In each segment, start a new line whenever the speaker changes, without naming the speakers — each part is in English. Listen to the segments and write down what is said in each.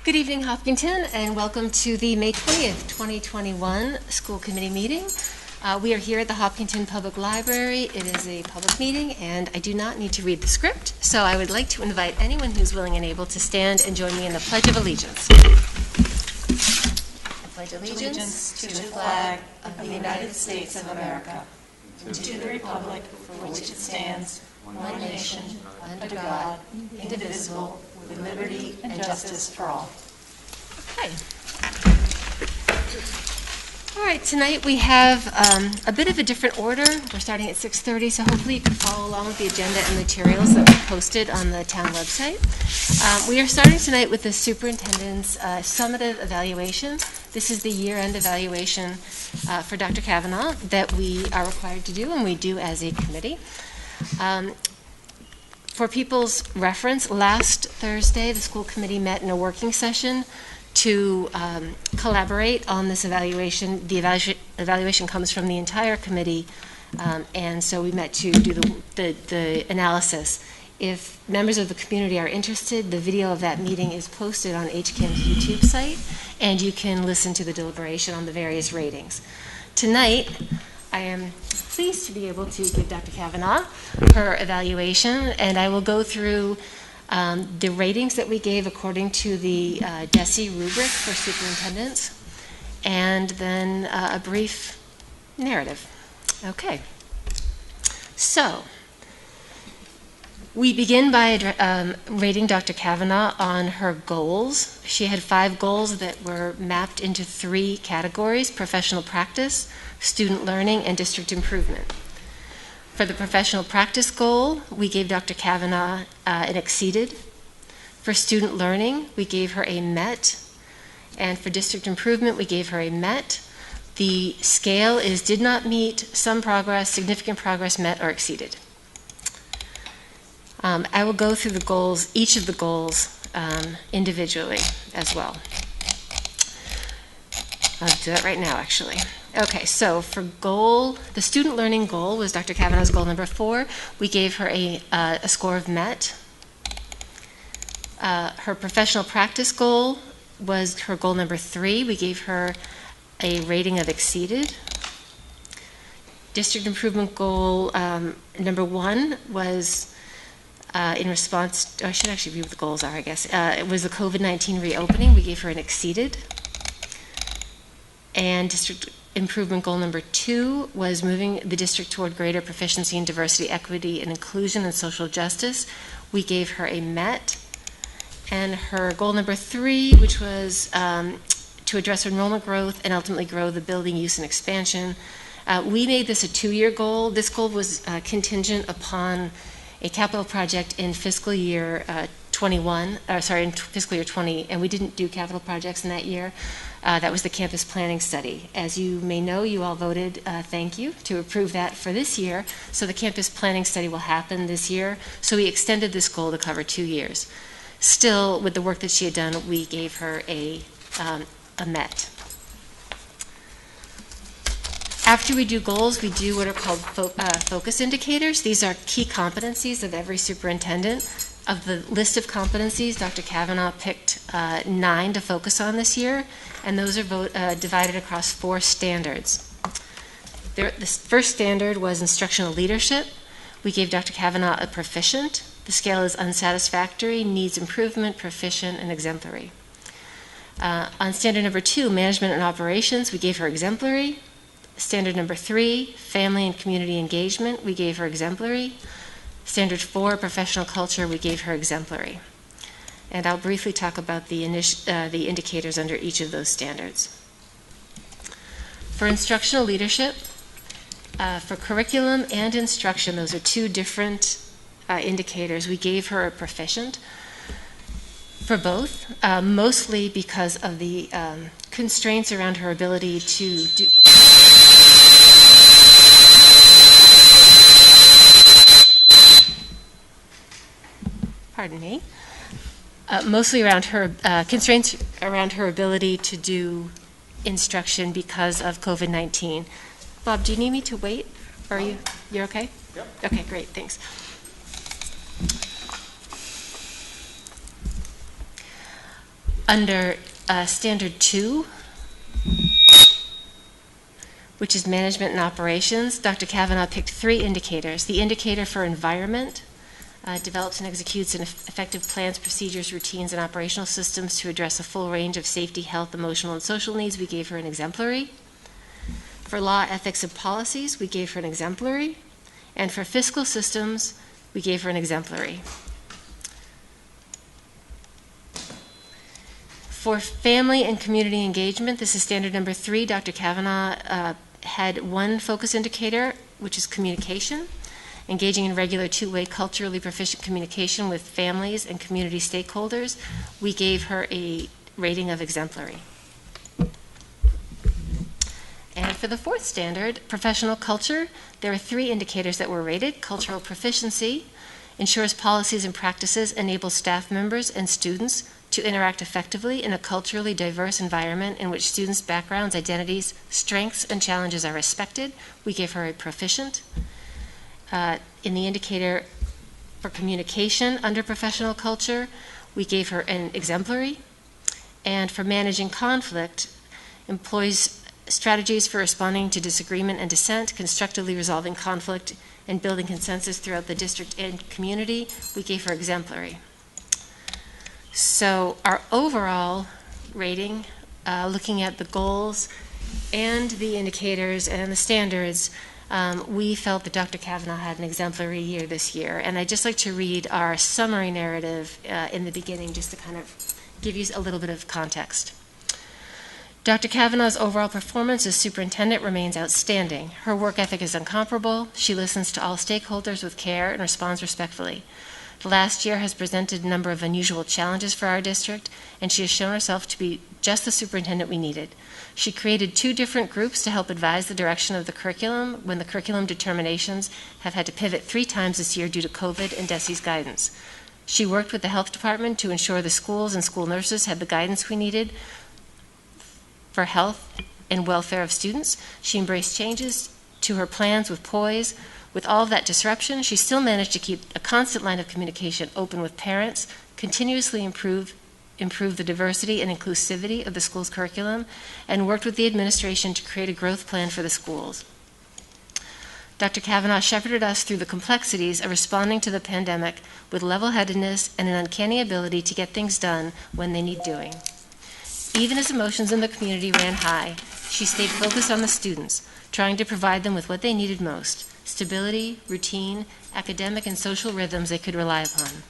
Good evening, Hopkinton, and welcome to the May 20th, 2021 School Committee meeting. We are here at the Hopkinton Public Library. It is a public meeting, and I do not need to read the script, so I would like to invite anyone who's willing and able to stand and join me in the Pledge of Allegiance. I pledge allegiance to the flag of the United States of America, and to the republic for which it stands, one nation, under God, indivisible, with liberty and justice for all. Okay. All right, tonight we have a bit of a different order. We're starting at 6:30, so hopefully you can follow along with the agenda and materials that we posted on the town website. We are starting tonight with the superintendent's summative evaluation. This is the year-end evaluation for Dr. Kavanaugh that we are required to do, and we do as a committee. For people's reference, last Thursday, the school committee met in a working session to collaborate on this evaluation. The evaluation comes from the entire committee, and so we met to do the analysis. If members of the community are interested, the video of that meeting is posted on HCAM's YouTube site, and you can listen to the deliberation on the various ratings. Tonight, I am pleased to be able to give Dr. Kavanaugh her evaluation, and I will go through the ratings that we gave according to the DESE rubric for superintendents, and then a brief narrative. Okay. So, we begin by rating Dr. Kavanaugh on her goals. She had 5 goals that were mapped into 3 categories: professional practice, student learning, and district improvement. For the professional practice goal, we gave Dr. Kavanaugh an exceeded. For student learning, we gave her a met. And for district improvement, we gave her a met. The scale is did not meet, some progress, significant progress, met, or exceeded. I will go through the goals, each of the goals individually as well. I'll do that right now, actually. Okay, so for the student learning goal was Dr. Kavanaugh's goal number 4. We gave her a score of met. Her professional practice goal was her goal number 3. We gave her a rating of exceeded. District improvement goal number 1 was in response, I should actually review what the goals are, I guess. It was the COVID-19 reopening. We gave her an exceeded. And district improvement goal number 2 was moving the district toward greater proficiency in diversity, equity, and inclusion and social justice. We gave her a met. And her goal number 3, which was to address enrollment growth and ultimately grow the building use and expansion. We made this a 2-year goal. This goal was contingent upon a capital project in fiscal year 20, and we didn't do capital projects in that year. That was the campus planning study. As you may know, you all voted, thank you, to approve that for this year. So the campus planning study will happen this year. So we extended this goal to cover 2 years. Still, with the work that she had done, we gave her a met. After we do goals, we do what are called focus indicators. These are key competencies of every superintendent. Of the list of competencies, Dr. Kavanaugh picked 9 to focus on this year, and those are divided across 4 standards. The first standard was instructional leadership. We gave Dr. Kavanaugh a proficient. The scale is unsatisfactory, needs improvement, proficient, and exemplary. On standard number 2, management and operations, we gave her exemplary. Standard number 3, family and community engagement, we gave her exemplary. Standard 4, professional culture, we gave her exemplary. And I'll briefly talk about the indicators under each of those standards. For instructional leadership, for curriculum and instruction, those are 2 different indicators. We gave her a proficient for both, mostly because of the constraints around her ability to do... Pardon me. Mostly around her constraints around her ability to do instruction because of COVID-19. Bob, do you need me to wait? Or you're okay? Yep. Okay, great, thanks. Under Standard 2, which is Management and Operations, Dr. Kavanaugh picked 3 indicators. The indicator for environment, develops and executes an effective plans, procedures, routines, and operational systems to address a full range of safety, health, emotional, and social needs. We gave her an exemplary. For law, ethics, and policies, we gave her an exemplary. And for fiscal systems, we gave her an exemplary. For family and community engagement, this is standard number 3. Dr. Kavanaugh had 1 focus indicator, which is communication. Engaging in regular 2-way culturally proficient communication with families and community stakeholders, we gave her a rating of exemplary. And for the 4th standard, professional culture, there are 3 indicators that were rated. Cultural proficiency ensures policies and practices enable staff members and students to interact effectively in a culturally diverse environment in which students' backgrounds, identities, strengths, and challenges are respected. We gave her a proficient. In the indicator for communication under professional culture, we gave her an exemplary. And for managing conflict, employs strategies for responding to disagreement and dissent, constructively resolving conflict, and building consensus throughout the district and community, we gave her exemplary. So our overall rating, looking at the goals and the indicators and the standards, we felt that Dr. Kavanaugh had an exemplary year this year. And I'd just like to read our summary narrative in the beginning just to kind of give you a little bit of context. Dr. Kavanaugh's overall performance as superintendent remains outstanding. Her work ethic is incomparable. She listens to all stakeholders with care and responds respectfully. The last year has presented a number of unusual challenges for our district, and she has shown herself to be just the superintendent we needed. She created 2 different groups to help advise the direction of the curriculum when the curriculum determinations have had to pivot 3 times this year due to COVID and DESE's guidance. She worked with the health department to ensure the schools and school nurses had the guidance we needed for health and welfare of students. She embraced changes to her plans with poise. With all of that disruption, she still managed to keep a constant line of communication open with parents, continuously improve the diversity and inclusivity of the school's curriculum, and worked with the administration to create a growth plan for the schools. Dr. Kavanaugh shepherded us through the complexities of responding to the pandemic with level-headedness and an uncanny ability to get things done when they need doing. Even as emotions in the community ran high, she stayed focused on the students, trying to provide them with what they needed most: stability, routine, academic and social rhythms they could rely upon.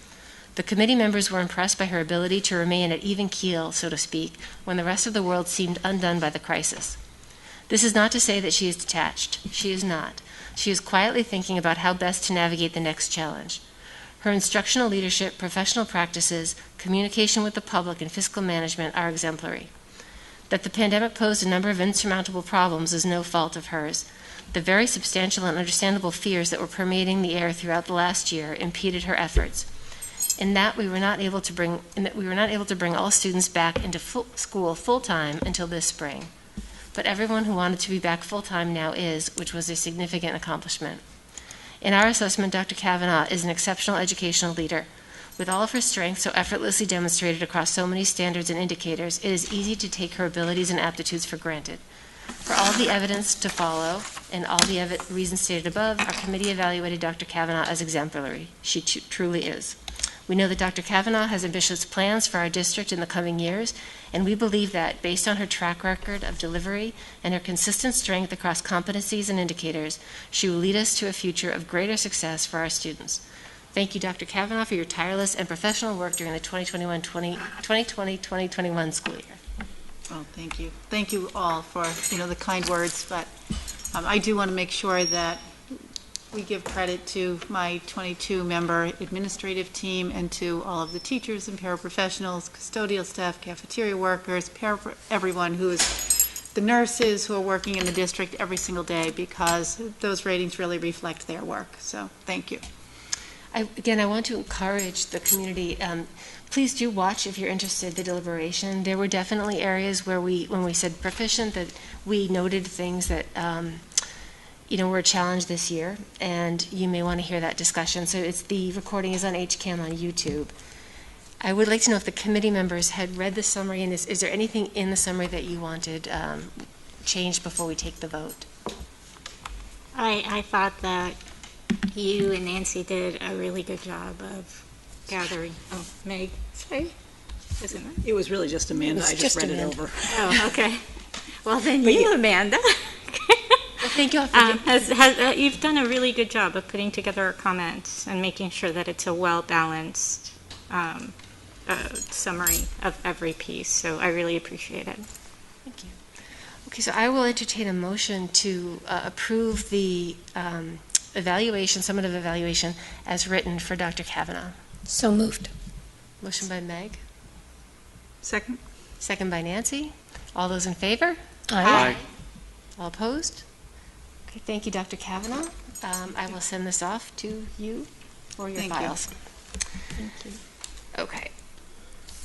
The committee members were impressed by her ability to remain at even keel, so to speak, when the rest of the world seemed undone by the crisis. This is not to say that she is detached. She is not. She is quietly thinking about how best to navigate the next challenge. Her instructional leadership, professional practices, communication with the public, and fiscal management are exemplary. That the pandemic posed a number of insurmountable problems is no fault of hers. The very substantial and understandable fears that were permeating the air throughout the last year impeded her efforts. In that we were not able to bring all students back into school full-time until this spring. But everyone who wanted to be back full-time now is, which was a significant accomplishment. In our assessment, Dr. Kavanaugh is an exceptional educational leader. With all of her strengths so effortlessly demonstrated across so many standards and indicators, it is easy to take her abilities and aptitudes for granted. For all the evidence to follow and all the reasons stated above, our committee evaluated Dr. Kavanaugh as exemplary. She truly is. We know that Dr. Kavanaugh has ambitious plans for our district in the coming years, and we believe that, based on her track record of delivery and her consistent strength across competencies and indicators, she will lead us to a future of greater success for our students. Thank you, Dr. Kavanaugh, for your tireless and professional work during the 2020-2021 school year.
Oh, thank you. Thank you all for the kind words, but I do want to make sure that we give credit to my 22-member administrative team and to all of the teachers and paraprofessionals, custodial staff, cafeteria workers, everyone who is the nurses who are working in the district every single day, because those ratings really reflect their work. So thank you.
Again, I want to encourage the community. Please do watch, if you're interested, the deliberation. There were definitely areas where when we said proficient, that we noted things that were a challenge this year, and you may want to hear that discussion. So the recording is on HCAM on YouTube. I would like to know if the committee members had read the summary, and is there anything in the summary that you wanted changed before we take the vote?
I thought that you and Nancy did a really good job of gathering. Oh, Meg, sorry. Isn't it?
It was really just Amanda. I just read it over.
Oh, okay. Well, then you, Amanda.
Well, thank you all for
You've done a really good job of putting together our comments and making sure that it's a well-balanced summary of every piece. So I really appreciate it.
Thank you. Okay, so I will entertain a motion to approve the summative evaluation as written for Dr. Kavanaugh.
So moved.
Motion by Meg.
Second.
Second by Nancy. All those in favor?
Aye.
All opposed? Okay, thank you, Dr. Kavanaugh. I will send this off to you for your
Thank you.
files. Thank you. Okay.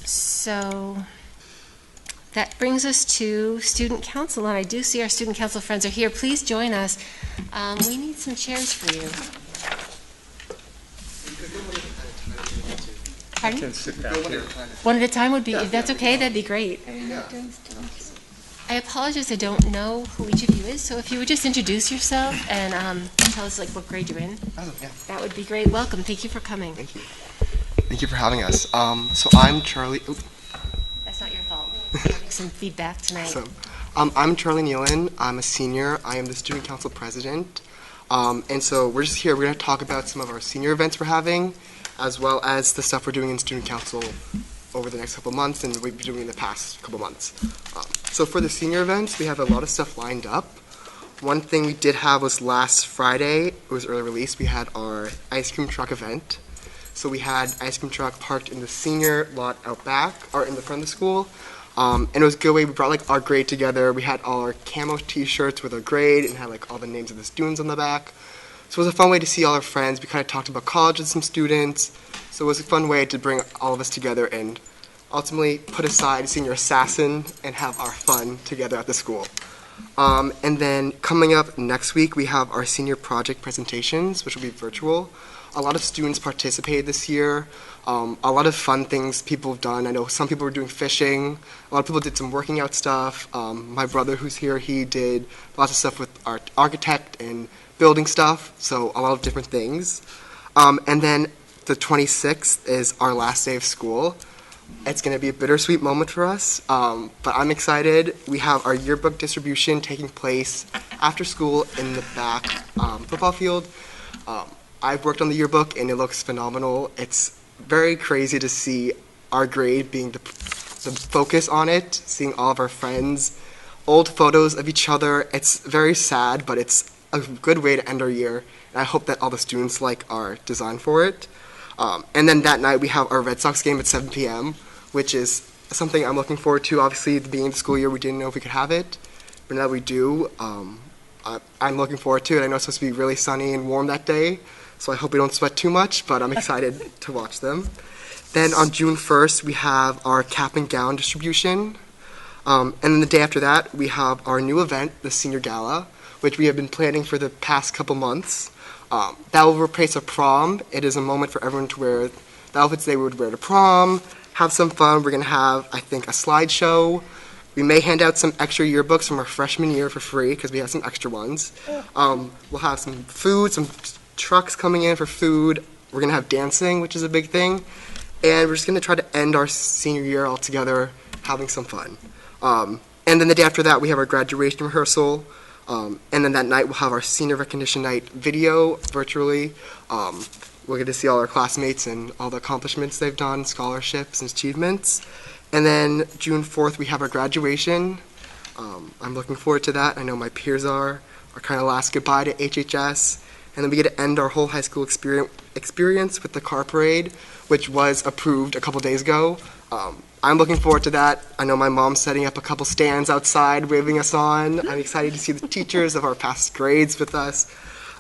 So that brings us to student council, and I do see our student council friends are here. Please join us. We need some chairs for you. Pardon? One at a time would be, if that's okay, that'd be great. I apologize, I don't know who each of you is, so if you would just introduce yourself and tell us what grade you're in, that would be great. Welcome, thank you for coming.
Thank you. Thank you for having us. So I'm Charlie.
That's not your fault. We're having some feedback tonight.
So, I'm Charlie Nealon. I'm a senior. I am the student council president. And so we're just here. We're going to talk about some of our senior events we're having, as well as the stuff we're doing in student council over the next couple months and we've been doing in the past couple months. So for the senior events, we have a lot of stuff lined up. One thing we did have was last Friday, it was early release, we had our ice cream truck event. So we had ice cream truck parked in the senior lot out back, or in the front of the school. And it was a good way, we brought like our grade together. We had all our camo t-shirts with our grade and had like all the names of the students on the back. So it was a fun way to see all our friends. We kind of talked about college with some students. So it was a fun way to bring all of us together and ultimately put aside senior assassin and have our fun together at the school. And then coming up next week, we have our senior project presentations, which will be virtual. A lot of students participated this year. A lot of fun things people have done. I know some people were doing fishing. A lot of people did some working out stuff. My brother who's here, he did lots of stuff with our architect and building stuff, so a lot of different things. And then the 26th is our last day of school. It's going to be a bittersweet moment for us, but I'm excited. We have our yearbook distribution taking place after school in the back football field. I've worked on the yearbook and it looks phenomenal. It's very crazy to see our grade being the focus on it, seeing all of our friends, old photos of each other. It's very sad, but it's a good way to end our year, and I hope that all the students like our design for it. And then that night we have our Red Sox game at 7 p.m., which is something I'm looking forward to. Obviously, at the beginning of the school year, we didn't know if we could have it, but now we do. I'm looking forward to it. I know it's supposed to be really sunny and warm that day, so I hope we don't sweat too much, but I'm excited to watch them. Then on June 1st, we have our cap and gown distribution. And then the day after that, we have our new event, the Senior Gala, which we have been planning for the past couple months. That will replace a prom. It is a moment for everyone to wear the outfits they would wear to prom, have some fun. We're going to have, I think, a slideshow. We may hand out some extra yearbooks from our freshman year for free because we have some extra ones. We'll have some food, some trucks coming in for food. We're going to have dancing, which is a big thing. And we're just going to try to end our senior year all together having some fun. And then the day after that, we have our graduation rehearsal. And then that night, we'll have our senior recognition night video virtually. We'll get to see all our classmates and all the accomplishments they've done, scholarships and achievements. And then June 4th, we have our graduation. I'm looking forward to that. I know my peers are. Our kind of last goodbye to HHS. And then we get to end our whole high school experience with the car parade, which was approved a couple days ago. I'm looking forward to that. I know my mom's setting up a couple stands outside, waving us on. I'm excited to see the teachers of our past grades with us.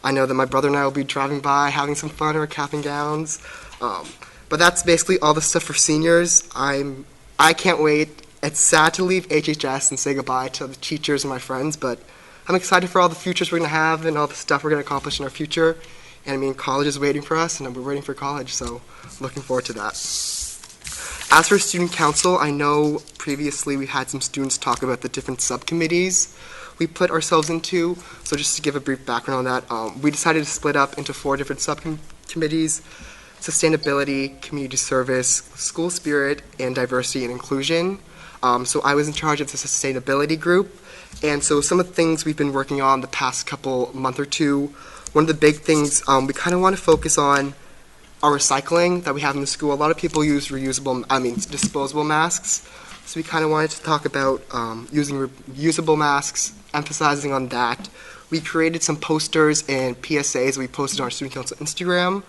I know that my brother and I will be driving by, having some fun in our cap and gowns. But that's basically all the stuff for seniors. I can't wait. It's sad to leave HHS and say goodbye to the teachers and my friends, but I'm excited for all the futures we're going to have and all the stuff we're going to accomplish in our future. And I mean, college is waiting for us, and we're waiting for college, so looking forward to that. As for student council, I know previously we had some students talk about the different subcommittees we put ourselves into. So just to give a brief background on that, we decided to split up into 4 different subcommittees: sustainability, community service, school spirit, and diversity and inclusion. So I was in charge of the sustainability group. And so some of the things we've been working on the past month or two, one of the big things we kind of want to focus on our recycling that we have in the school. A lot of people use disposable masks. So we kind of wanted to talk about using reusable masks, emphasizing on that. We created some posters and PSAs that we posted on our student council Instagram.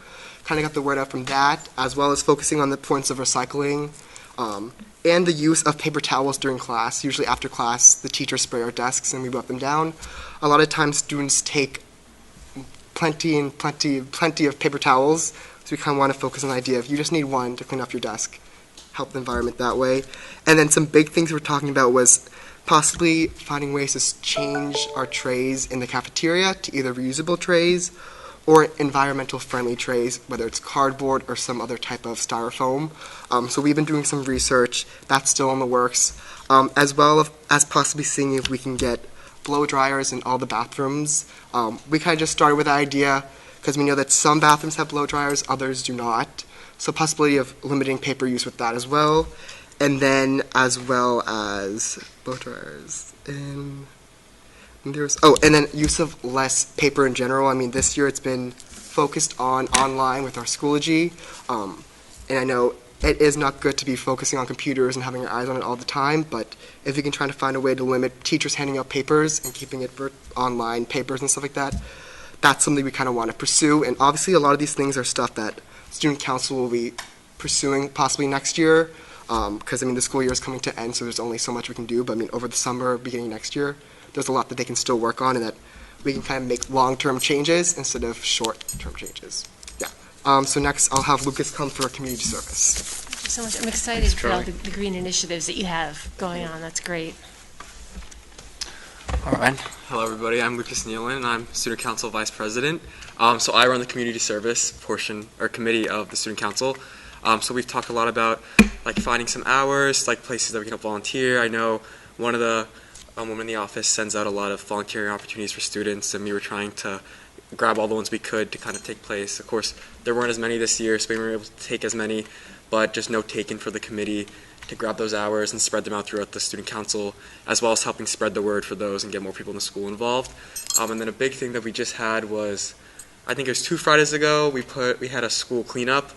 Kind of got the word out from that, as well as focusing on the importance of recycling and the use of paper towels during class. Usually after class, the teachers spray our desks and we wipe them down. A lot of times students take plenty of paper towels, so we kind of want to focus on the idea of you just need one to clean up your desk, help the environment that way. And then some big things we're talking about was possibly finding ways to change our trays in the cafeteria to either reusable trays or environmental friendly trays, whether it's cardboard or some other type of styrofoam. So we've been doing some research, that's still in the works, as well as possibly seeing if we can get blow dryers in all the bathrooms. We kind of just started with the idea because we know that some bathrooms have blow dryers, others do not. So possibility of limiting paper use with that as well. And then as well as blow dryers and then use of less paper in general. I mean, this year it's been focused on online with our Schoology. And I know it is not good to be focusing on computers and having your eyes on it all the time, but if you can try to find a way to limit teachers handing out papers and keeping it for online papers and stuff like that, that's something we kind of want to pursue. And obviously a lot of these things are stuff that student council will be pursuing possibly next year, because the school year is coming to end, so there's only so much we can do. But over the summer, beginning next year, there's a lot that they can still work on and that we can kind of make long-term changes instead of short-term changes. Yeah. So next I'll have Lucas come for community service.
Thank you so much. I'm excited for all the green initiatives that you have going on. That's great.
All right. Hello, everybody. I'm Lucas Nealon, and I'm Student Council Vice President. So I run the community service portion or committee of the Student Council. So we've talked a lot about finding some hours, places that we can help volunteer. I know one of the women in the office sends out a lot of volunteering opportunities for students, and we were trying to grab all the ones we could to kind of take place. Of course, there weren't as many this year, so we weren't able to take as many, but just note taken for the committee to grab those hours and spread them out throughout the student council, as well as helping spread the word for those and get more people in the school involved. And then a big thing that we just had was, I think it was 2 Fridays ago, we had a school cleanup.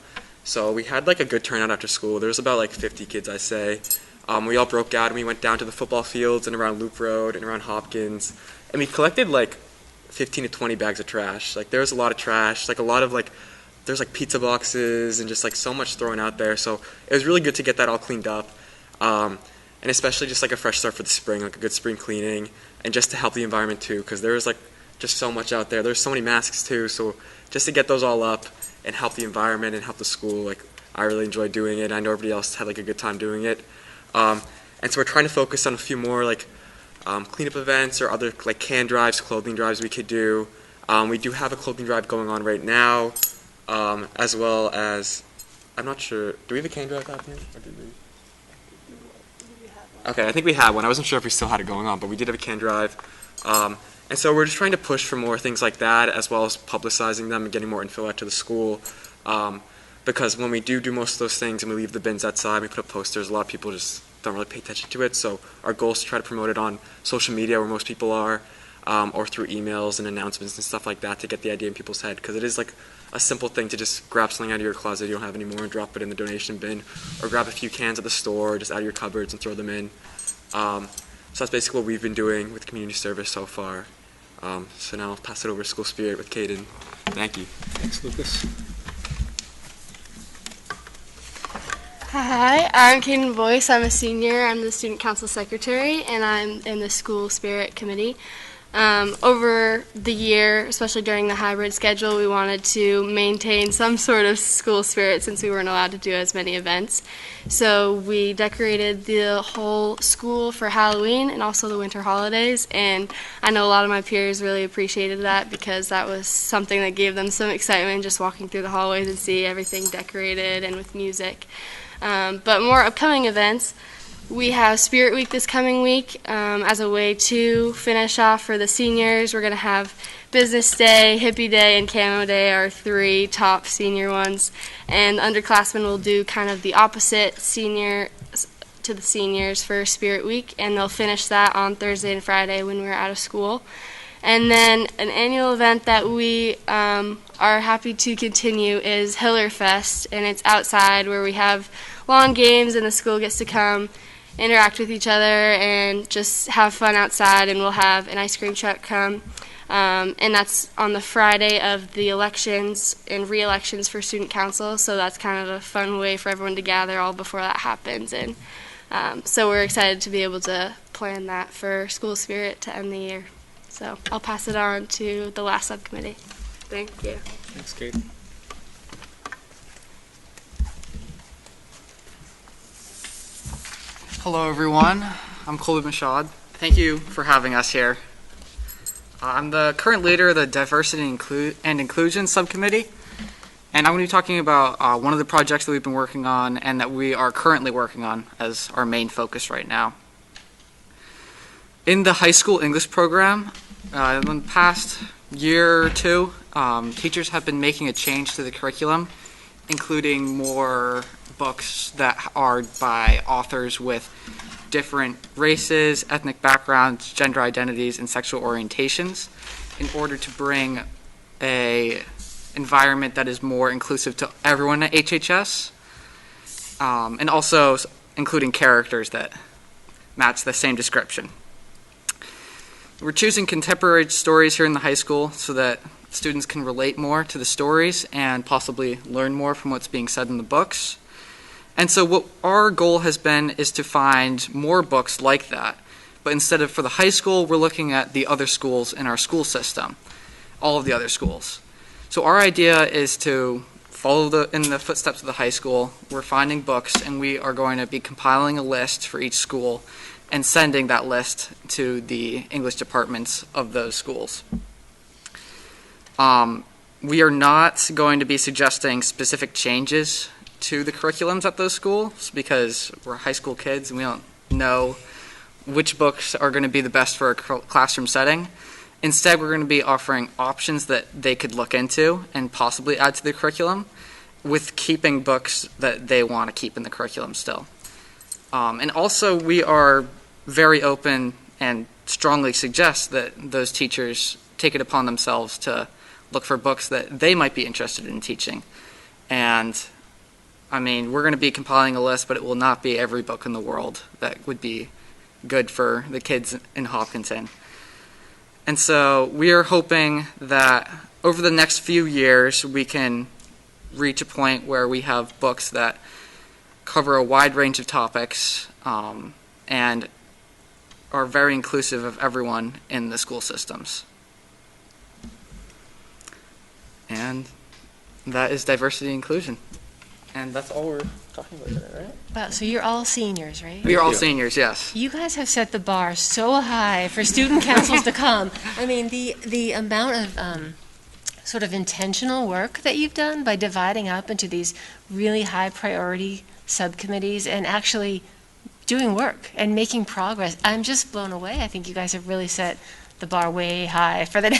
So we had a good turnout after school. There was about 50 kids, I say. We all broke out and we went down to the football fields and around Loop Road and around Hopkins, and we collected 15 to 20 bags of trash. There was a lot of trash, a lot of there's pizza boxes and just so much thrown out there. So it was really good to get that all cleaned up, and especially just a fresh start for the spring, a good spring cleaning, and just to help the environment too, because there was just so much out there. There's so many masks too, so just to get those all up and help the environment and help the school, I really enjoyed doing it. I know everybody else had a good time doing it. And so we're trying to focus on a few more cleanup events or other can drives, clothing drives we could do. We do have a clothing drive going on right now, as well as, I'm not sure, do we have a can drive happening? Or did we? Okay, I think we had one. I wasn't sure if we still had it going on, but we did have a can drive. And so we're just trying to push for more things like that, as well as publicizing them and getting more info out to the school. Because when we do most of those things and we leave the bins outside, we put up posters, a lot of people just don't really pay attention to it. So our goal is to try to promote it on social media where most people are, or through emails and announcements and stuff like that to get the idea in people's head. Because it is a simple thing to just grab something out of your closet you don't have anymore and drop it in the donation bin, or grab a few cans at the store just out of your cupboards and throw them in. So that's basically what we've been doing with community service so far. So now I'll pass it over to School Spirit with Caden. Thank you.
Thanks, Lucas.
Hi, I'm Caden Boyce. I'm a senior. I'm the Student Council Secretary, and I'm in the School Spirit Committee. Over the year, especially during the hybrid schedule, we wanted to maintain some sort of school spirit since we weren't allowed to do as many events. So we decorated the whole school for Halloween and also the winter holidays, and I know a lot of my peers really appreciated that because that was something that gave them some excitement, just walking through the hallways and see everything decorated and with music. But more upcoming events. We have Spirit Week this coming week as a way to finish off for the seniors. We're going to have Business Day, Hippie Day, and Camo Day, our 3 top senior ones. And the underclassmen will do kind of the opposite senior to the seniors for Spirit Week, and they'll finish that on Thursday and Friday when we're out of school. And then an annual event that we are happy to continue is Hillerfest, and it's outside where we have lawn games and the school gets to come interact with each other and just have fun outside, and we'll have an ice cream truck come. And that's on the Friday of the elections and re-elections for student council, so that's kind of a fun way for everyone to gather all before that happens. And so we're excited to be able to plan that for School Spirit to end the year. So I'll pass it on to the last subcommittee. Thank you.
Thanks, Kate.
Hello, everyone. I'm Colby Mashad. Thank you for having us here. I'm the current leader of the Diversity and Inclusion Subcommittee, and I'm going to be talking about one of the projects that we've been working on and that we are currently working on as our main focus right now. In the high school English program, in the past year or two, teachers have been making a change to the curriculum, including more books that are by authors with different races, ethnic backgrounds, gender identities, and sexual orientations in order to bring a environment that is more inclusive to everyone at HHS, and also including characters that match the same description. We're choosing contemporary stories here in the high school so that students can relate more to the stories and possibly learn more from what's being said in the books. And so what our goal has been is to find more books like that. But instead of for the high school, we're looking at the other schools in our school system, all of the other schools. So our idea is to follow in the footsteps of the high school. We're finding books, and we are going to be compiling a list for each school and sending that list to the English departments of those schools. We are not going to be suggesting specific changes to the curriculums at those schools because we're high school kids and we don't know which books are going to be the best for a classroom setting. Instead, we're going to be offering options that they could look into and possibly add to the curriculum with keeping books that they want to keep in the curriculum still. And also, we are very open and strongly suggest that those teachers take it upon themselves to look for books that they might be interested in teaching. And I mean, we're going to be compiling a list, but it will not be every book in the world that would be good for the kids in Hopkinton. And so we are hoping that over the next few years, we can reach a point where we have books that cover a wide range of topics and are very inclusive of everyone in the school systems. And that is diversity and inclusion. And that's all we're talking about today, right?
Wow, so you're all seniors, right?
We are all seniors, yes.
You guys have set the bar so high for student councils to come. I mean, the amount of sort of intentional work that you've done by dividing up into these really high priority subcommittees and actually doing work and making progress. I'm just blown away. I think you guys have really set the bar way high for the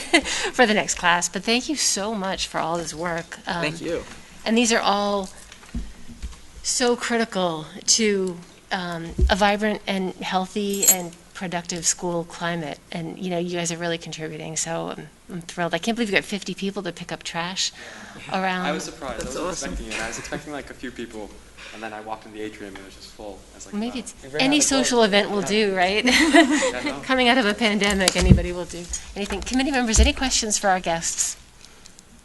for the next class. But thank you so much for all this work.
Thank you.
And these are all so critical to a vibrant and healthy and productive school climate. And, you know, you guys are really contributing, so I'm thrilled. I can't believe you got 50 people to pick up trash around.
I was surprised.
That's
I wasn't
awesome.
expecting it. I was expecting like a few people, and then I walked in the atrium and it was just full. I was like,
Maybe
wow.
it's
We ran
any
out of
social
clothes.
event will do, right?
Yeah, no.
Coming out of a pandemic, anybody will do anything. Committee members, any questions for our guests?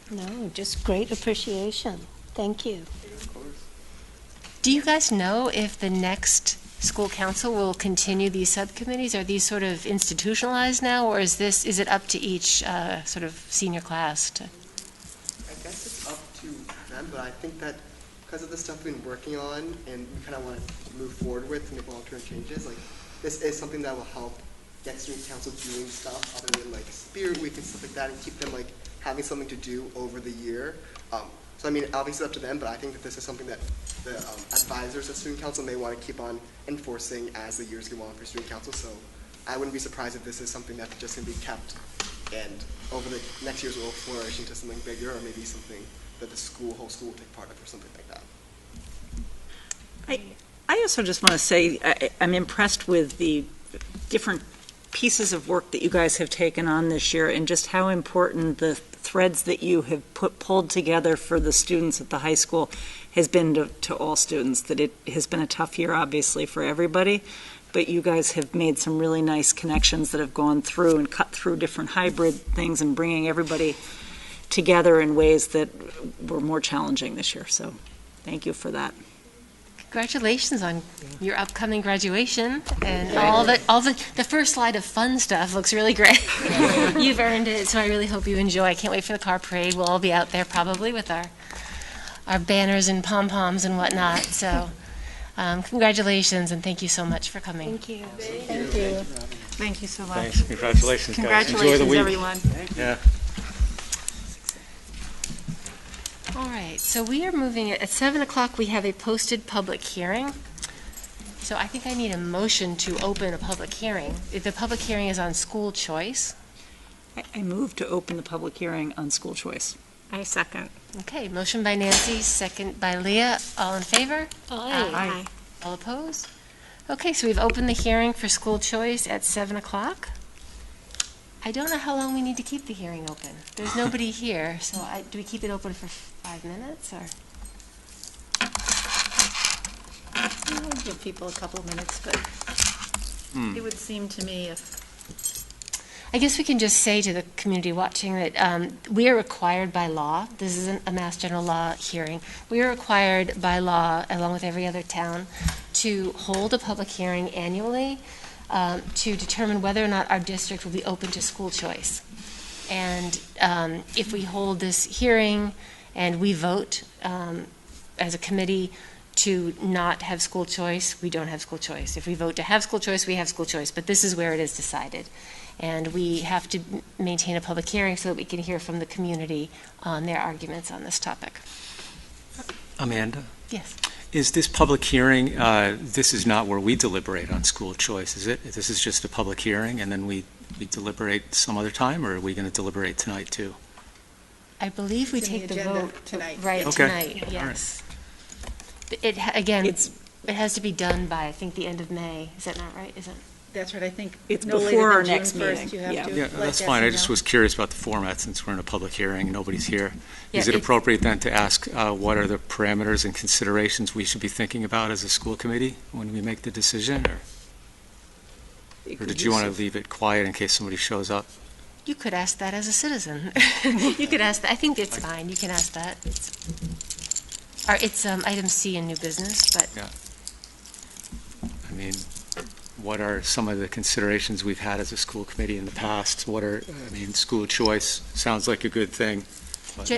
No, just great appreciation. Thank you.
Do you guys know if the next school council will continue these subcommittees? Are these sort of institutionalized now, or is it up to each sort of senior class to?
I guess it's up to them, but I think that because of the stuff we've been working on and we kind of want to move forward with to make long-term changes, like this is something that will help get student council doing stuff other than like Spirit Week and stuff like that, and keep them like having something to do over the year. So I mean, obviously it's up to them, but I think that this is something that the advisors at Student Council may want to keep on enforcing as the years go on for Student Council. So I wouldn't be surprised if this is something that's just going to be kept, and over the next years will flourish into something bigger, or maybe something that the whole school will take part of, or something like that.
I also just want to say I'm impressed with the different pieces of work that you guys have taken on this year, and just how important the threads that you have pulled together for the students at the high school has been to all students. That it has been a tough year, obviously, for everybody, but you guys have made some really nice connections that have gone through and cut through different hybrid things and bringing everybody together in ways that were more challenging this year. So thank you for that.
Congratulations on your upcoming graduation, and all the first slide of fun stuff looks really great. You've earned it, so I really hope you enjoy. I can't wait for the car parade. We'll all be out there probably with our banners and pom-poms and whatnot. So congratulations, and thank you so much for coming.
Thank you.
Thank you. Thank you so much.
Thanks. Congratulations, guys.
Congratulations,
Enjoy the week.
everyone.
Yeah.
All right, so we are moving at 7 o'clock. We have a posted public hearing. So I think I need a motion to open a public hearing. If the public hearing is on school choice.
I move to open the public hearing on school choice.
I second.
Okay, motion by Nancy, second by Leah. All in favor?
Aye.
All opposed? Okay, so we've opened the hearing for school choice at 7 o'clock. I don't know how long we need to keep the hearing open. There's nobody here, so do we keep it open for 5 minutes, or?
I'll give people a couple of minutes, but it would seem to me if
I guess we can just say to the community watching that we are required by law, this isn't a Mass General Law hearing, we are required by law, along with every other town, to hold a public hearing annually to determine whether or not our district will be open to school choice. And if we hold this hearing and we vote as a committee to not have school choice, we don't have school choice. If we vote to have school choice, we have school choice. But this is where it is decided. And we have to maintain a public hearing so that we can hear from the community on their arguments on this topic.
Amanda?
Yes.
Is this public hearing, this is not where we deliberate on school choice, is it? This is just a public hearing and then we deliberate some other time, or are we going to deliberate tonight too?
I believe we
It's in
take
the
the
agenda
vote
tonight.
right
Okay.
tonight,
All
yes. It has to be done by, I think, the end of May. Is that not right?
that's right, I think
It's
no later
before
than
our
June
next
1st,
meeting.
you have
Yeah.
to
Yeah,
let
that's
Jesse
fine. I just
know.
was curious about the format since we're in a public hearing and nobody's here. Is
Yeah,
it appropriate then to ask what are the parameters and considerations we should be thinking about as a school committee when we make the decision? Or did you want to leave it quiet in case somebody shows up?
You could ask that as a citizen. You could ask that. I think it's fine. You can ask that. It's item C in new business, but
I mean, what are some of the considerations we've had as a school committee in the past? School choice sounds like a good thing, but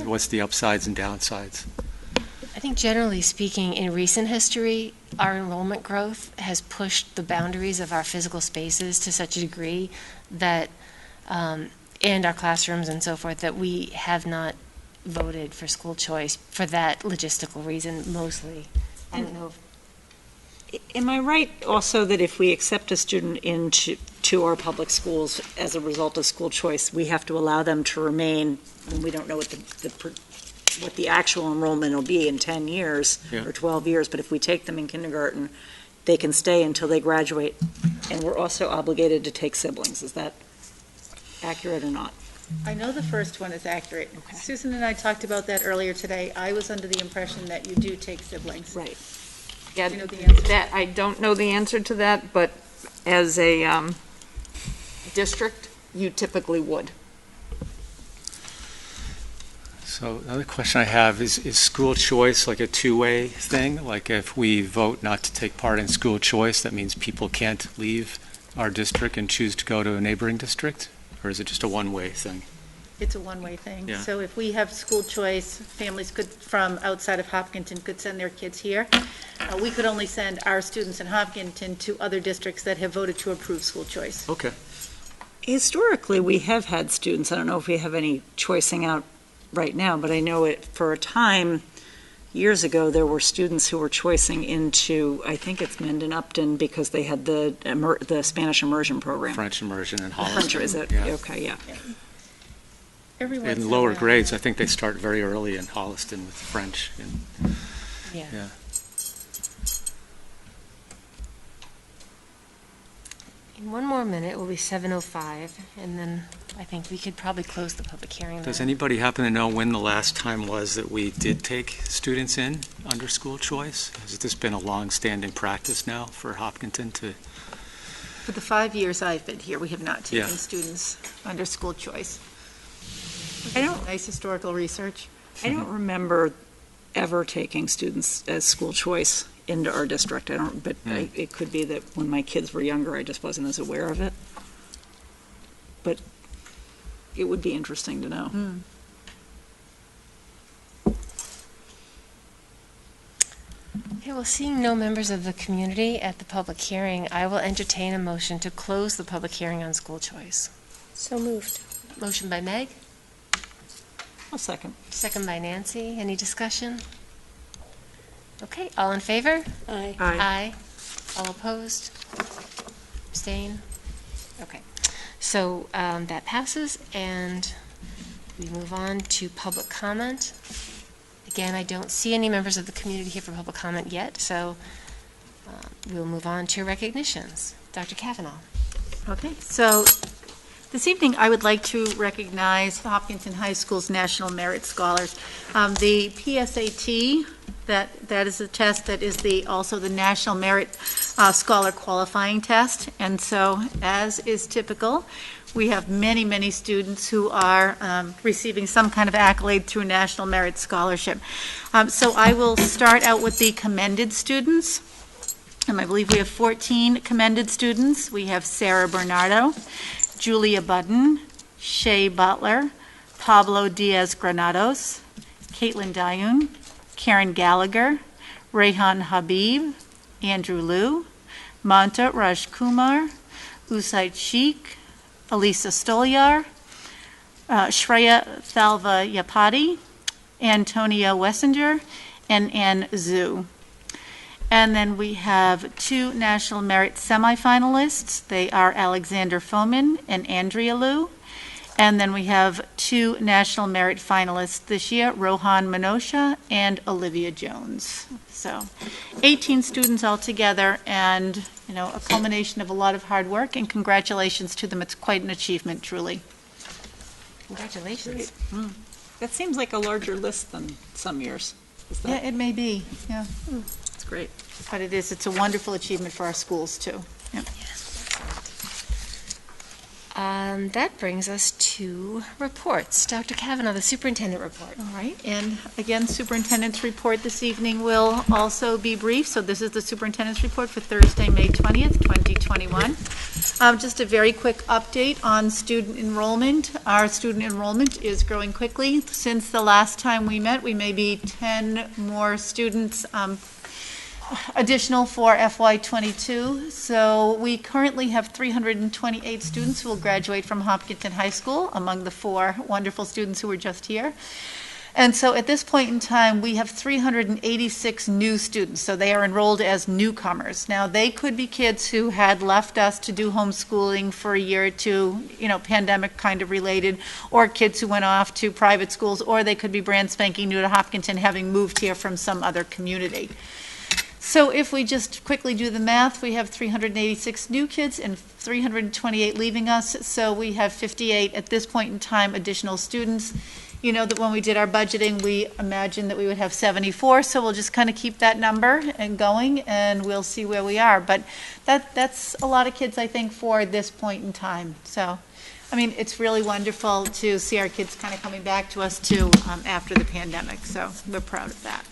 what's the upsides and downsides?
I think generally speaking, in recent history, our enrollment growth has pushed the boundaries of our physical spaces to such a degree that, and our classrooms and so forth, that we have not voted for school choice for that logistical reason mostly. I don't know.
Am I right also that if we accept a student into our public schools as a result of school choice, we have to allow them to remain, and we don't know what the actual enrollment will be in 10 years or 12 years, but if we take them in kindergarten, they can stay until they graduate, and we're also obligated to take siblings. Is that accurate or not?
I know the first one is accurate.
Okay.
Susan and I talked about that earlier today. I was under the impression that you do take siblings.
Right.
Yeah,
Do you know the answer?
that, I don't know the answer to that, but as a district, you typically would.
So another question I have is school choice like a two-way thing? Like if we vote not to take part in school choice, that means people can't leave our district and choose to go to a neighboring district? Or is it just a one-way thing?
It's a one-way thing.
Yeah.
So if we have school choice, families from outside of Hopkinton could send their kids here. We could only send our students in Hopkinton to other districts that have voted to approve school choice.
Okay.
Historically, we have had students, I don't know if we have any choicing out right now, but I know it for a time, years ago, there were students who were choicing into, I think it's Mendon Upton, because they had the Spanish immersion program.
French immersion in Holliston.
French, is it?
Yeah.
Okay, yeah.
In lower grades, I think they start very early in Holliston with French. And, yeah.
In one more minute, it will be 7:05, and then I think we could probably close the public hearing.
Does
then.
anybody happen to know when the last time was that we did take students in under school choice? Has this been a long-standing practice now for Hopkinton to?
For the 5 years I've been here, we have not taken
Yeah.
students under school choice.
I don't-
Nice historical research.
I don't remember ever taking students as school choice into our district. It could be that when my kids were younger, I just wasn't as aware of it. But it would be interesting to know.
Okay, well, seeing no members of the community at the public hearing, I will entertain a motion to close the public hearing on school choice.
So moved.
Motion by Meg,
I'll second.
second by Nancy. Any discussion? Okay, all in favor?
Aye.
Aye. All opposed? Abstain? Okay. So that passes, and we move on to public comment. Again, I don't see any members of the community here for public comment yet, so we'll move on to recognitions. Dr. Kavanaugh.
Okay, so this evening I would like to recognize Hopkinton High School's National Merit Scholars. The PSAT, that is a test that is also the National Merit Scholar Qualifying Test, and so as is typical, we have many, many students who are receiving some kind of accolade through National Merit Scholarship. So I will start out with the commended students. I believe we have 14 commended students. We have Sarah Bernardo, Julia Budden, Shay Butler, Pablo Diaz Granados, Caitlin Dayun, Karen Gallagher, Rehan Habib, Andrew Liu, Manta Rajkumar, Usaid Sheikh, Elisa Stolyar, Shreya Thalva Yapati, Antonia Wessinger, and Ann Zhu. And then we have 2 National Merit semifinalists. They are Alexander Fomin and Andrea Liu. And then we have 2 National Merit finalists this year, Rohan Manosha and Olivia Jones. So 18 students altogether, and a culmination of a lot of hard work, and congratulations to them. It's quite an achievement, truly.
Congratulations.
That seems like a larger list than some years. Is that?
Yeah, it may be, yeah.
That's great.
But it's a wonderful achievement for our schools, too. Yeah.
That brings us to reports. Dr. Kavanaugh, the superintendent report.
All right, and again, superintendent's report this evening will also be brief. So this is the superintendent's report for Thursday, May 20th, 2021. Just a very quick update on student enrollment. Our student enrollment is growing quickly. Since the last time we met, we may be 10 more students additional for FY22. So we currently have 328 students who will graduate from Hopkinton High School, among the 4 wonderful students who were just here. And so at this point in time, we have 386 new students. So they are enrolled as newcomers. Now, they could be kids who had left us to do homeschooling for a year or two, pandemic kind of related, or kids who went off to private schools, or they could be brand spanking new to Hopkinton, having moved here from some other community. So if we just quickly do the math, we have 386 new kids and 328 leaving us. So we have 58 at this point in time additional students. You know that when we did our budgeting, we imagined that we would have 74. So we'll just kind of keep that number and going, and we'll see where we are. But that's a lot of kids, I think, for this point in time. So, it's really wonderful to see our kids kind of coming back to us too after the pandemic. So we're proud of that.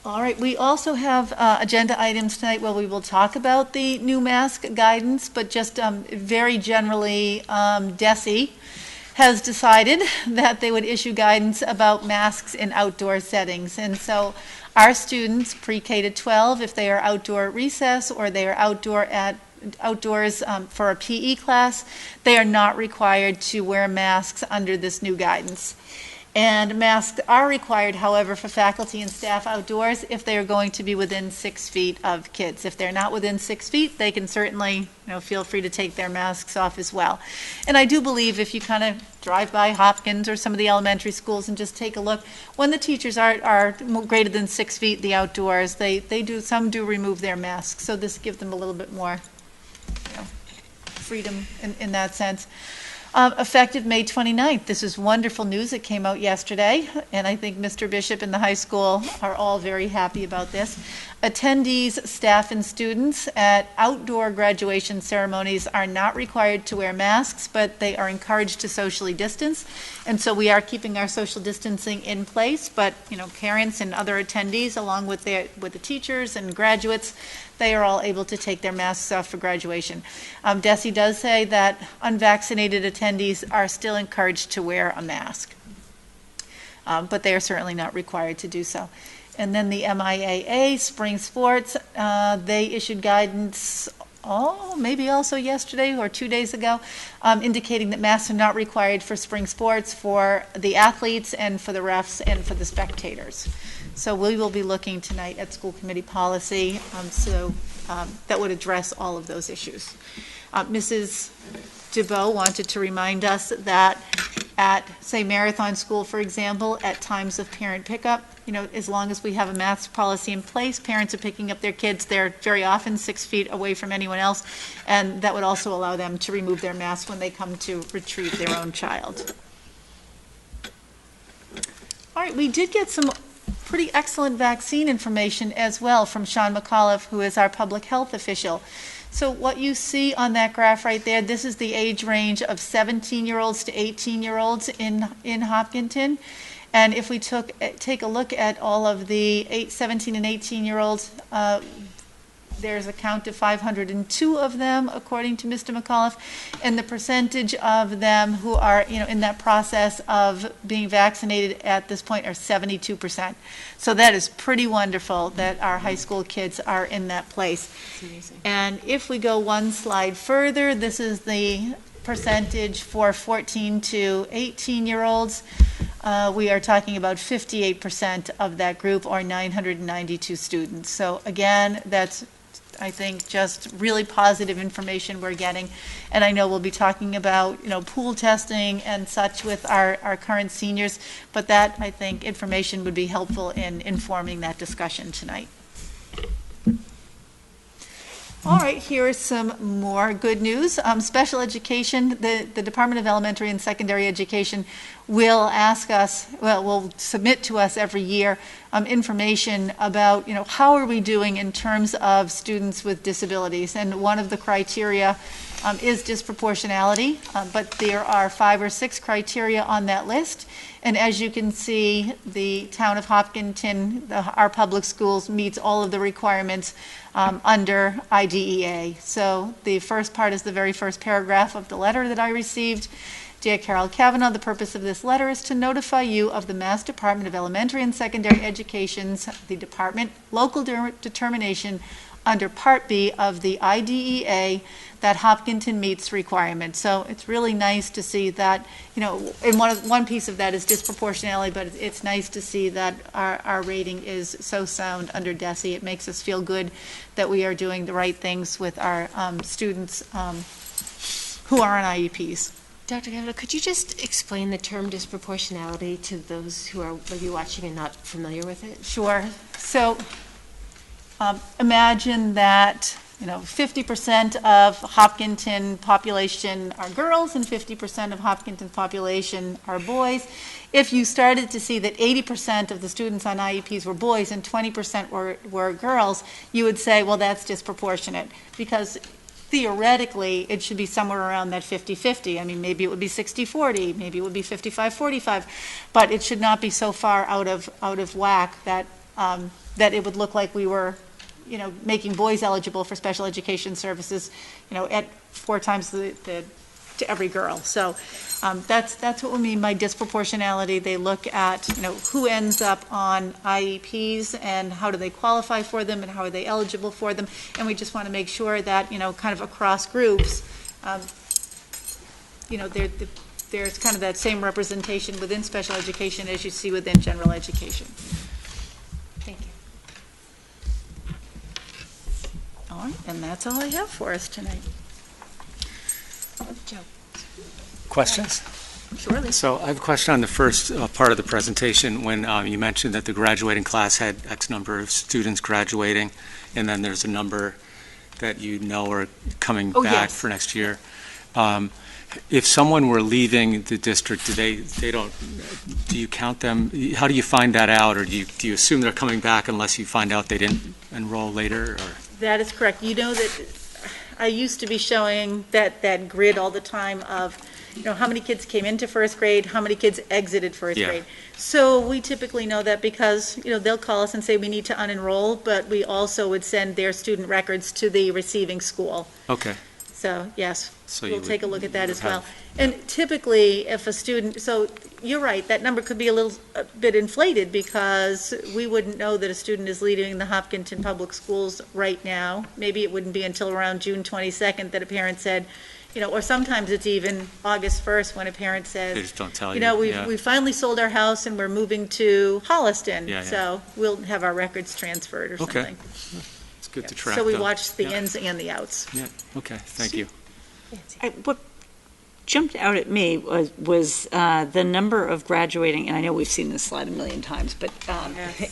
All right, we also have agenda items tonight where we will talk about the new mask guidance, but just very generally, DESE has decided that they would issue guidance about masks in outdoor settings. And so our students, pre-K to 12, if they are outdoor at recess or they are outdoor at outdoors for a PE class, they are not required to wear masks under this new guidance. And masks are required, however, for faculty and staff outdoors if they are going to be within 6 feet of kids. If they're not within 6 feet, they can certainly, feel free to take their masks off as well. And I do believe if you kind of drive by Hopkins or some of the elementary schools and just take a look, when the teachers are greater than 6 feet the outdoors, some do remove their masks. So this gives them a little bit more freedom in that sense. Effective May 29th. This is wonderful news. It came out yesterday, and I think Mr. Bishop and the high school are all very happy about this. Attendees, staff, and students at outdoor graduation ceremonies are not required to wear masks, but they are encouraged to socially distance. And so we are keeping our social distancing in place, but parents and other attendees, along with the teachers and graduates, they are all able to take their masks off for graduation. DESE does say that unvaccinated attendees are still encouraged to wear a mask, but they are certainly not required to do so. And then the MIAA, spring sports, they issued guidance, maybe also yesterday or 2 days ago, indicating that masks are not required for spring sports for the athletes and for the refs and for the spectators. So we will be looking tonight at school committee policy that would address all of those issues. Mrs. DeBoe wanted to remind us that at, say, Marathon School, for example, at times of parent pickup, as long as we have a mask policy in place, parents are picking up their kids. They're very often 6 feet away from anyone else, and that would also allow them to remove their mask when they come to retrieve their own child. All right, we did get some pretty excellent vaccine information as well from Sean McAuliffe, who is our public health official. So what you see on that graph right there, this is the age range of 17-year-olds to 18-year-olds in Hopkinton. And if we take a look at all of the 17 and 18-year-olds, there's a count of 502 of them, according to Mr. McAuliffe, and the percentage of them who are, in that process of being vaccinated at this point are 72%. So that is pretty wonderful that our high school kids are in that place. And if we go one slide further, this is the percentage for 14 to 18-year-olds. We are talking about 58% of that group, or 992 students. So again, that's, I think, just really positive information we're getting. And I know we'll be talking about, pool testing and such with our current seniors, but that, I think, information would be helpful in informing that discussion tonight. All right, here is some more good news. Special education, the Department of Elementary and Secondary Education will ask us, will submit to us every year information about, how are we doing in terms of students with disabilities. And one of the criteria is disproportionality, but there are 5 or 6 criteria on that list. And as you can see, the town of Hopkinton, our public schools, meets all of the requirements under IDEA. So the first part is the very first paragraph of the letter that I received. Dear Carol Kavanaugh, the purpose of this letter is to notify you of the Mass Department of Elementary and Secondary Education's, the department, local determination under Part B of the IDEA that Hopkinton meets requirements. So it's really nice to see that, and one piece of that is disproportionality, but it's nice to see that our rating is so sound under DESE. It makes us feel good that we are doing the right things with our students who are on IEPs.
Dr. Kavanaugh, could you just explain the term disproportionality to those who are maybe watching and not familiar with it?
Sure. So imagine that 50% of Hopkinton population are girls and 50% of Hopkinton population are boys. If you started to see that 80% of the students on IEPs were boys and 20% were girls, you would say, well, that's disproportionate, because theoretically it should be somewhere around that 50-50. I mean, maybe it would be 60-40, maybe it would be 55-45, but it should not be so far out of whack that that it would look like we were making boys eligible for special education services, at 4 times the to every girl. So that's what we mean by disproportionality. They look at, who ends up on IEPs and how do they qualify for them and how are they eligible for them. And we just want to make sure that, kind of across groups, there's kind of that same representation within special education as you see within general education.
Thank you.
All right, and that's all I have for us tonight. Joe.
Questions?
Surely.
So I have a question on the first part of the presentation when you mentioned that the graduating class had X number of students graduating, and then there's a number that are coming back
yes.
for next year. If someone were leaving the district, do you count them? How do you find that out, or do you assume they're coming back unless you find out they didn't enroll later? Or?
That is correct. You know that I used to be showing that grid all the time of, how many kids came into first grade, how many kids exited first grade. So we typically know that because, they'll call us and say we need to unenroll, but we also would send their student records to the receiving school.
Okay.
So, yes,
So
we'll take a look at that as well. And typically, if a student, so you're right, that number could be a bit inflated because we wouldn't know that a student is leaving the Hopkinton Public Schools right now. Maybe it wouldn't be until around June 22nd that a parent said, or sometimes it's even August 1st when a parent says,
They just don't tell you.
We finally sold our house and we're moving to Holliston.
Yeah.
So we'll have our records transferred or something.
It's good to track.
So we
though.
watch the ins and the outs.
Yeah. Okay. Thank you.
What jumped out at me was the number of graduating, and I know we've seen this slide a million times, but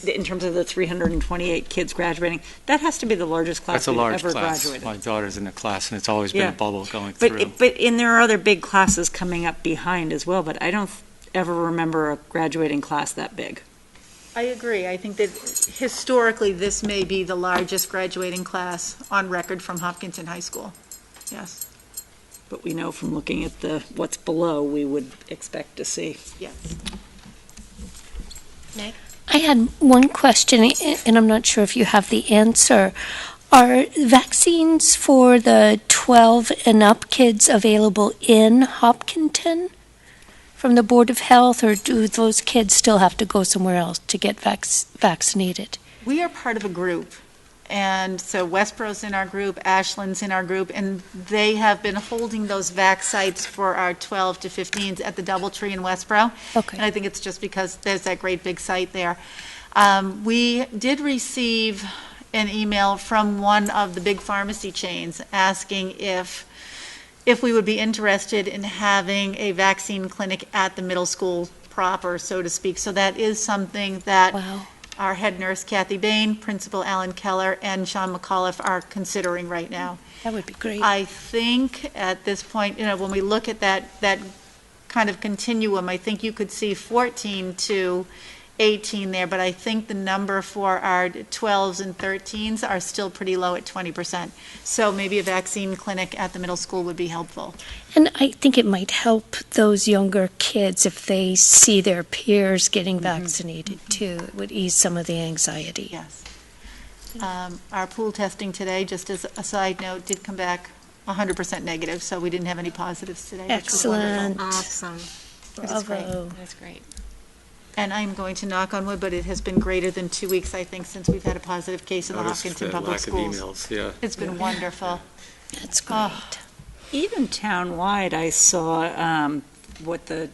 in terms of the 328 kids graduating, that has to be the largest class
That's a large
ever
class.
graduated.
My daughter's in the class, and it's always been
Yeah.
a bubble going through.
And there are other big classes coming up behind as well, but I don't ever remember a graduating class that big.
I agree. I think that historically, this may be the largest graduating class on record from Hopkinton High School. Yes.
But we know from looking at what's below, we would expect to see.
Yes.
Meg?
I had one question, and I'm not sure if you have the answer. Are vaccines for the 12 and up kids available in Hopkinton from the Board of Health, or do those kids still have to go somewhere else to get vaccinated?
We are part of a group. And so Westboro's in our group, Ashland's in our group, and they have been holding those vac sites for our 12 to 15s at the Doubletree in Westboro.
Okay.
And I think it's just because there's that great big site there. We did receive an email from one of the big pharmacy chains asking if we would be interested in having a vaccine clinic at the middle school proper, so to speak. So that is something that our head nurse, Kathy Bain, Principal Alan Keller, and Sean McAuliffe are considering right now.
That would be great.
I think at this point, when we look at that kind of continuum, I think you could see 14 to 18 there, but I think the number for our 12s and 13s are still pretty low at 20%. So maybe a vaccine clinic at the middle school would be helpful.
And I think it might help those younger kids if they see their peers getting vaccinated too. It would ease some of the anxiety.
Yes. Our pool testing today, just as a side note, did come back 100% negative, so we didn't have any positives today.
Excellent.
Awesome.
Bravo.
That's great.
And I'm going to knock on wood, but it has been greater than 2 weeks, I think, since we've had a positive case in the Hopkinton Public Schools.
Emails, yeah.
It's been wonderful.
That's great.
Even town-wide, I saw what the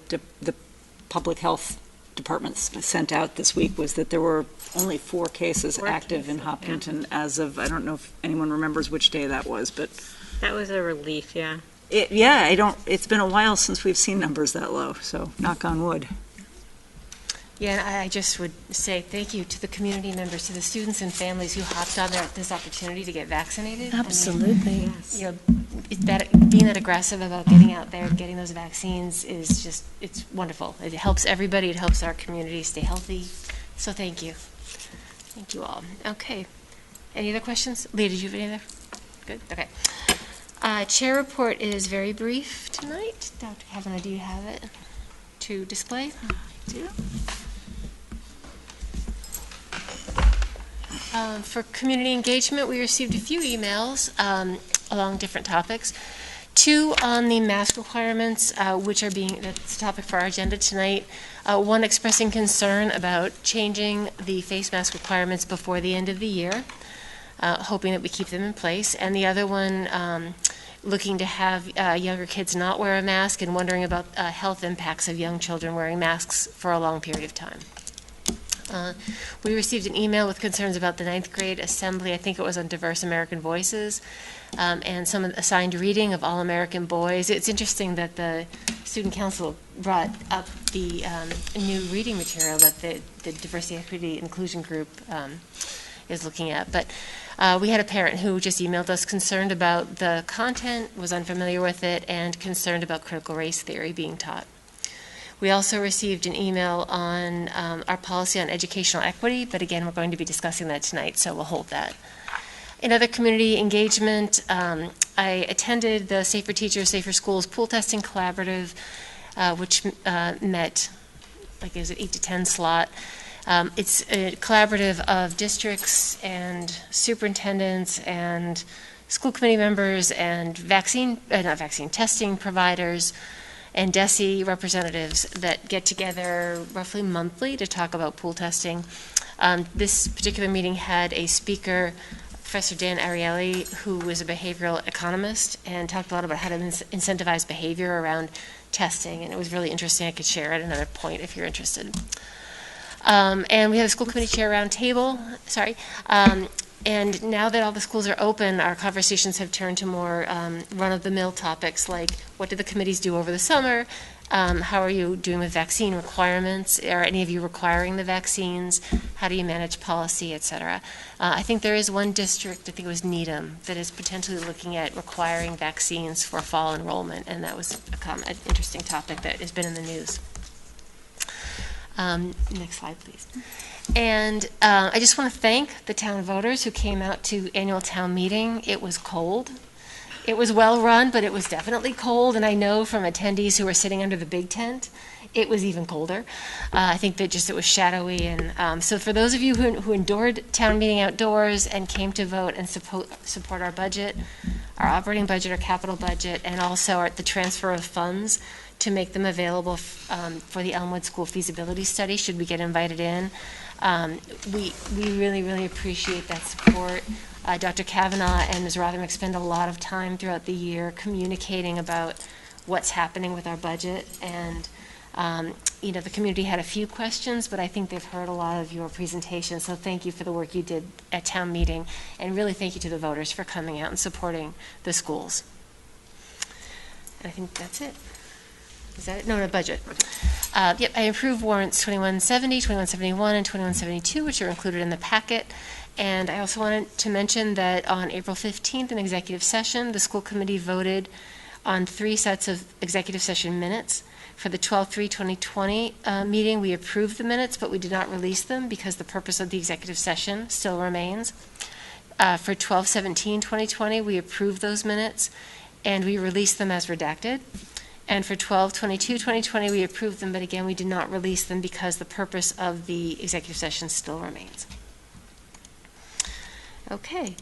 public health department sent out this week was that there were only 4 cases active in Hopkinton as of, I don't know if anyone remembers which day that was, but
That was a relief, yeah.
it's been a while since we've seen numbers that low, so knock on wood.
Yeah, and I just would say thank you to the community members, to the students and families who hopped on this opportunity to get vaccinated.
Absolutely.
Being that aggressive about getting out there and getting those vaccines is just, it's wonderful. It helps everybody. It helps our community stay healthy. So thank you. Thank you all. Okay. Any other questions? Leah, did you have any other? Good. Okay. Chair report is very brief tonight. Dr. Kavanaugh, do you have it to display?
I do.
For community engagement, we received a few emails along different topics. Two on the mask requirements, which are that's the topic for our agenda tonight. One expressing concern about changing the face mask requirements before the end of the year, hoping that we keep them in place. And the other one, looking to have younger kids not wear a mask and wondering about health impacts of young children wearing masks for a long period of time. We received an email with concerns about the 9th grade assembly, I think it was on Diverse American Voices, and some assigned reading of All American Boys. It's interesting that the Student Council brought up the new reading material that the Diversity, Equity, Inclusion group is looking at. But we had a parent who just emailed us concerned about the content, was unfamiliar with it, and concerned about critical race theory being taught. We also received an email on our policy on educational equity, but again, we're going to be discussing that tonight, so we'll hold that. In other community engagement, I attended the Safer Teachers, Safer Schools Pool Testing Collaborative, which met, like, it was an 8 to 10 slot. It's a collaborative of districts and superintendents and school committee members and testing providers and DESE representatives that get together roughly monthly to talk about pool testing. This particular meeting had a speaker, Professor Dan Ariely, who is a behavioral economist, and talked a lot about how to incentivize behavior around testing, and it was really interesting. I could share at another point if you're interested. And we had a school committee chair round table, and now that all the schools are open, our conversations have turned to more run-of-the-mill topics like, what did the committees do over the summer? How are you doing with vaccine requirements? Are any of you requiring the vaccines? How do you manage policy, et cetera? I think there is one district, I think it was Needham, that is potentially looking at requiring vaccines for fall enrollment, and that was an interesting topic that has been in the news. Next slide, please. And I just want to thank the town voters who came out to annual town meeting. It was cold. It was well run, but it was definitely cold. And I know from attendees who were sitting under the big tent, it was even colder. I think that just it was shadowy. And so for those of you who endured town meeting outdoors and came to vote and support our budget, our operating budget, our capital budget, and also the transfer of funds to make them available for the Elmwood School feasibility study, should we get invited in. We really, really appreciate that support. Dr. Kavanaugh and Ms. Rothermick spend a lot of time throughout the year communicating about what's happening with our budget. And, the community had a few questions, but I think they've heard a lot of your presentations. So thank you for the work you did at town meeting. And really thank you to the voters for coming out and supporting the schools. And I think that's it. Is that it? No, budget. Yep, I approved warrants 2170, 2171, and 2172, which are included in the packet. And I also wanted to mention that on April 15th in executive session, the school committee voted on 3 sets of executive session minutes. For the 12/3/2020 meeting, we approved the minutes, but we did not release them because the purpose of the executive session still remains. For 12/17/2020, we approved those minutes, and we released them as redacted. And for 12/22/2020, we approved them, but again, we did not release them because the purpose of the executive session still remains. Okay.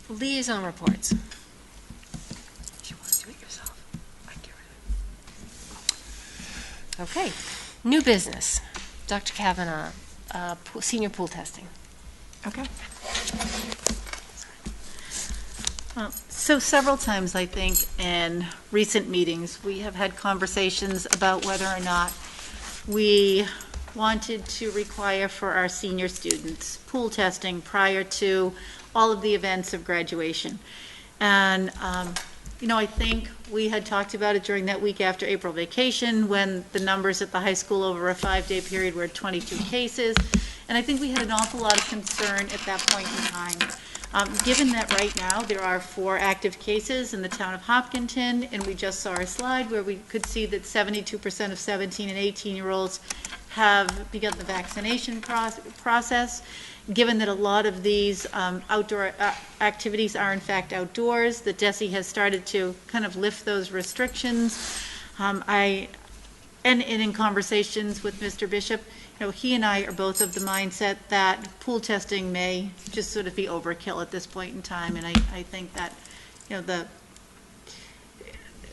Liaison reports. You want to do it yourself? I can get rid of it. Okay. New business. Dr. Kavanaugh, senior pool testing.
Okay. So several times, I think, in recent meetings, we have had conversations about whether or not we wanted to require for our senior students pool testing prior to all of the events of graduation. And, I think we had talked about it during that week after April vacation when the numbers at the high school over a 5-day period were 22 cases. And I think we had an awful lot of concern at that point in time. Given that right now there are 4 active cases in the town of Hopkinton, and we just saw a slide where we could see that 72% of 17 and 18-year-olds have begun the vaccination process, given that a lot of these outdoor activities are in fact outdoors, that DESE has started to kind of lift those restrictions. And in conversations with Mr. Bishop, he and I are both of the mindset that pool testing may just sort of be overkill at this point in time, and I think that,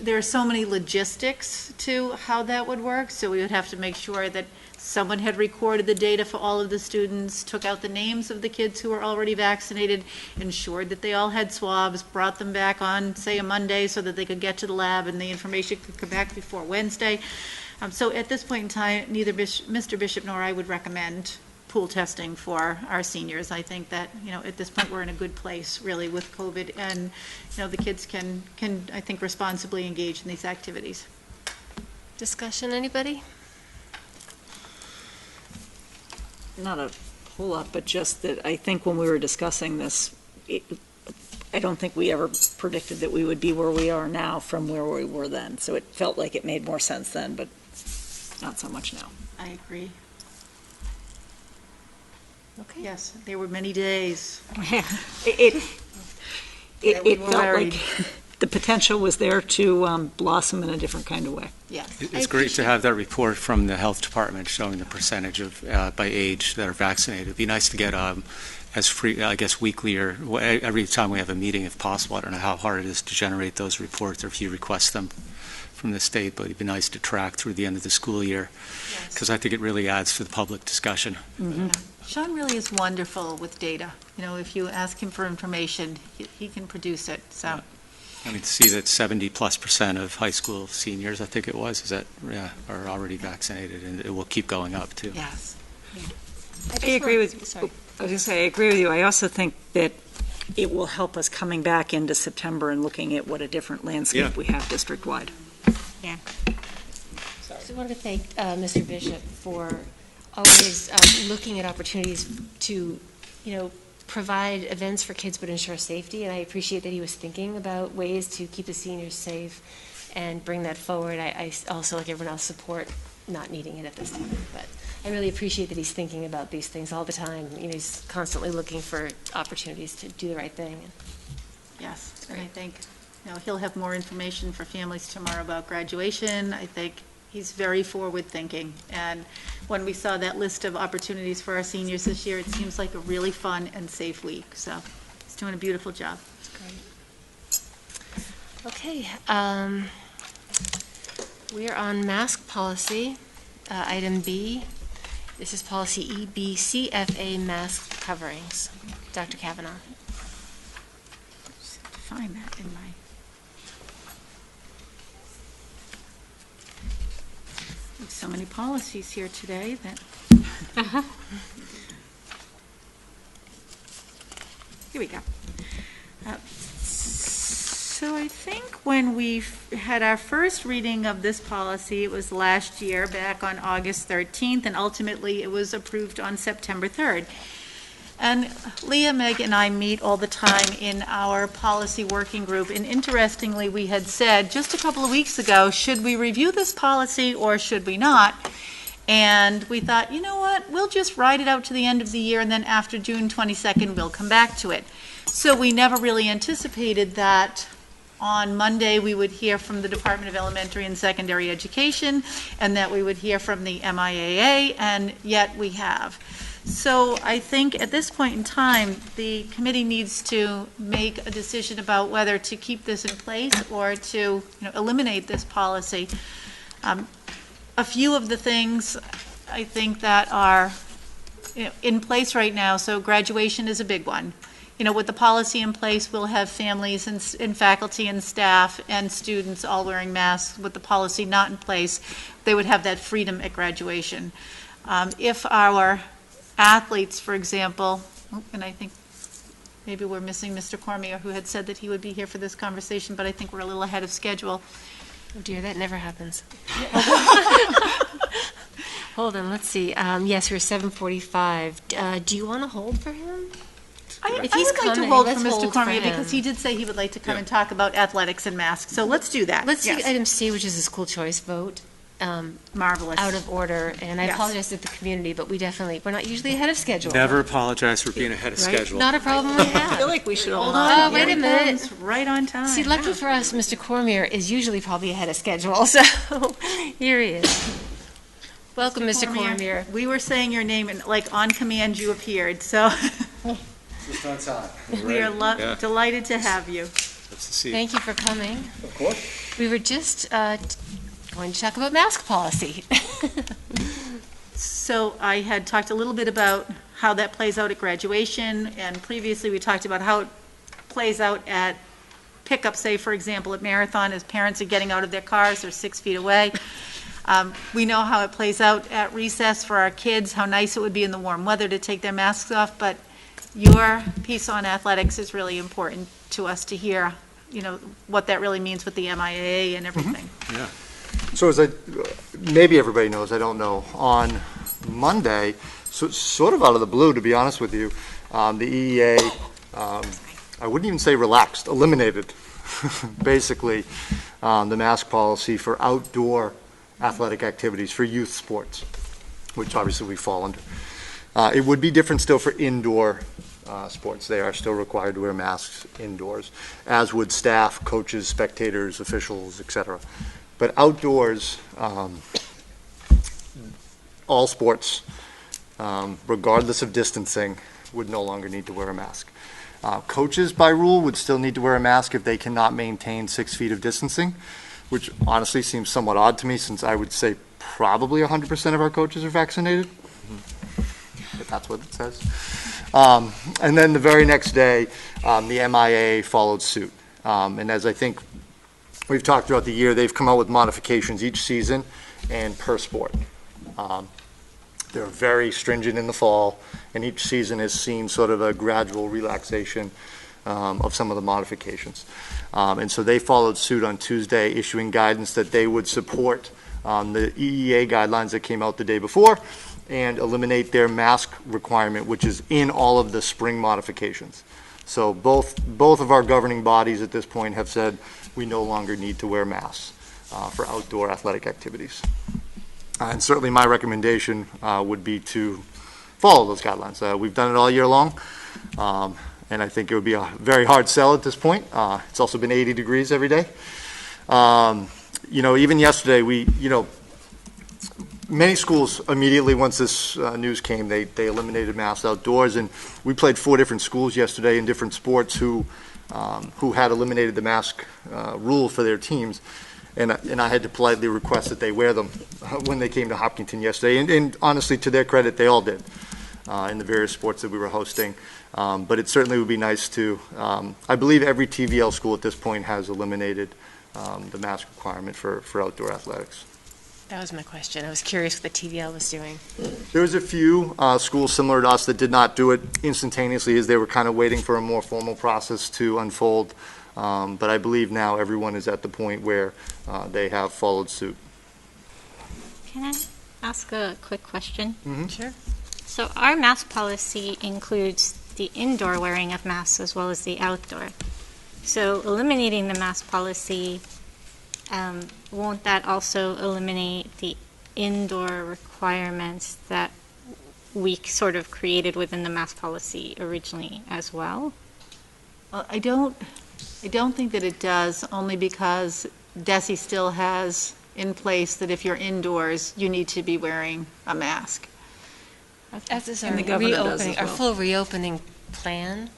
there are so many logistics to how that would work, so we would have to make sure that someone had recorded the data for all of the students, took out the names of the kids who were already vaccinated, ensured that they all had swabs, brought them back on, say, a Monday so that they could get to the lab and the information could come back before Wednesday. So at this point in time, neither Mr. Bishop nor I would recommend pool testing for our seniors. I think that, at this point, we're in a good place, really, with COVID, and, the kids can, I think, responsibly engage in these activities.
Discussion, anybody?
Not a whole lot, but just that I think when we were discussing this, I don't think we ever predicted that we would be where we are now from where we were then. So it felt like it made more sense then, but not so much now.
I agree.
Okay.
Yes, there were many days.
It felt like the potential was there to blossom in a different kind of way.
Yes.
It's great to have that report from the health department showing the percentage of by age that are vaccinated. It'd be nice to get as free, I guess, weekly or every time we have a meeting, if possible. I don't know how hard it is to generate those reports or if you request them from the state, but it'd be nice to track through the end of the school year, because I think it really adds to the public discussion.
Mm-hmm. Sean really is wonderful with data. If you ask him for information, he can produce it. So,
I mean, to see that 70+% of high school seniors, I think it was, are already vaccinated, and it will keep going up too.
Yes.
I agree with you. Sorry. I was going to say, I agree with you. I also think that it will help us coming back into September and looking at what a different landscape we have district-wide.
Yeah.
So I want to thank Mr. Bishop for always looking at opportunities to, provide events for kids but ensure safety, and I appreciate that he was thinking about ways to keep the seniors safe and bring that forward. I also, like everyone else, support not needing it at this time, but I really appreciate that he's thinking about these things all the time. He's constantly looking for opportunities to do the right thing.
Yes, and I think he'll have more information for families tomorrow about graduation. I think he's very forward-thinking, and when we saw that list of opportunities for our seniors this year, it seems like a really fun and safe week. So he's doing a beautiful job.
That's great. Okay. We are on mask policy, item B. This is policy EBCFA, mask coverings. Dr. Kavanaugh.
Just have to find that in my... So many policies here today that... Here we go. So I think when we had our first reading of this policy, it was last year, back on August 13th, and ultimately it was approved on September 3rd. And Leah, Meg, and I meet all the time in our policy working group, and interestingly, we had said just a couple of weeks ago, should we review this policy or should we not? And we thought, you know what, we'll just ride it out to the end of the year, and then after June 22nd, we'll come back to it. So we never really anticipated that on Monday we would hear from the Department of Elementary and Secondary Education, and that we would hear from the MIAA, and yet we have. So I think at this point in time, the committee needs to make a decision about whether to keep this in place or to eliminate this policy. A few of the things I think that are in place right now, so graduation is a big one. With the policy in place, we'll have families and faculty and staff and students all wearing masks. With the policy not in place, they would have that freedom at graduation. If our athletes, for example, and I think maybe we're missing Mr. Cormier, who had said that he would be here for this conversation, but I think we're a little ahead of schedule.
Oh dear, that never happens. Hold on, let's see. Yes, we're 7:45. Do you want to hold for him?
I would like to hold for Mr. Cormier because he did say he would like to come and talk about athletics and masks. So let's do that.
Let's do item C, which is a school choice vote.
Marvelous.
Out of order, and I apologize to the community, but we're not usually ahead of schedule.
Never apologize for being ahead of schedule.
Not a problem we have.
I feel like we should hold
on.
Oh, wait a minute.
Right on time.
See, lucky for us, Mr. Cormier is usually probably ahead of schedule, so here he is. Welcome, Mr. Cormier.
We were saying your name, and like on command, you appeared, so
Just on time.
we are delighted to have you.
Let's see.
Thank you for coming.
Of course.
We were just going to talk about mask policy.
So I had talked a little bit about how that plays out at graduation, and previously we talked about how it plays out at pickup, say, for example, at Marathon, as parents are getting out of their cars, they're 6 feet away. We know how it plays out at recess for our kids, how nice it would be in the warm weather to take their masks off, but your piece on athletics is really important to us to hear, what that really means with the MIA and everything.
Yeah.
So as maybe everybody knows, I don't know, on Monday, so sort of out of the blue, to be honest with you, the EEA, I wouldn't even say relaxed, eliminated basically the mask policy for outdoor athletic activities, for youth sports, which obviously we fall under. It would be different still for indoor sports. They are still required to wear masks indoors, as would staff, coaches, spectators, officials, etc. But outdoors, all sports, regardless of distancing, would no longer need to wear a mask. Coaches, by rule, would still need to wear a mask if they cannot maintain 6 feet of distancing, which honestly seems somewhat odd to me, since I would say probably 100% of our coaches are vaccinated, if that's what it says. And then the very next day, the MIA followed suit. And as I think we've talked throughout the year, they've come out with modifications each season and per sport. They're very stringent in the fall, and each season has seen sort of a gradual relaxation of some of the modifications. And so they followed suit on Tuesday, issuing guidance that they would support the EEA guidelines that came out the day before and eliminate their mask requirement, which is in all of the spring modifications. So both of our governing bodies at this point have said we no longer need to wear masks for outdoor athletic activities. And certainly my recommendation would be to follow those guidelines. We've done it all year long, and I think it would be a very hard sell at this point. It's also been 80 degrees every day. Even yesterday, many schools immediately, once this news came, they eliminated masks outdoors, and we played 4 different schools yesterday in different sports who had eliminated the mask rule for their teams. And I had to politely request that they wear them when they came to Hopkinton yesterday. And honestly, to their credit, they all did in the various sports that we were hosting. But it certainly would be nice to, I believe every TVL school at this point has eliminated the mask requirement for outdoor athletics.
That was my question. I was curious what the TVL was doing.
There was a few schools similar to us that did not do it instantaneously, as they were kind of waiting for a more formal process to unfold. But I believe now everyone is at the point where they have followed suit.
Can I ask a quick question?
Mm-hmm.
Sure.
So our mask policy includes the indoor wearing of masks as well as the outdoor. So eliminating the mask policy, won't that also eliminate the indoor requirements that we sort of created within the mask policy originally as well?
Well, I don't think that it does, only because DESE still has in place that if you're indoors, you need to be wearing a mask.
As is
And
our
the governor does as
reopening, our
well.
full reopening plan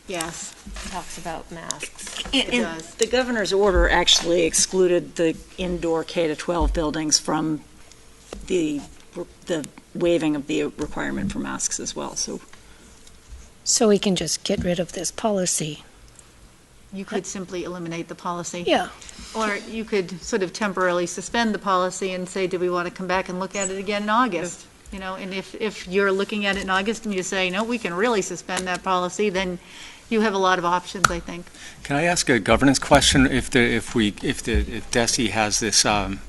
Yes,
talks about masks.
it does.
The governor's order actually excluded the indoor K-12 buildings from the waiving of the requirement for masks as well.
So we can just get rid of this policy.
You could simply eliminate the policy.
Yeah.
Or you could sort of temporarily suspend the policy and say, do we want to come back and look at it again in August? And if you're looking at it in August and you say, no, we can really suspend that policy, then you have a lot of options, I think.
Can I ask a governance question? If DESE has this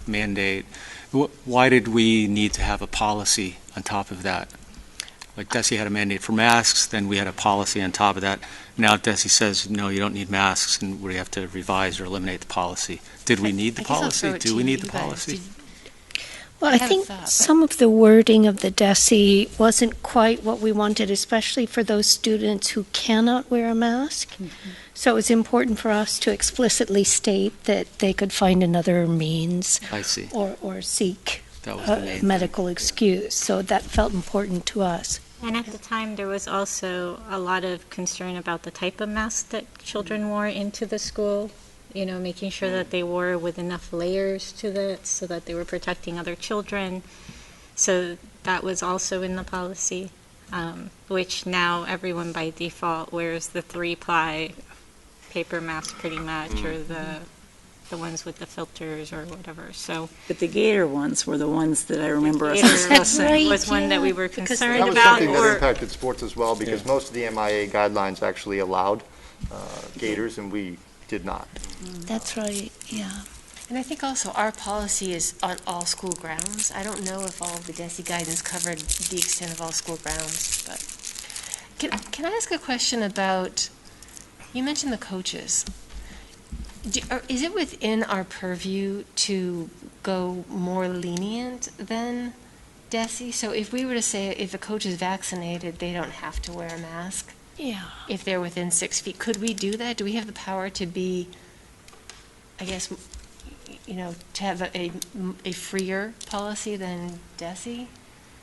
mandate, why did we need to have a policy on top of that? Like DESE had a mandate for masks, then we had a policy on top of that. Now DESE says, no, you don't need masks, and we have to revise or eliminate the policy. Did we need the policy? Do we need the policy?
Well, I think some of the wording of the DESE wasn't quite what we wanted, especially for those students who cannot wear a mask. Mm-hmm. So it was important for us to explicitly state that they could find another means
I see.
or seek
That was the main
a
thing.
medical excuse, so that felt important to us.
And at the time, there was also a lot of concern about the type of mask that children wore into the school, making sure that they wore with enough layers to it so that they were protecting other children. So that was also in the policy, which now everyone by default wears the 3-ply paper mask pretty much, or the ones with the filters or whatever. So,
But the gator ones were the ones that I remember us
Gator
discussing.
was one that we were concerned
That was
about.
something that impacted sports as well, because most of the MIA guidelines actually allowed gators, and we did not.
That's right, yeah.
And I think also our policy is on all school grounds. I don't know if all of the DESI guidance covered the extent of all school grounds, but can I ask a question about, you mentioned the coaches. Is it within our purview to go more lenient than DESI? So if we were to say if a coach is vaccinated, they don't have to wear a mask?
Yeah.
If they're within 6 feet, could we do that? Do we have the power to be, I guess, to have a freer policy than DESI?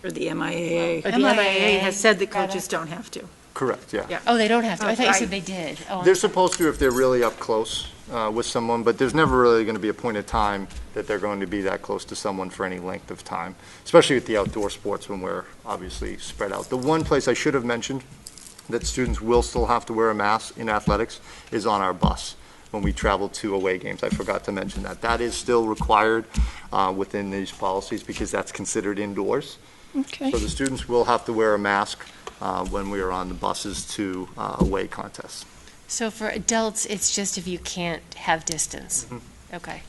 Or the MIAA.
Or the
MIAA has said that coaches don't have to.
Correct, yeah.
Yeah.
Oh, they don't have to. I thought you said they did. Oh,
They're supposed to if they're really up close with someone, but there's never really going to be a point of time that they're going to be that close to someone for any length of time, especially with the outdoor sports when we're obviously spread out. The one place I should have mentioned that students will still have to wear a mask in athletics is on our bus when we travel to away games. I forgot to mention that. That is still required within these policies because that's considered indoors.
Okay.
So the students will have to wear a mask when we are on the buses to away contests.
So for adults, it's just if you can't have distance.
Mm-hmm.
Okay.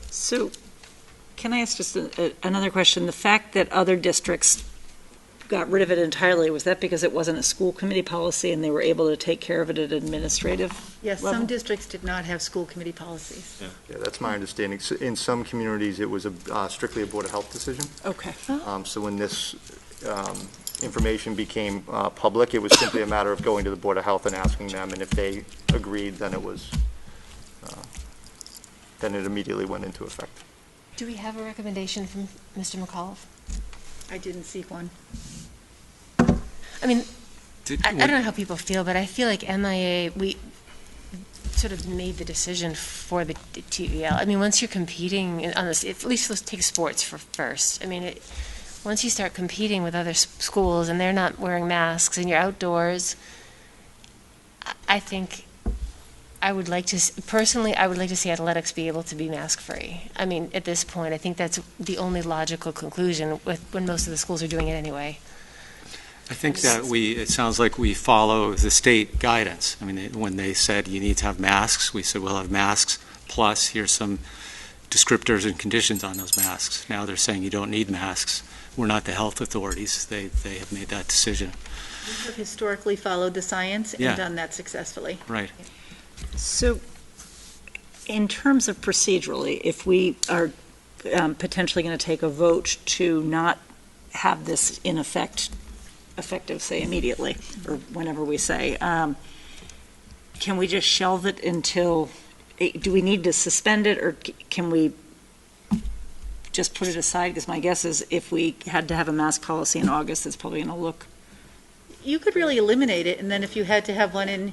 So can I ask just another question? The fact that other districts got rid of it entirely, was that because it wasn't a school committee policy and they were able to take care of it at administrative
Yes,
level?
some districts did not have school committee policies.
Yeah, that's my understanding. So in some communities, it was strictly a Board of Health decision.
Okay.
So when this information became public, it was simply a matter of going to the Board of Health and asking them, and if they agreed, then it was, then it immediately went into effect.
Do we have a recommendation from Mr. McAuliffe?
I didn't see one.
I mean, I don't know how people feel, but I feel like MIA, we sort of made the decision for the TEL. I mean, once you're competing on this, at least let's take sports first. I mean, once you start competing with other schools and they're not wearing masks and you're outdoors, I think I would like to, personally, I would like to see athletics be able to be mask-free. I mean, at this point, I think that's the only logical conclusion when most of the schools are doing it anyway.
I think that it sounds like we follow the state guidance. I mean, when they said you need to have masks, we said we'll have masks, plus here's some descriptors and conditions on those masks. Now they're saying you don't need masks. We're not the health authorities. They have made that decision.
We have historically followed the science and done that successfully.
Right.
So in terms of procedurally, if we are potentially going to take a vote to not have this in effective, say, immediately, or whenever we say, can we just shelve it until, do we need to suspend it, or can we just put it aside? Because my guess is if we had to have a mask policy in August, it's probably going to look.
You could really eliminate it, and then if you had to have one in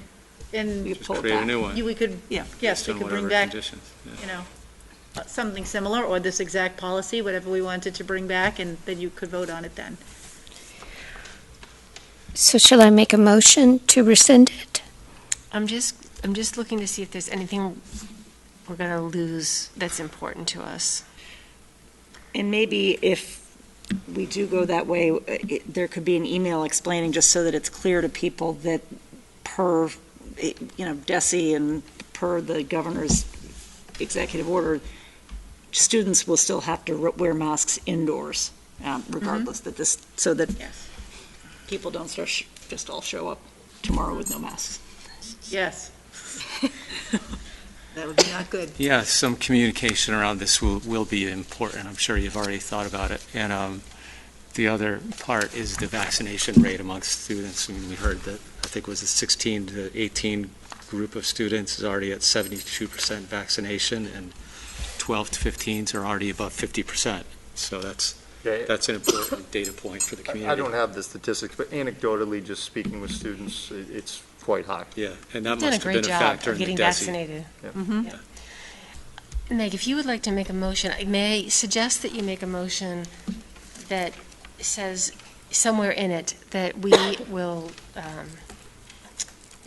Just create a new one.
we could, yes, we could bring back, something similar, or this exact policy, whatever we wanted to bring back, and then you could vote on it then.
So shall I make a motion to rescind it?
I'm just looking to see if there's anything we're going to lose that's important to us.
And maybe if we do go that way, there could be an email explaining, just so that it's clear to people that per, DESI and per the governor's executive order, students will still have to wear masks indoors, regardless, that this, so that people don't just all show up tomorrow with no masks.
Yes. That would be not good.
Yeah, some communication around this will be important. I'm sure you've already thought about it. And the other part is the vaccination rate amongst students. I mean, we heard that, I think it was a 16 to 18 group of students is already at 72% vaccination, and 12 to 15s are already above 50%. So that's an important data point for the community.
I don't have the statistics, but anecdotally, just speaking with students, it's quite high.
Yeah, and that
You've done a
must have
great
been a
job
factor
of
in the
getting
DESI.
vaccinated.
Yeah.
Mm-hmm.
Meg, if you would like to make a motion, may I suggest that you make a motion that says somewhere in it that we will, I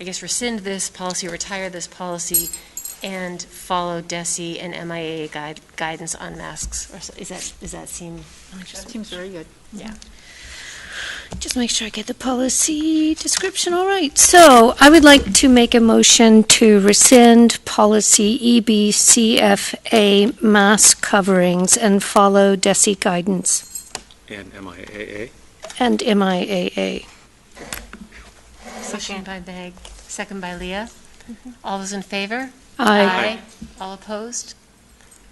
guess, rescind this policy, retire this policy, and follow DESI and MIA guidance on masks. Or does that seem?
That seems very good.
Yeah.
Just make sure I get the policy description all right. So I would like to make a motion to rescind policy EBCFA mask coverings and follow DESI guidance
And MIAA.
and MIAA.
Motion by Meg, second by Leah. All those in favor?
Aye.
All opposed?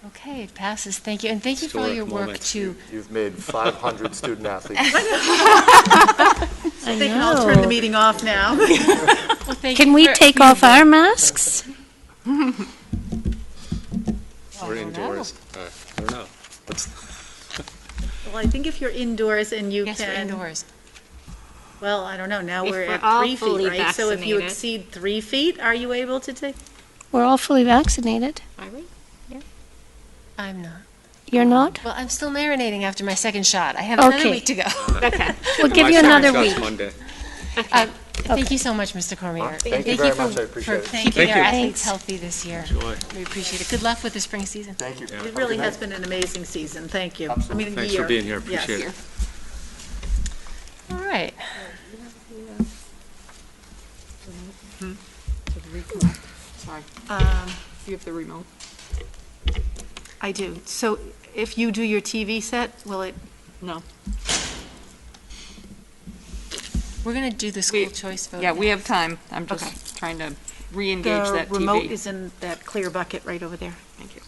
Okay, it passes. Thank you. And thank you for all your
Historic
work
moment.
to.
You've made 500 student athletes.
I
They can all turn the
know.
meeting off now.
Well, thank
Can
you
we
for-
take off our masks?
We're
don't
indoors. I don't know.
Well, I think if you're indoors and you
Yes, we're
can,
indoors.
well, I don't know, now
If
we're
we're
at
all
3 feet,
fully
right? So if you
vaccinated.
exceed 3 feet, are you able to take?
We're all fully vaccinated.
Are we?
I'm not.
You're not?
Well, I'm still marinating after my second shot. I have another
Okay.
week to go.
Okay.
We'll give
My
you
second
another
shot's
week.
Monday.
Thank you so much, Mr. Cormier.
Thank you very much. I appreciate it.
For keeping
Thank
our
you.
athletes
Thanks.
healthy this year.
Enjoy.
We appreciate it. Good luck with the spring season.
Thank you.
It really has been an amazing season, thank you. I mean,
Thanks
year.
for being here.
Yes.
Appreciate it.
All right.
Sorry,
Um,
you have the remote.
I do. So if you do your TV set, will it,
No.
We're going to do the school
We-
choice vote.
Yeah, we
now.
have time. I'm
Okay.
just trying to re-engage
the
that
remote
TV.
is in that clear bucket right over there.
Thank you.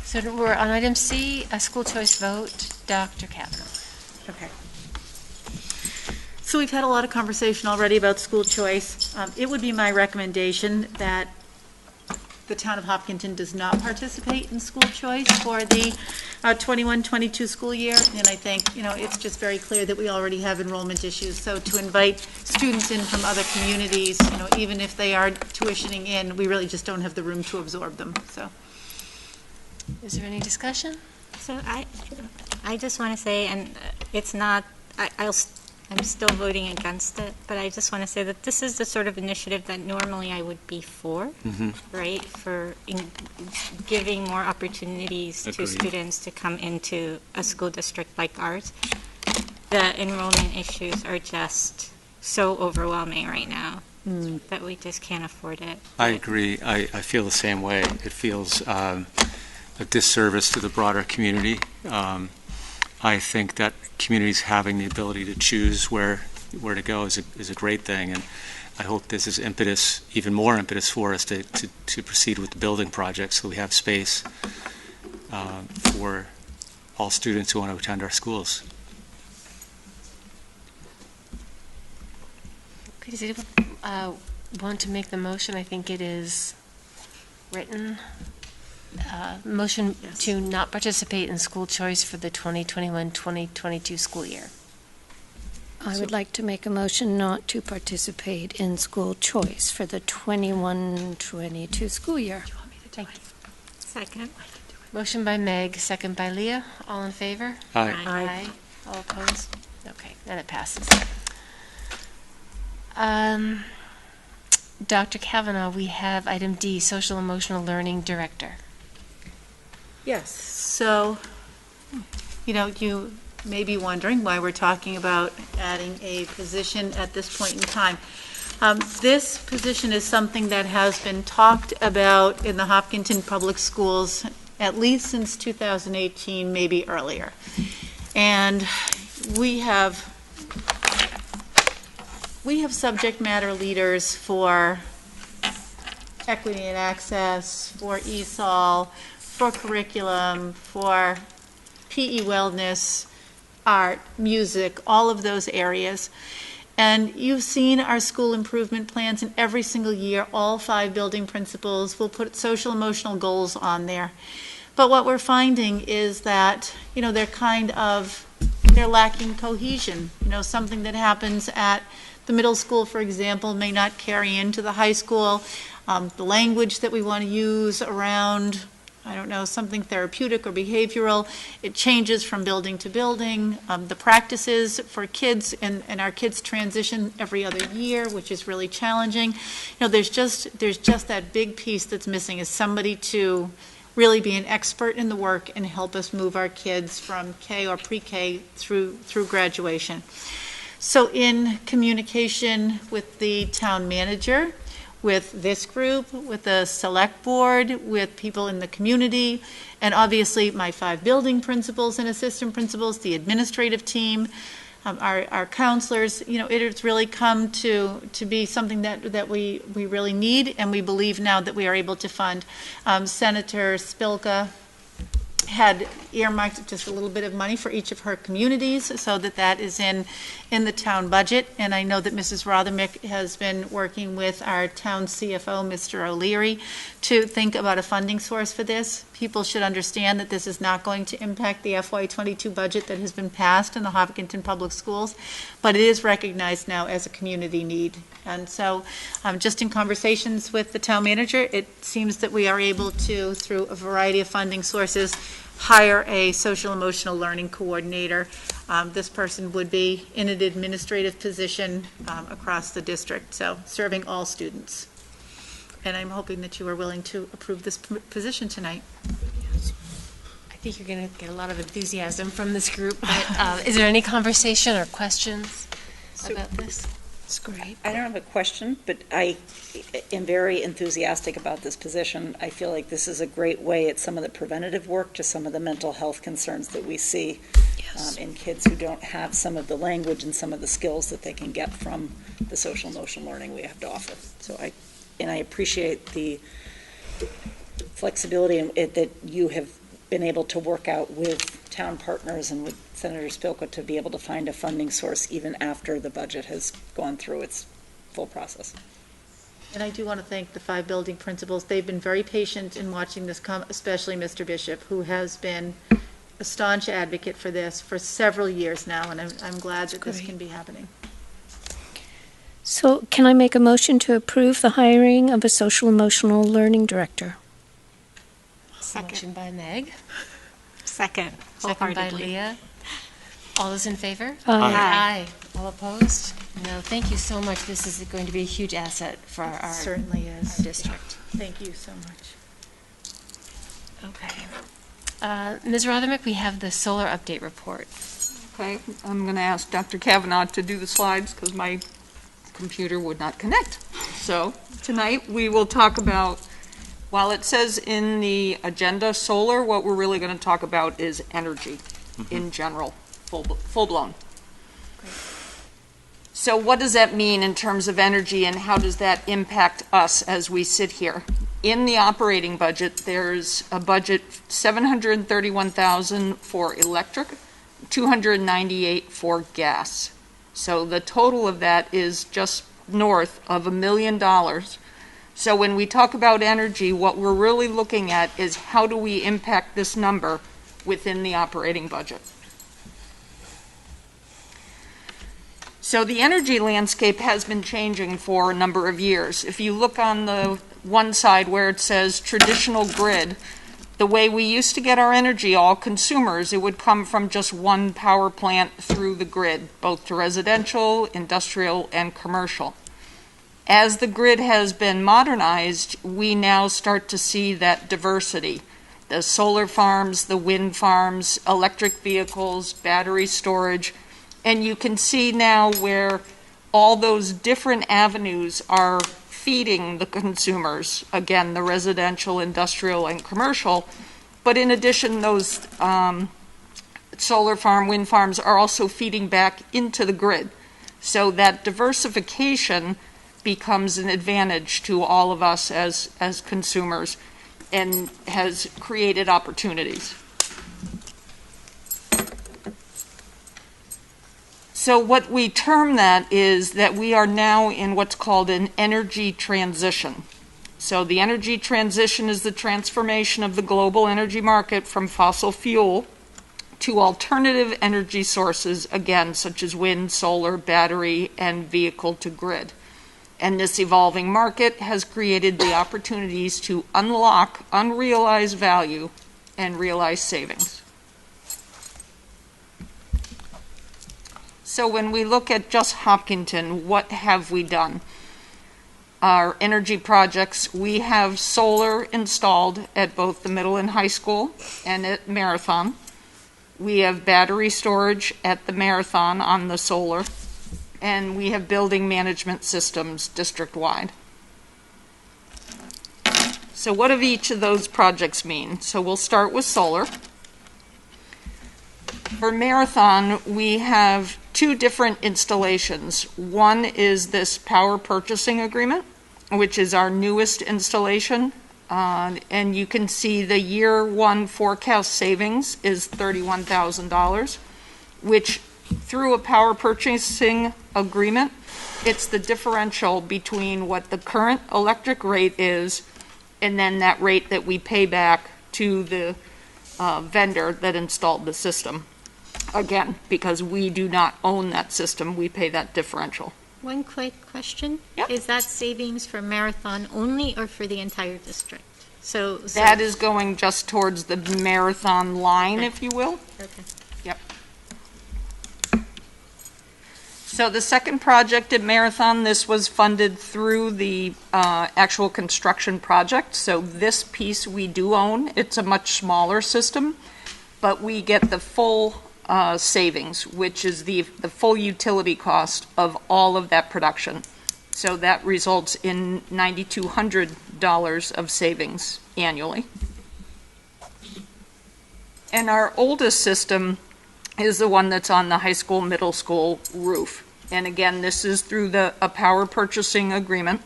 So we're on item C, a school choice vote. Dr. Kavanaugh.
Okay. So we've had a lot of conversation already about school choice. It would be my recommendation that the town of Hopkinton does not participate in school choice for the 21-22 school year. And I think, it's just very clear that we already have enrollment issues. So to invite students in from other communities, even if they are tuitioning in, we really just don't have the room to absorb them, so.
Is there any discussion?
So I just want to say, and it's not, I'm still voting against it, but I just want to say that this is the sort of initiative that normally I would be for, right? For giving more opportunities to
Agreed.
students to come into a school district like ours. The enrollment issues are just so overwhelming right now that we just can't afford it.
I agree. I feel the same way. It feels a disservice to the broader community. I think that communities having the ability to choose where to go is a great thing, and I hope this is impetus, even more impetus for us to proceed with the building project, so we have space for all students who want to attend our schools.
Okay, does anyone want to make the motion? I think it is written. Motion to not participate in school choice for the 2021-2022 school year.
I would like to make a motion not to participate in school choice for the 21-22 school year.
Thank you.
Second.
Motion by Meg, second by Leah. All in favor?
Aye.
Aye. All opposed? Okay, then it passes. Dr. Kavanaugh, we have item D, Social Emotional Learning Director.
Yes, so, you may be wondering why we're talking about adding a position at this point in time. This position is something that has been talked about in the Hopkinton Public Schools at least since 2018, maybe earlier. And we have subject matter leaders for equity and access, for ESOL, for curriculum, for PE wellness, art, music, all of those areas. And you've seen our school improvement plans, and every single year, all 5 building principals will put social emotional goals on there. But what we're finding is that, they're lacking cohesion. Something that happens at the middle school, for example, may not carry into the high school. The language that we want to use around, something therapeutic or behavioral, it changes from building to building. The practices for kids and our kids transition every other year, which is really challenging. There's just that big piece that's missing, is somebody to really be an expert in the work and help us move our kids from K or pre-K through graduation. So in communication with the town manager, with this group, with the select board, with people in the community, and obviously my 5 building principals and assistant principals, the administrative team, our counselors, it has really come to be something that we really need, and we believe now that we are able to fund. Senator Spilka had earmarked just a little bit of money for each of her communities, so that is in the town budget. And I know that Mrs. Rothermick has been working with our town CFO, Mr. O'Leary, to think about a funding source for this. People should understand that this is not going to impact the FY22 budget that has been passed in the Hopkinton Public Schools, but it is recognized now as a community need. And so just in conversations with the town manager, it seems that we are able to, through a variety of funding sources, hire a social emotional learning coordinator. This person would be in an administrative position across the district, so serving all students. And I'm hoping that you are willing to approve this position tonight.
I think you're going to get a lot of enthusiasm from this group. But, is there any conversation or questions about this? It's great.
I don't have a question, but I am very enthusiastic about this position. I feel like this is a great way at some of the preventative work to some of the mental health concerns that we see in kids who don't have some of the language and some of the skills that they can get from the social emotional learning we have to offer. So I appreciate the flexibility that you have been able to work out with town partners and with Senator Spilka to be able to find a funding source even after the budget has gone through its full process.
And I do want to thank the 5 building principals. They've been very patient in watching this come, especially Mr. Bishop, who has been a staunch advocate for this for several years now, and I'm glad that this can be happening.
So can I make a motion to approve the hiring of a social emotional learning director?
Motion by Meg.
Second
Second by Leah. All those in favor?
Aye.
Aye. All opposed? No, thank you so much. This is going to be a huge asset for our
Certainly is.
Our district.
Thank you so much.
Okay. Ms. Rothermick, we have the solar update report.
Okay, I'm going to ask Dr. Kavanaugh to do the slides because my computer would not connect. So tonight we will talk about, while it says in the agenda solar, what we're really going to talk about is energy in general, full-blown. So what does that mean in terms of energy, and how does that impact us as we sit here? In the operating budget, there's a budget $731,000 for electric, $298,000 for gas. So the total of that is just north of $1 million. So when we talk about energy, what we're really looking at is how do we impact this number within the operating budget. So the energy landscape has been changing for a number of years. If you look on the one side where it says traditional grid, the way we used to get our energy, all consumers, it would come from just one power plant through the grid, both to residential, industrial, and commercial. As the grid has been modernized, we now start to see that diversity. The solar farms, the wind farms, electric vehicles, battery storage, and you can see now where all those different avenues are feeding the consumers, again, the residential, industrial, and commercial. But in addition, those solar farm, wind farms are also feeding back into the grid. So that diversification becomes an advantage to all of us as consumers and has created opportunities. So what we term that is that we are now in what's called an energy transition. So the energy transition is the transformation of the global energy market from fossil fuel to alternative energy sources, again, such as wind, solar, battery, and vehicle to grid. And this evolving market has created the opportunities to unlock unrealized value and realize savings. So when we look at just Hopkinton, what have we done? Our energy projects, we have solar installed at both the middle and high school and at Marathon. We have battery storage at the Marathon on the solar, and we have building management systems district-wide. So what do each of those projects mean? So we'll start with solar. For Marathon, we have two different installations. One is this power purchasing agreement, which is our newest installation. And you can see the year one forecast savings is $31,000, which through a power purchasing agreement, it's the differential between what the current electric rate is and then that rate that we pay back to the vendor that installed the system. Again, because we do not own that system, we pay that differential.
One quick question.
Yep.
Is that savings for Marathon only or for the entire district? So
that is going just towards the Marathon line, if you will.
Okay.
Yep. So the second project at Marathon, this was funded through the actual construction project. So this piece we do own. It's a much smaller system, but we get the full savings, which is the full utility cost of all of that production. So that results in $9,200 of savings annually. And our oldest system is the one that's on the high school, middle school roof. And again, this is through a power purchasing agreement.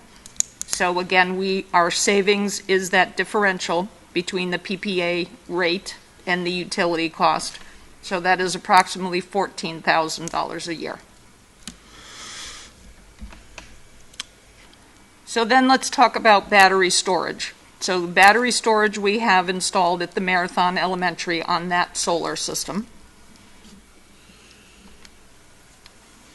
So again, our savings is that differential between the PPA rate and the utility cost. So that is approximately $14,000 a year. So then let's talk about battery storage. So the battery storage we have installed at the Marathon Elementary on that solar system.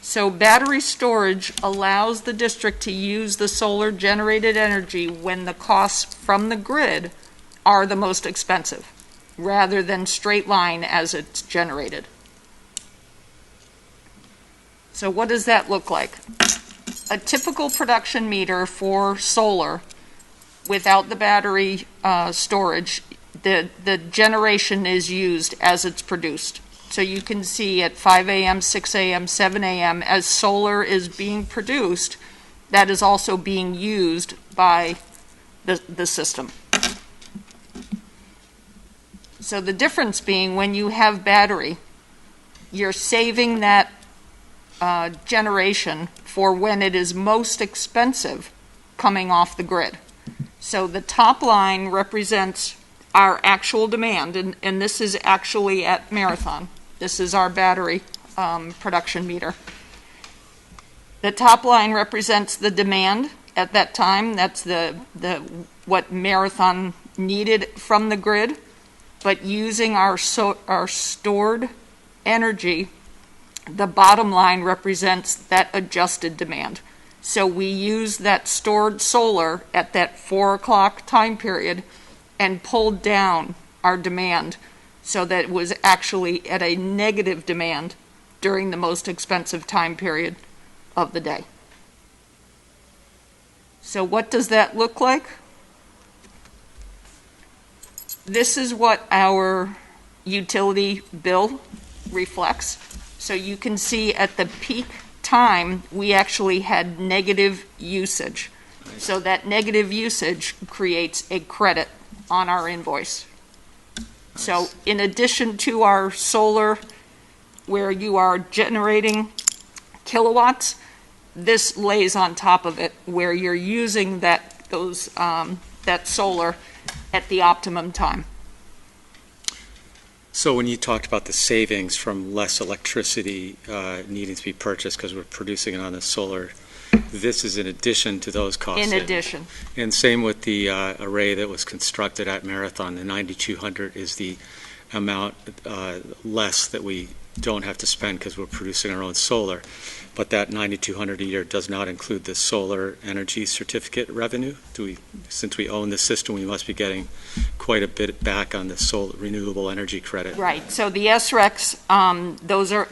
So battery storage allows the district to use the solar generated energy when the costs from the grid are the most expensive, rather than straight line as it's generated. So what does that look like? A typical production meter for solar without the battery storage, the generation is used as it's produced. So you can see at 5 a.m., 6 a.m., 7 a.m., as solar is being produced, that is also being used by the system. So the difference being when you have battery, you're saving that generation for when it is most expensive coming off the grid. So the top line represents our actual demand, and this is actually at Marathon. This is our battery production meter. The top line represents the demand at that time. That's what Marathon needed from the grid. But using our stored energy, the bottom line represents that adjusted demand. So we use that stored solar at that 4 o'clock time period and pulled down our demand so that it was actually at a negative demand during the most expensive time period of the day. So what does that look like? This is what our utility bill reflects. So you can see at the peak time, we actually had negative usage. So that negative usage creates a credit on our invoice. So in addition to our solar, where you are generating kilowatts, this lays on top of it, where you're using that solar at the optimum time.
So when you talked about the savings from less electricity needing to be purchased because we're producing it on the solar, this is in addition to those costs.
In addition.
And same with the array that was constructed at Marathon. The 9,200 is the amount less that we don't have to spend because we're producing our own solar. But that 9,200 a year does not include the solar energy certificate revenue. Since we own the system, we must be getting quite a bit back on the solar renewable energy credit.
Right. So the SRECs,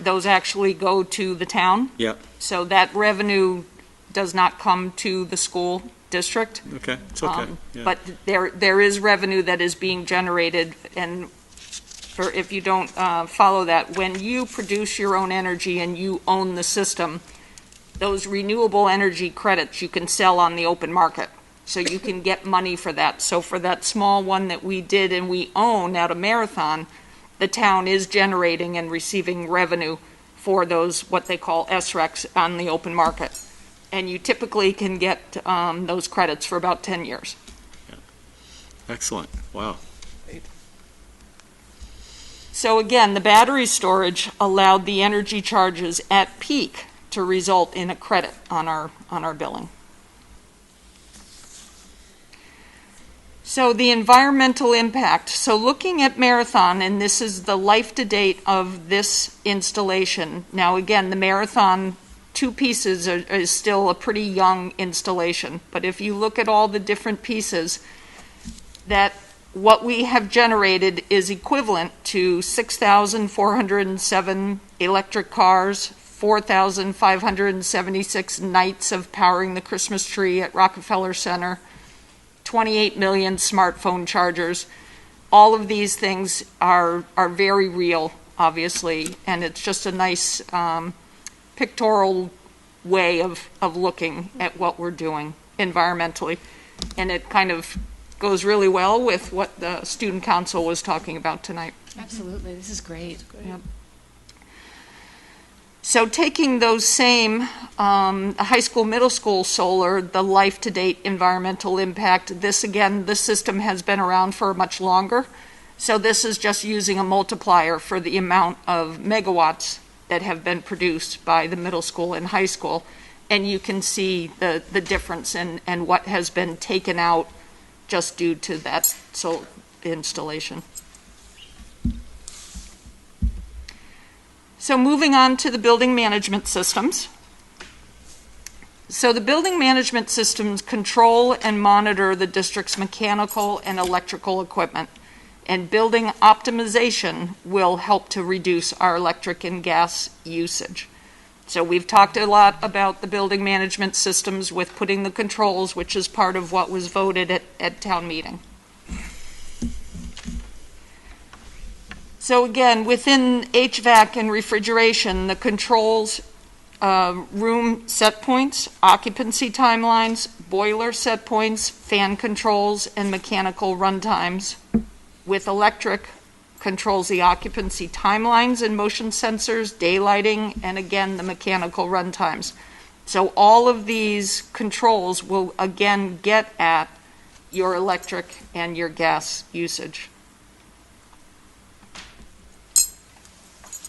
those actually go to the town.
Yep.
So that revenue does not come to the school district.
Okay. It's okay. Yeah.
But there is revenue that is being generated, and for if you don't follow that, when you produce your own energy and you own the system, those renewable energy credits you can sell on the open market. So you can get money for that. So for that small one that we did and we own out of Marathon, the town is generating and receiving revenue for those, what they call SRECs, on the open market. And you typically can get those credits for about 10 years.
Yeah. Excellent. Wow.
So again, the battery storage allowed the energy charges at peak to result in a credit on our billing. So the environmental impact. So looking at Marathon, and this is the life to date of this installation. Now again, the Marathon 2 pieces is still a pretty young installation, but if you look at all the different pieces, that what we have generated is equivalent to 6,407 electric cars, 4,576 nights of powering the Christmas tree at Rockefeller Center, 28 million smartphone chargers. All of these things are very real, obviously, and it's just a nice pictorial way of looking at what we're doing environmentally. And it kind of goes really well with what the student council was talking about tonight.
Absolutely, this is great.
Yep. So taking those same high school, middle school solar, the life-to-date environmental impact, this again, the system has been around for much longer. So this is just using a multiplier for the amount of megawatts that have been produced by the middle school and high school. And you can see the difference and what has been taken out just due to that solar installation. So moving on to the building management systems. So the building management systems control and monitor the district's mechanical and electrical equipment, and building optimization will help to reduce our electric and gas usage. So we've talked a lot about the building management systems with putting the controls, which is part of what was voted at town meeting. So again, within HVAC and refrigeration, the controls, room set points, occupancy timelines, boiler set points, fan controls, and mechanical run times. With electric, controls the occupancy timelines and motion sensors, daylighting, and again, the mechanical run times. So all of these controls will again get at your electric and your gas usage.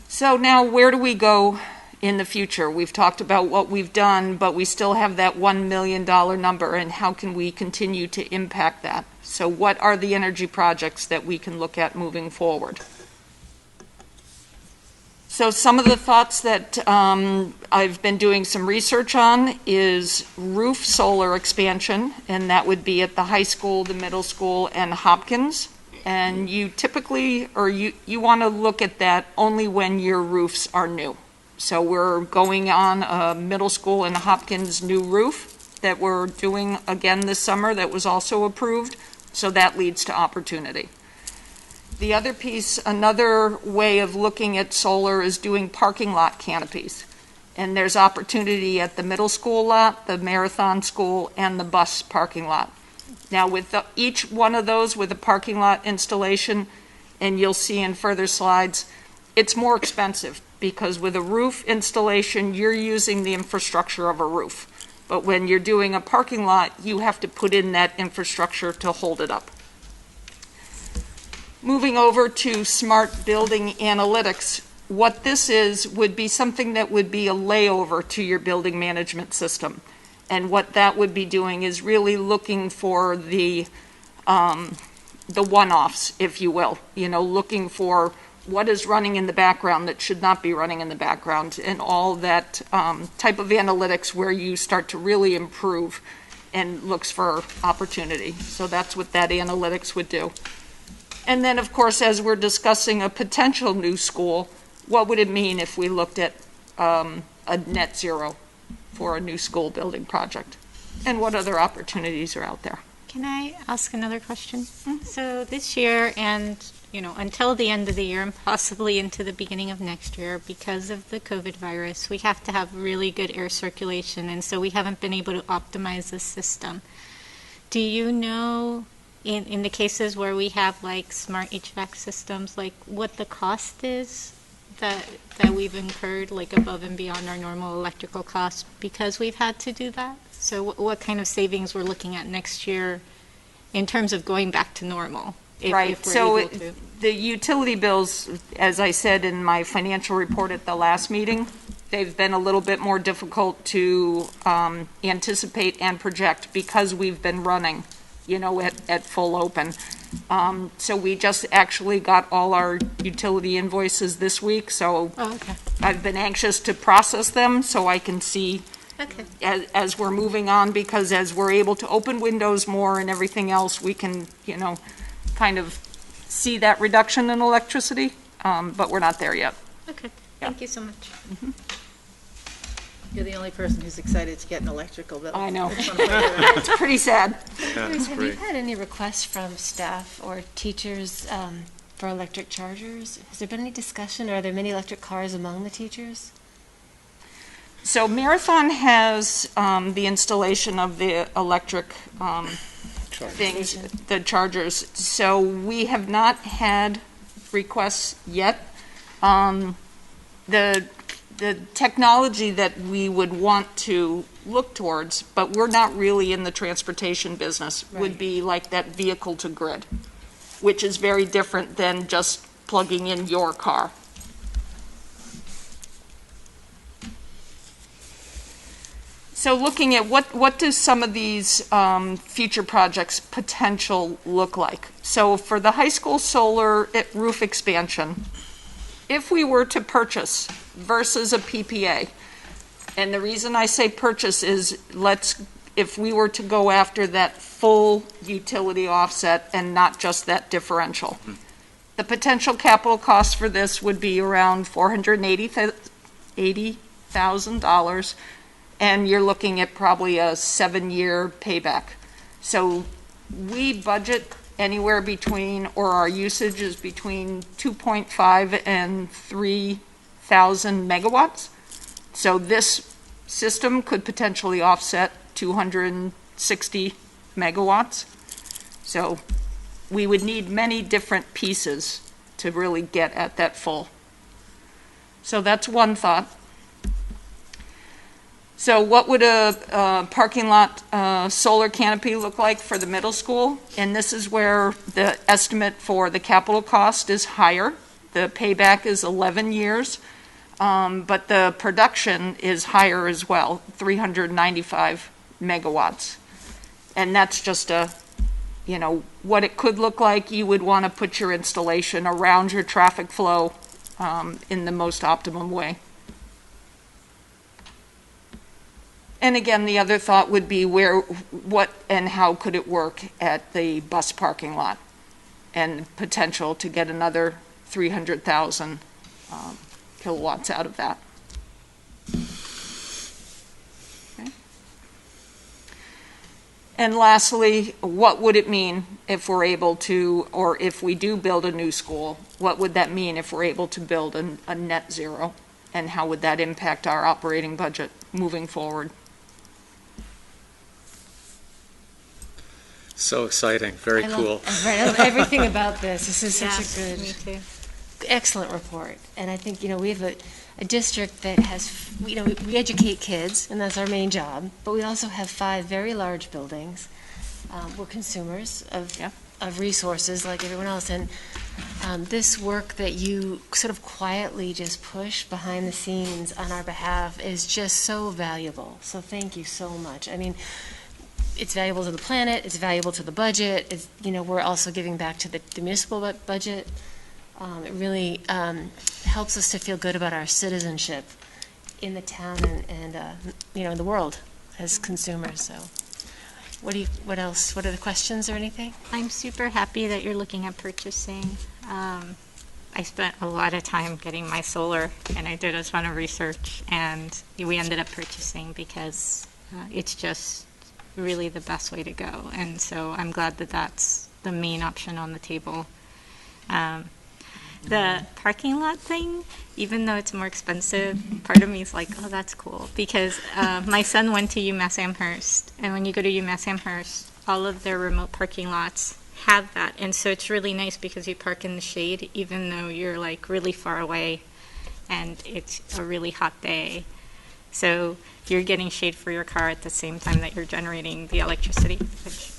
So now where do we go in the future? We've talked about what we've done, but we still have that $1 million number, and how can we continue to impact that? So what are the energy projects that we can look at moving forward? So some of the thoughts that I've been doing some research on is roof solar expansion, and that would be at the high school, the middle school, and Hopkins. And you typically, or you want to look at that only when your roofs are new. So we're going on a middle school and Hopkins new roof that we're doing again this summer that was also approved. So that leads to opportunity. The other piece, another way of looking at solar is doing parking lot canopies. And there's opportunity at the middle school lot, the Marathon school, and the bus parking lot. Now with each one of those with a parking lot installation, and you'll see in further slides, it's more expensive because with a roof installation, you're using the infrastructure of a roof. But when you're doing a parking lot, you have to put in that infrastructure to hold it up. Moving over to smart building analytics, what this is would be something that would be a layover to your building management system. And what that would be doing is really looking for the one-offs, if you will, looking for what is running in the background that should not be running in the background, and all that type of analytics where you start to really improve and looks for opportunity. So that's what that analytics would do. And then, of course, as we're discussing a potential new school, what would it mean if we looked at a net zero for a new school building project? And what other opportunities are out there?
Can I ask another question? So this year and, until the end of the year and possibly into the beginning of next year, because of the COVID virus, we have to have really good air circulation, and so we haven't been able to optimize the system. Do you know, in the cases where we have like smart HVAC systems, like what the cost is that we've incurred, like above and beyond our normal electrical costs because we've had to do that? So what kind of savings we're looking at next year in terms of going back to normal? If we're able to.
The utility bills, as I said in my financial report at the last meeting, they've been a little bit more difficult to anticipate and project because we've been running, at full open. So we just actually got all our utility invoices this week, so I've been anxious to process them so I can see as we're moving on, because as we're able to open windows more and everything else, we can, kind of see that reduction in electricity, but we're not there yet.
Okay, thank you so much.
Mm-hmm. You're the only person who's excited to get an electrical bill.
I know. It's pretty sad.
Have you had any requests from staff or teachers for electric chargers? Has there been any discussion? Are there many electric cars among the teachers?
So Marathon has the installation of the electric things, the chargers. So we have not had requests yet. The technology that we would want to look towards, but we're not really in the transportation business, would be like that vehicle to grid, which is very different than just plugging in your car. So looking at what do some of these future projects potential look like? So for the high school solar roof expansion, if we were to purchase versus a PPA, and the reason I say purchase is if we were to go after that full utility offset and not just that differential, the potential capital cost for this would be around $480,000. And you're looking at probably a 7-year payback. So we budget anywhere between, or our usage is between 2.5 and 3,000 megawatts. So this system could potentially offset 260 megawatts. So we would need many different pieces to really get at that full. So that's one thought. So what would a parking lot solar canopy look like for the middle school? And this is where the estimate for the capital cost is higher. The payback is 11 years, but the production is higher as well, 395 megawatts. And that's just what it could look like. You would want to put your installation around your traffic flow in the most optimum way. And again, the other thought would be what and how could it work at the bus parking lot, and potential to get another 300,000 kilowatts out of that. Okay. And lastly, what would it mean if we're able to, or if we do build a new school, what would that mean if we're able to build a net zero? And how would that impact our operating budget moving forward?
So exciting, very cool.
I love everything about this. This is such a
Me too.
excellent report. And I think, we have a district that has, we educate kids, and that's our main job, but we also have 5 very large buildings. We're consumers of resources like everyone else. And this work that you sort of quietly just push behind the scenes on our behalf is just so valuable. So thank you so much. I mean, it's valuable to the planet, it's valuable to the budget, it's, we're also giving back to the municipal budget. It really helps us to feel good about our citizenship in the town and in the world as consumers. So, what else? What are the questions or anything?
I'm super happy that you're looking at purchasing. I spent a lot of time getting my solar, and I did a ton of research, and we ended up purchasing because it's just really the best way to go. And so I'm glad that that's the main option on the table. The parking lot thing, even though it's more expensive, part of me is like, oh, that's cool. Because my son went to UMass Amherst, and when you go to UMass Amherst, all of their remote parking lots have that. And so it's really nice because you park in the shade, even though you're like really far away and it's a really hot day. So you're getting shade for your car at the same time that you're generating the electricity, which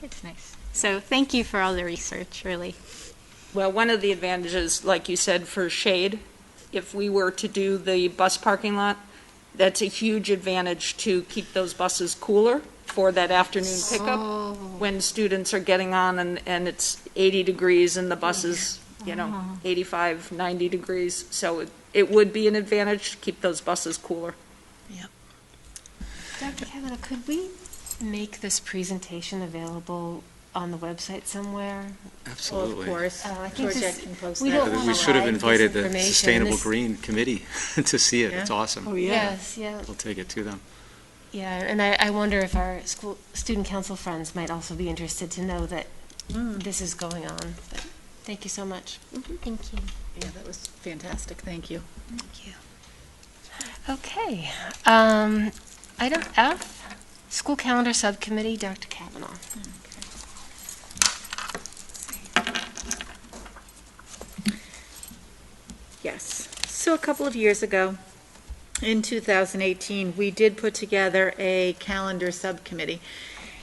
it's nice. So thank you for all the research, really.
Well, one of the advantages, like you said, for shade, if we were to do the bus parking lot, that's a huge advantage to keep those buses cooler for that afternoon pickup when students are getting on and it's 80 degrees and the bus is, 85, 90 degrees. So it would be an advantage to keep those buses cooler.
Yep. Dr. Kavanaugh, could we make this presentation available on the website somewhere?
Absolutely.
Well, of course.
I think
Georgette can post
we
that.
don't want
We
to
should have
hide
invited
this
the
information.
Sustainable
This-
Green Committee to see it.
Yeah.
It's awesome.
Oh, yeah.
Yes, yeah.
We'll take it to them.
Yeah, and I wonder if our student council friends might also be interested to know that this is going on. But thank you so much.
Thank you.
Yeah, that was fantastic. Thank you.
Thank you. Okay. Item F, School Calendar Subcommittee, Dr. Kavanaugh.
Yes. So a couple of years ago, in 2018, we did put together a calendar subcommittee.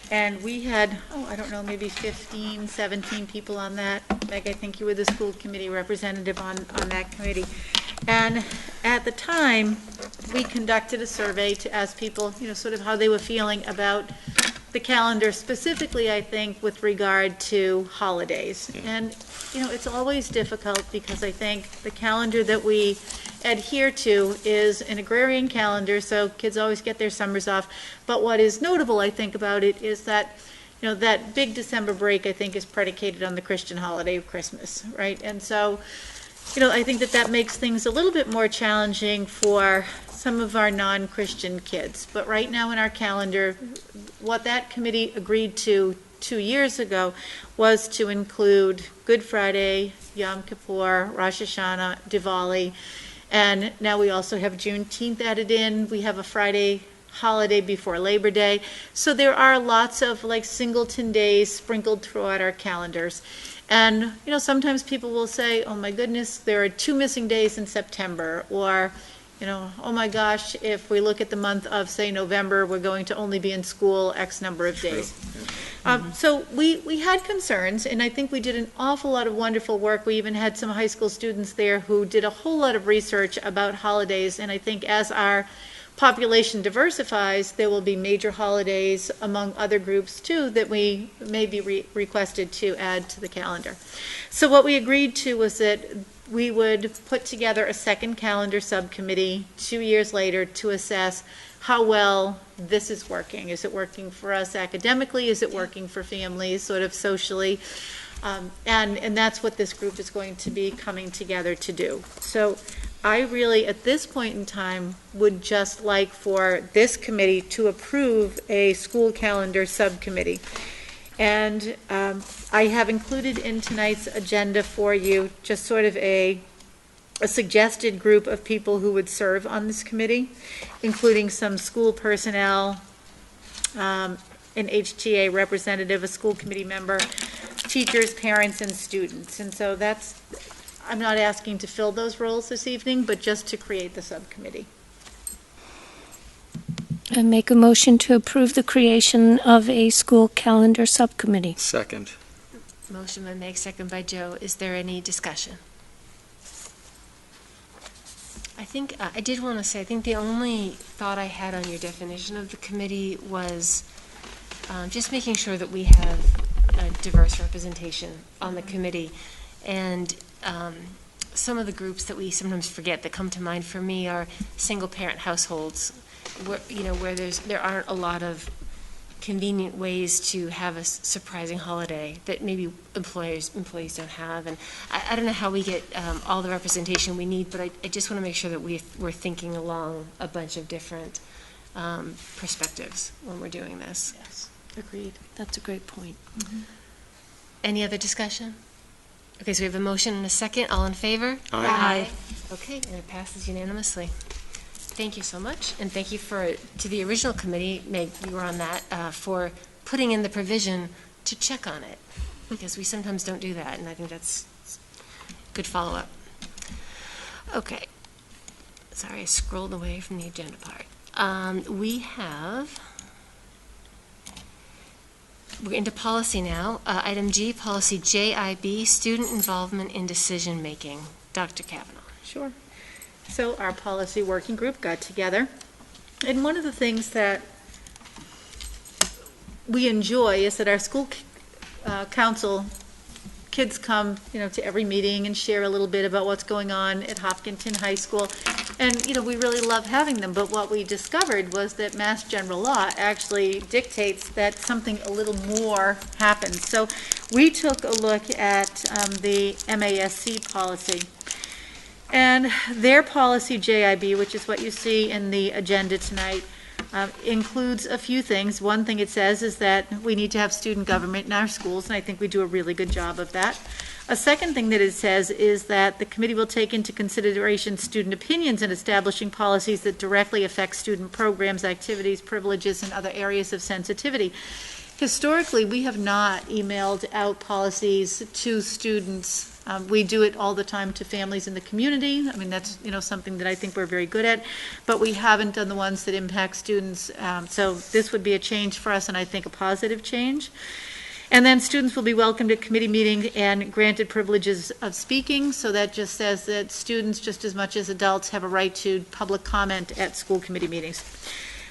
And we had, I don't know, maybe 15, 17 people on that. Meg, I think you were the school committee representative on that committee. And at the time, we conducted a survey to ask people, sort of how they were feeling about the calendar, specifically, I think, with regard to holidays. And, it's always difficult because I think the calendar that we adhere to is an agrarian calendar, so kids always get their summers off. But what is notable, I think, about it is that, that big December break, I think, is predicated on the Christian holiday of Christmas, right? And so, I think that makes things a little bit more challenging for some of our non-Christian kids. But right now in our calendar, what that committee agreed to 2 years ago was to include Good Friday, Yom Kippur, Rosh Hashanah, Diwali, and now we also have Juneteenth added in. We have a Friday holiday before Labor Day. So there are lots of singleton days sprinkled throughout our calendars. And, sometimes people will say, oh my goodness, there are 2 missing days in September, or, oh my gosh, if we look at the month of, say, November, we're going to only be in school X number of days. So we had concerns, and I think we did an awful lot of wonderful work. We even had some high school students there who did a whole lot of research about holidays, and I think as our population diversifies, there will be major holidays among other groups too that we may be requested to add to the calendar. So what we agreed to was that we would put together a second calendar subcommittee 2 years later to assess how well this is working. Is it working for us academically? Is it working for families, sort of socially? And that's what this group is going to be coming together to do. So I really, at this point in time, would just like for this committee to approve a school calendar subcommittee. And I have included in tonight's agenda for you just sort of a suggested group of people who would serve on this committee, including some school personnel, an HTA representative, a school committee member, teachers, parents, and students. And so I'm not asking to fill those roles this evening, but just to create the subcommittee.
I make a motion to approve the creation of a school calendar subcommittee.
Second.
Motion by Meg, second by Joe. Is there any discussion? I think, I did want to say, I think the only thought I had on your definition of the committee was just making sure that we have a diverse representation on the committee. And some of the groups that we sometimes forget that come to mind for me are single-parent households, where, where there aren't a lot of convenient ways to have a surprising holiday that maybe employees don't have. And I don't know how we get all the representation we need, but I just want to make sure that we're thinking along a bunch of different perspectives when we're doing this.
Yes, agreed. That's a great point.
Mm-hmm. Any other discussion? Okay, so we have a motion and a second. All in favor?
Aye.
Okay, and it passes unanimously. Thank you so much, and thank you to the original committee, Meg, you were on that, for putting in the provision to check on it, because we sometimes don't do that, and I think that's good follow-up. Okay. Sorry, I scrolled away from the agenda part. We're into policy now. Item G, policy JIB, student involvement in decision-making. Dr. Kavanaugh.
Sure. So our policy working group got together, and one of the things that we enjoy is that our school council kids come, to every meeting and share a little bit about what's going on at Hopkinton High School, and we really love having them. But what we discovered was that Mass General Law actually dictates that something a little more happens. So we took a look at the MASC policy. And their policy, JIB, which is what you see in the agenda tonight, includes a few things. One thing it says is that we need to have student government in our schools, and I think we do a really good job of that. A second thing that it says is that the committee will take into consideration student opinions in establishing policies that directly affect student programs, activities, privileges, and other areas of sensitivity. Historically, we have not emailed out policies to students. We do it all the time to families in the community. I mean, that's something that I think we're very good at, but we haven't done the ones that impact students. So this would be a change for us, and I think a positive change. And then students will be welcomed at committee meetings and granted privileges of speaking. So that just says that students, just as much as adults, have a right to public comment at school committee meetings.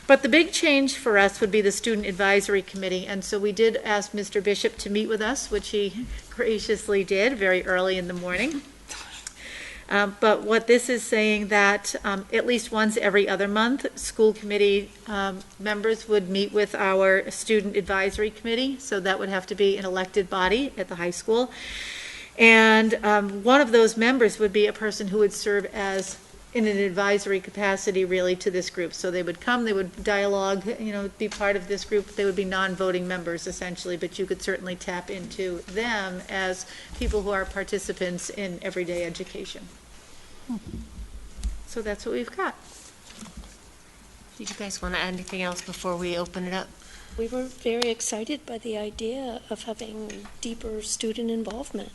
But the big change for us would be the Student Advisory Committee, and so we did ask Mr. Bishop to meet with us, which he graciously did very early in the morning. But what this is saying that at least once every other month, school committee members would meet with our Student Advisory Committee, so that would have to be an elected body at the high school. And one of those members would be a person who would serve as in an advisory capacity, really, to this group. So they would come, they would dialogue, be part of this group. They would be non-voting members, essentially, but you could certainly tap into them as people who are participants in everyday education. So that's what we've got.
Did you guys want to add anything else before we open it up?
We were very excited by the idea of having deeper student involvement.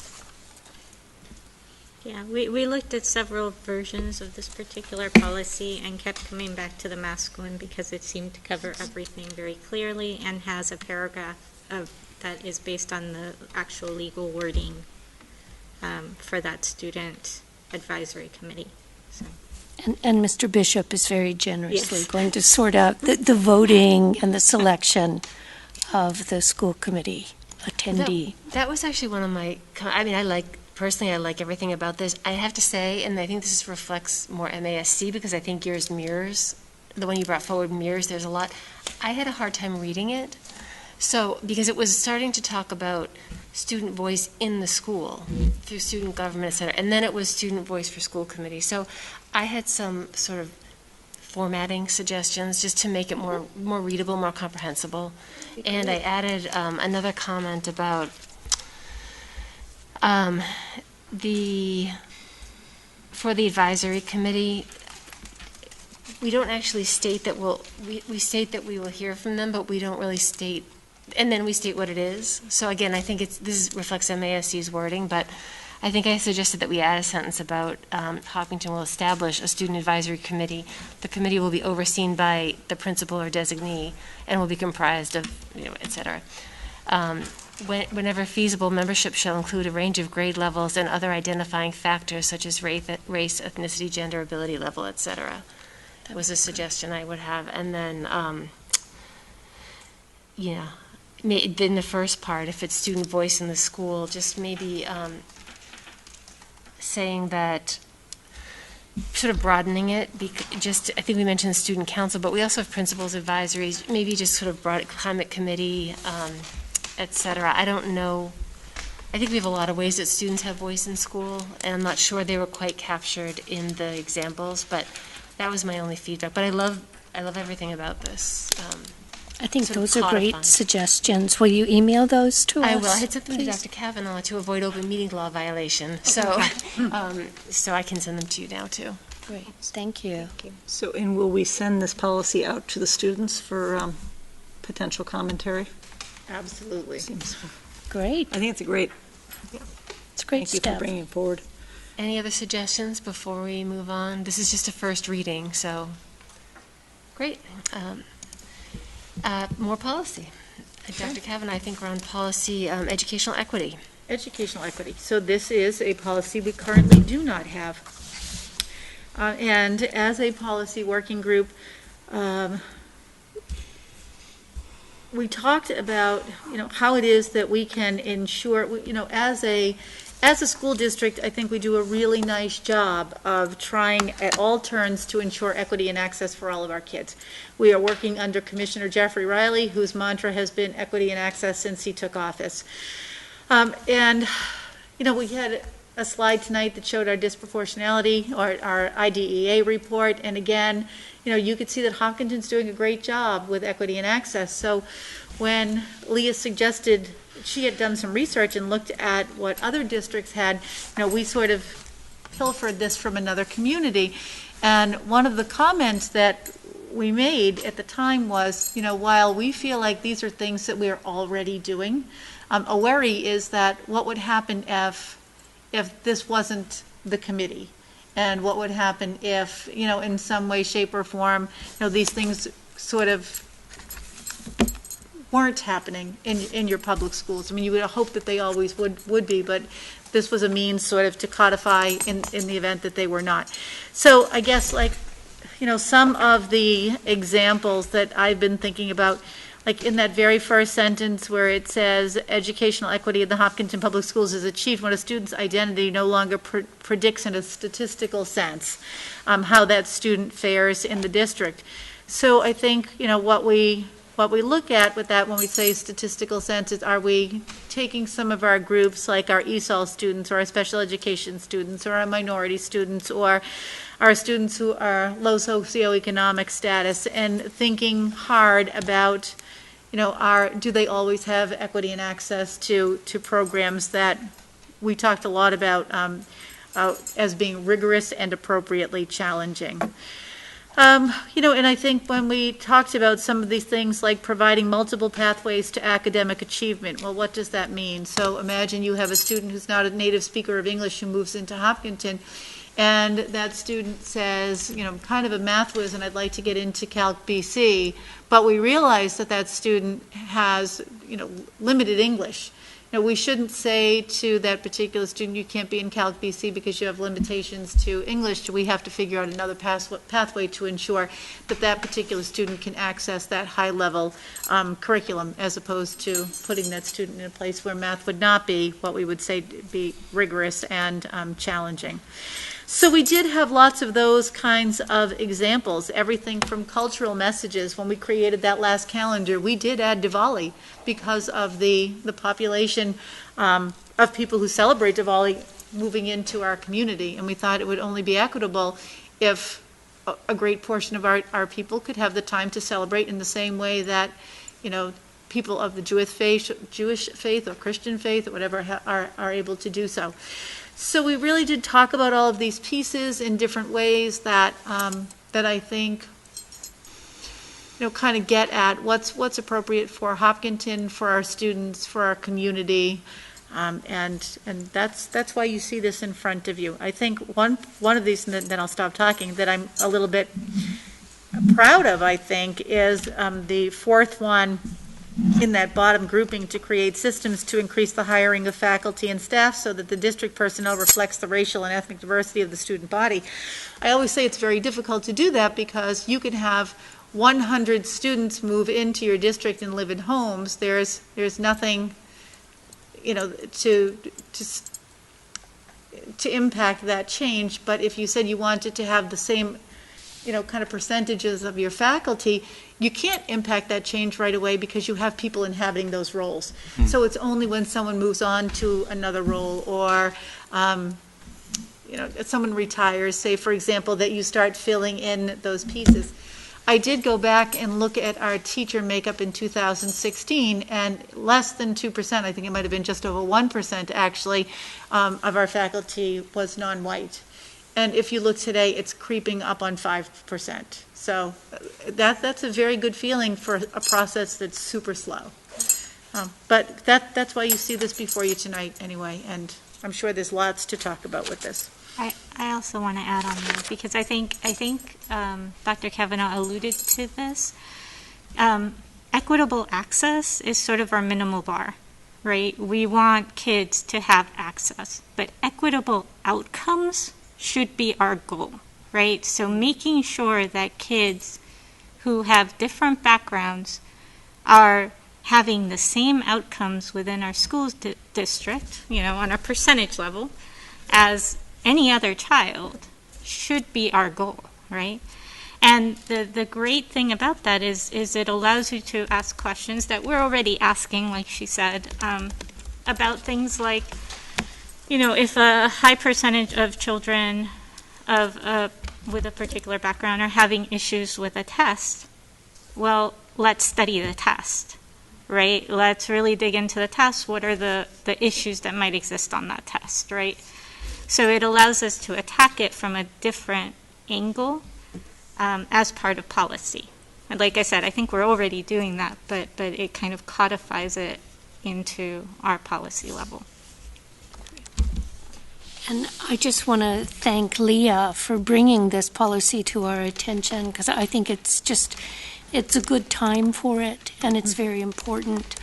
Yeah, we looked at several versions of this particular policy and kept coming back to the mask one because it seemed to cover everything very clearly and has a paragraph that is based on the actual legal wording for that student advisory committee. So.
And Mr. Bishop is very generously
Yes.
going to sort out the voting and the selection of the school committee attendee.
That was actually one of my, personally, I like everything about this. I have to say, and I think this reflects more MASC because I think yours mirrors, the one you brought forward mirrors, there's a lot. I had a hard time reading it. So, because it was starting to talk about student voice in the school through student government, et cetera, and then it was student voice for school committee. So I had some sort of formatting suggestions just to make it more readable, more comprehensible. And I added another comment about for the advisory committee, we don't actually state that we state that we will hear from them, but we don't really state, and then we state what it is. So again, I think this reflects MASC's wording, but I think I suggested that we add a sentence about Hopkinton will establish a student advisory committee. The committee will be overseen by the principal or designee and will be comprised of, et cetera. whenever feasible, membership shall include a range of grade levels and other identifying factors such as race, ethnicity, gender, ability level, etc. That was a suggestion I would have. And then, in the first part, if it's student voice in the school, just maybe saying that, sort of broadening it, I think we mentioned student council, but we also have principals advisories, maybe just sort of broad climate committee, et cetera. I don't know. I think we have a lot of ways that students have voice in school, and I'm not sure they were quite captured in the examples, but that was my only feedback. But I love everything about this.
I think those are great suggestions. Will you email those to us?
I will. I had sent them to Dr. Kavanaugh to avoid open meeting law violation, so so I can send them to you now too.
Great, thank you.
So, and will we send this policy out to the students for potential commentary?
Absolutely.
Great.
I think it's a great
Thank
you for bringing it forward.
Any other suggestions before we move on? This is just a first reading, so great. More policy. Dr. Kavanaugh, I think we're on policy educational equity.
Educational equity. So this is a policy we currently do not have. And as a policy working group, we talked about, how it is that we can ensure, as a school district, I think we do a really nice job of trying at all turns to ensure equity and access for all of our kids. We are working under Commissioner Jeffrey Riley, whose mantra has been equity and access since he took office. We had a slide tonight that showed our disproportionality, or our IDEA report, and again, you could see that Hopkinton's doing a great job with equity and access. So when Leah suggested, she had done some research and looked at what other districts had, we sort of pilfered this from another community. And one of the comments that we made at the time was, while we feel like these are things that we are already doing, a worry is that what would happen if this wasn't the committee? And what would happen if, in some way, shape, or form, these things sort of weren't happening in your public schools? I mean, you would hope that they always would be, but this was a means sort of to codify in the event that they were not. So I guess, some of the examples that I've been thinking about, like in that very first sentence where it says educational equity in the Hopkinton Public Schools is achieved when a student's identity no longer predicts in a statistical sense how that student fares in the district. So I think, what we look at with that when we say statistical sense is, are we taking some of our groups, like our ESOL students or our special education students or our minority students or our students who are low socioeconomic status, and thinking hard about, do they always have equity and access to programs that we talked a lot about as being rigorous and appropriately challenging. And I think when we talked about some of these things like providing multiple pathways to academic achievement, well, what does that mean? So imagine you have a student who's not a native speaker of English who moves into Hopkinton, and that student says, I'm kind of a math whiz and I'd like to get into Calc BC, but we realize that student has, limited English. We shouldn't say to that particular student, you can't be in Calc BC because you have limitations to English. We have to figure out another pathway to ensure that particular student can access that high-level curriculum, as opposed to putting that student in a place where math would not be what we would say be rigorous and challenging. So we did have lots of those kinds of examples, everything from cultural messages. When we created that last calendar, we did add Diwali because of the population of people who celebrate Diwali moving into our community, and we thought it would only be equitable if a great portion of our people could have the time to celebrate in the same way that, people of the Jewish faith or Christian faith or whatever are able to do so. So we really did talk about all of these pieces in different ways that I think, kind of get at what's appropriate for Hopkinton, for our students, for our community, and that's why you see this in front of you. I think one of these, and then I'll stop talking, that I'm a little bit proud of, I think, is the fourth one in that bottom grouping to create systems to increase the hiring of faculty and staff so that the district personnel reflects the racial and ethnic diversity of the student body. I always say it's very difficult to do that because you can have 100 students move into your district and live in homes. There's nothing, to impact that change. But if you said you wanted to have the same, kind of percentages of your faculty, you can't impact that change right away because you have people inhabiting those roles. So it's only when someone moves on to another role or, if someone retires, say, for example, that you start filling in those pieces. I did go back and look at our teacher makeup in 2016, and less than 2%, I think it might have been just over 1% actually, of our faculty was non-white. And if you look today, it's creeping up on 5%. So that's a very good feeling for a process that's super slow. But that's why you see this before you tonight anyway, and I'm sure there's lots to talk about with this.
I also want to add on that because I think Dr. Kavanaugh alluded to this. Equitable access is sort of our minimal bar, right? We want kids to have access, but equitable outcomes should be our goal, right? So making sure that kids who have different backgrounds are having the same outcomes within our school district, on a percentage level, as any other child should be our goal, right? And the great thing about that is it allows you to ask questions that we're already asking, like she said, about things like, if a high percentage of children with a particular background are having issues with a test, well, let's study the test, right? Let's really dig into the test. What are the issues that might exist on that test, right? So it allows us to attack it from a different angle as part of policy. And like I said, I think we're already doing that, but it kind of codifies it into our policy level.
And I just want to thank Leah for bringing this policy to our attention because I think it's a good time for it and it's very important.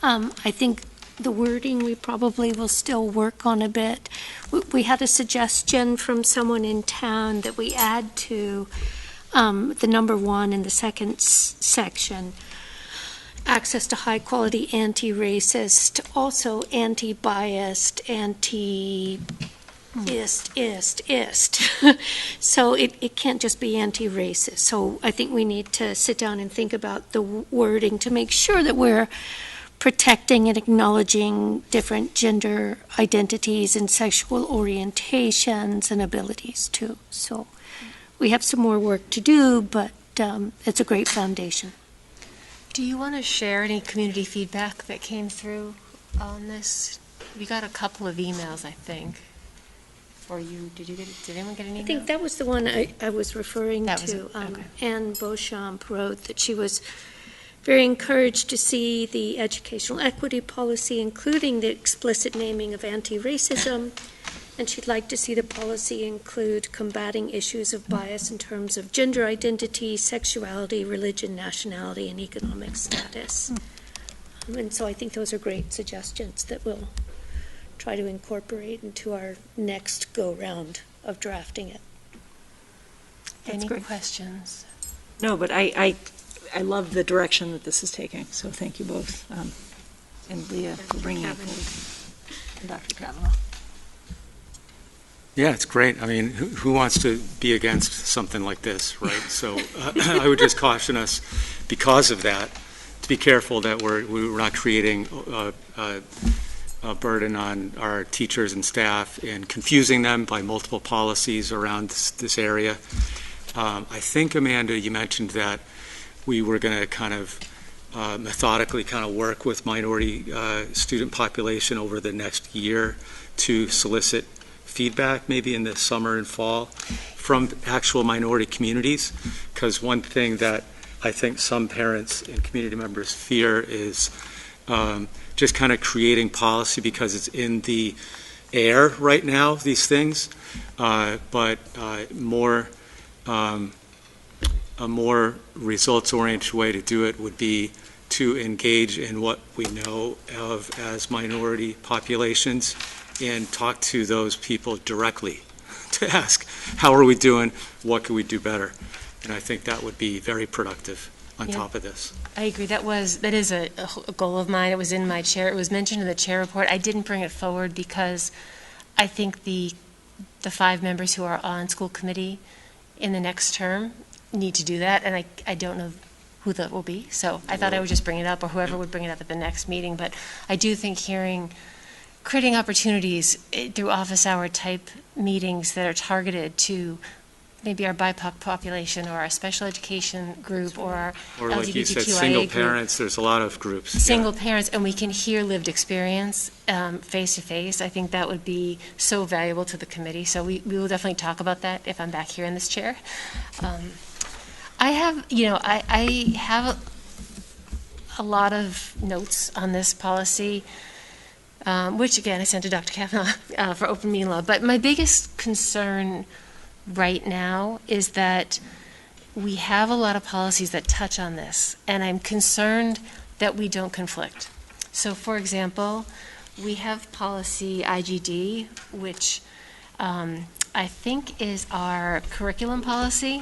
I think the wording we probably will still work on a bit. We had a suggestion from someone in town that we add to the number 1 in the second section, access to high-quality anti-racist, also anti-biased, ist. So it can't just be anti-racist. So I think we need to sit down and think about the wording to make sure that we're protecting and acknowledging different gender identities and sexual orientations and abilities too. So we have some more work to do, but it's a great foundation.
Do you want to share any community feedback that came through on this? We got a couple of emails, I think. Or did anyone get an email?
I think that was the one I was referring to.
Okay.
Anne Beauchamp wrote that she was very encouraged to see the educational equity policy, including the explicit naming of anti-racism, and she'd like to see the policy include combating issues of bias in terms of gender identity, sexuality, religion, nationality, and economic status. And so I think those are great suggestions that we'll try to incorporate into our next go-round of drafting it.
Any questions?
No, but I love the direction that this is taking, so thank you both. And Leah for bringing it forward. And Dr. Kavanaugh.
Yeah, it's great. I mean, who wants to be against something like this, right? So I would just caution us, because of that, to be careful that we're not creating a burden on our teachers and staff and confusing them by multiple policies around this area. I think, Amanda, you mentioned that we were going to kind of methodically kind of work with minority student population over the next year to solicit feedback, maybe in the summer and fall, from actual minority communities. Because one thing that I think some parents and community members fear is just kind of creating policy because it's in the air right now, these things, but a more results-oriented way to do it would be to engage in what we know of as minority populations and talk to those people directly to ask, how are we doing? What can we do better? And I think that would be very productive on top of this.
I agree. That is a goal of mine. It was in my chair. It was mentioned in the chair report. I didn't bring it forward because I think the 5 members who are on school committee in the next term need to do that, and I don't know who that will be. So I thought I would just bring it up, or whoever would bring it up at the next meeting. But I do think creating opportunities through office hour type meetings that are targeted to maybe our BIPOC population or our special education group or our
Or like you said,
LGBTQIA
single
group.
parents, there's a lot of groups.
Single parents, and we can hear lived experience face to face. I think that would be so valuable to the committee. So we will definitely talk about that if I'm back here in this chair. I have a lot of notes on this policy, which again I sent to Dr. Kavanaugh for open meeting law. But my biggest concern right now is that we have a lot of policies that touch on this, and I'm concerned that we don't conflict. So, for example, we have policy IGD, which I think is our curriculum policy.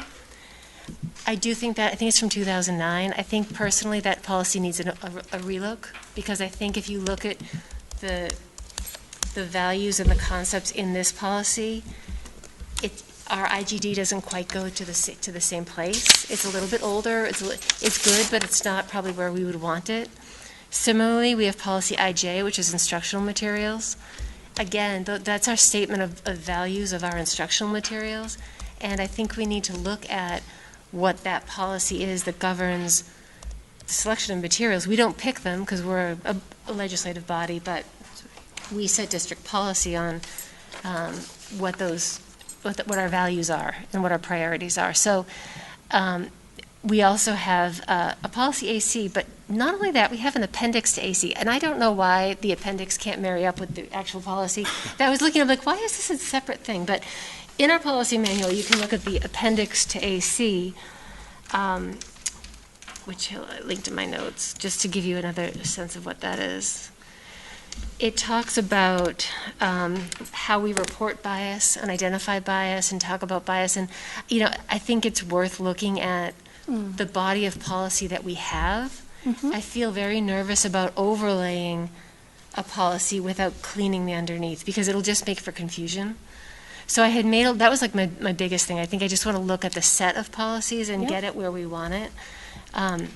I think it's from 2009. I think personally that policy needs a relook, because I think if you look at the values and the concepts in this policy, our IGD doesn't quite go to the same place. It's a little bit older. It's good, but it's not probably where we would want it. Similarly, we have policy IJ, which is instructional materials. Again, that's our statement of values of our instructional materials, and I think we need to look at what that policy is that governs the selection of materials. We don't pick them because we're a legislative body, but we set district policy on what our values are and what our priorities are. So we also have a policy AC, but not only that, we have an appendix to AC, and I don't know why the appendix can't marry up with the actual policy. I was looking, I'm like, why is this a separate thing? But in our policy manual, you can look at the appendix to AC, which I linked in my notes, just to give you another sense of what that is. It talks about how we report bias and identify bias and talk about bias. And, I think it's worth looking at the body of policy that we have. I feel very nervous about overlaying a policy without cleaning the underneath, because it'll just make for confusion. So I had that was like my biggest thing. I think I just want to look at the set of policies and get it where we want it. I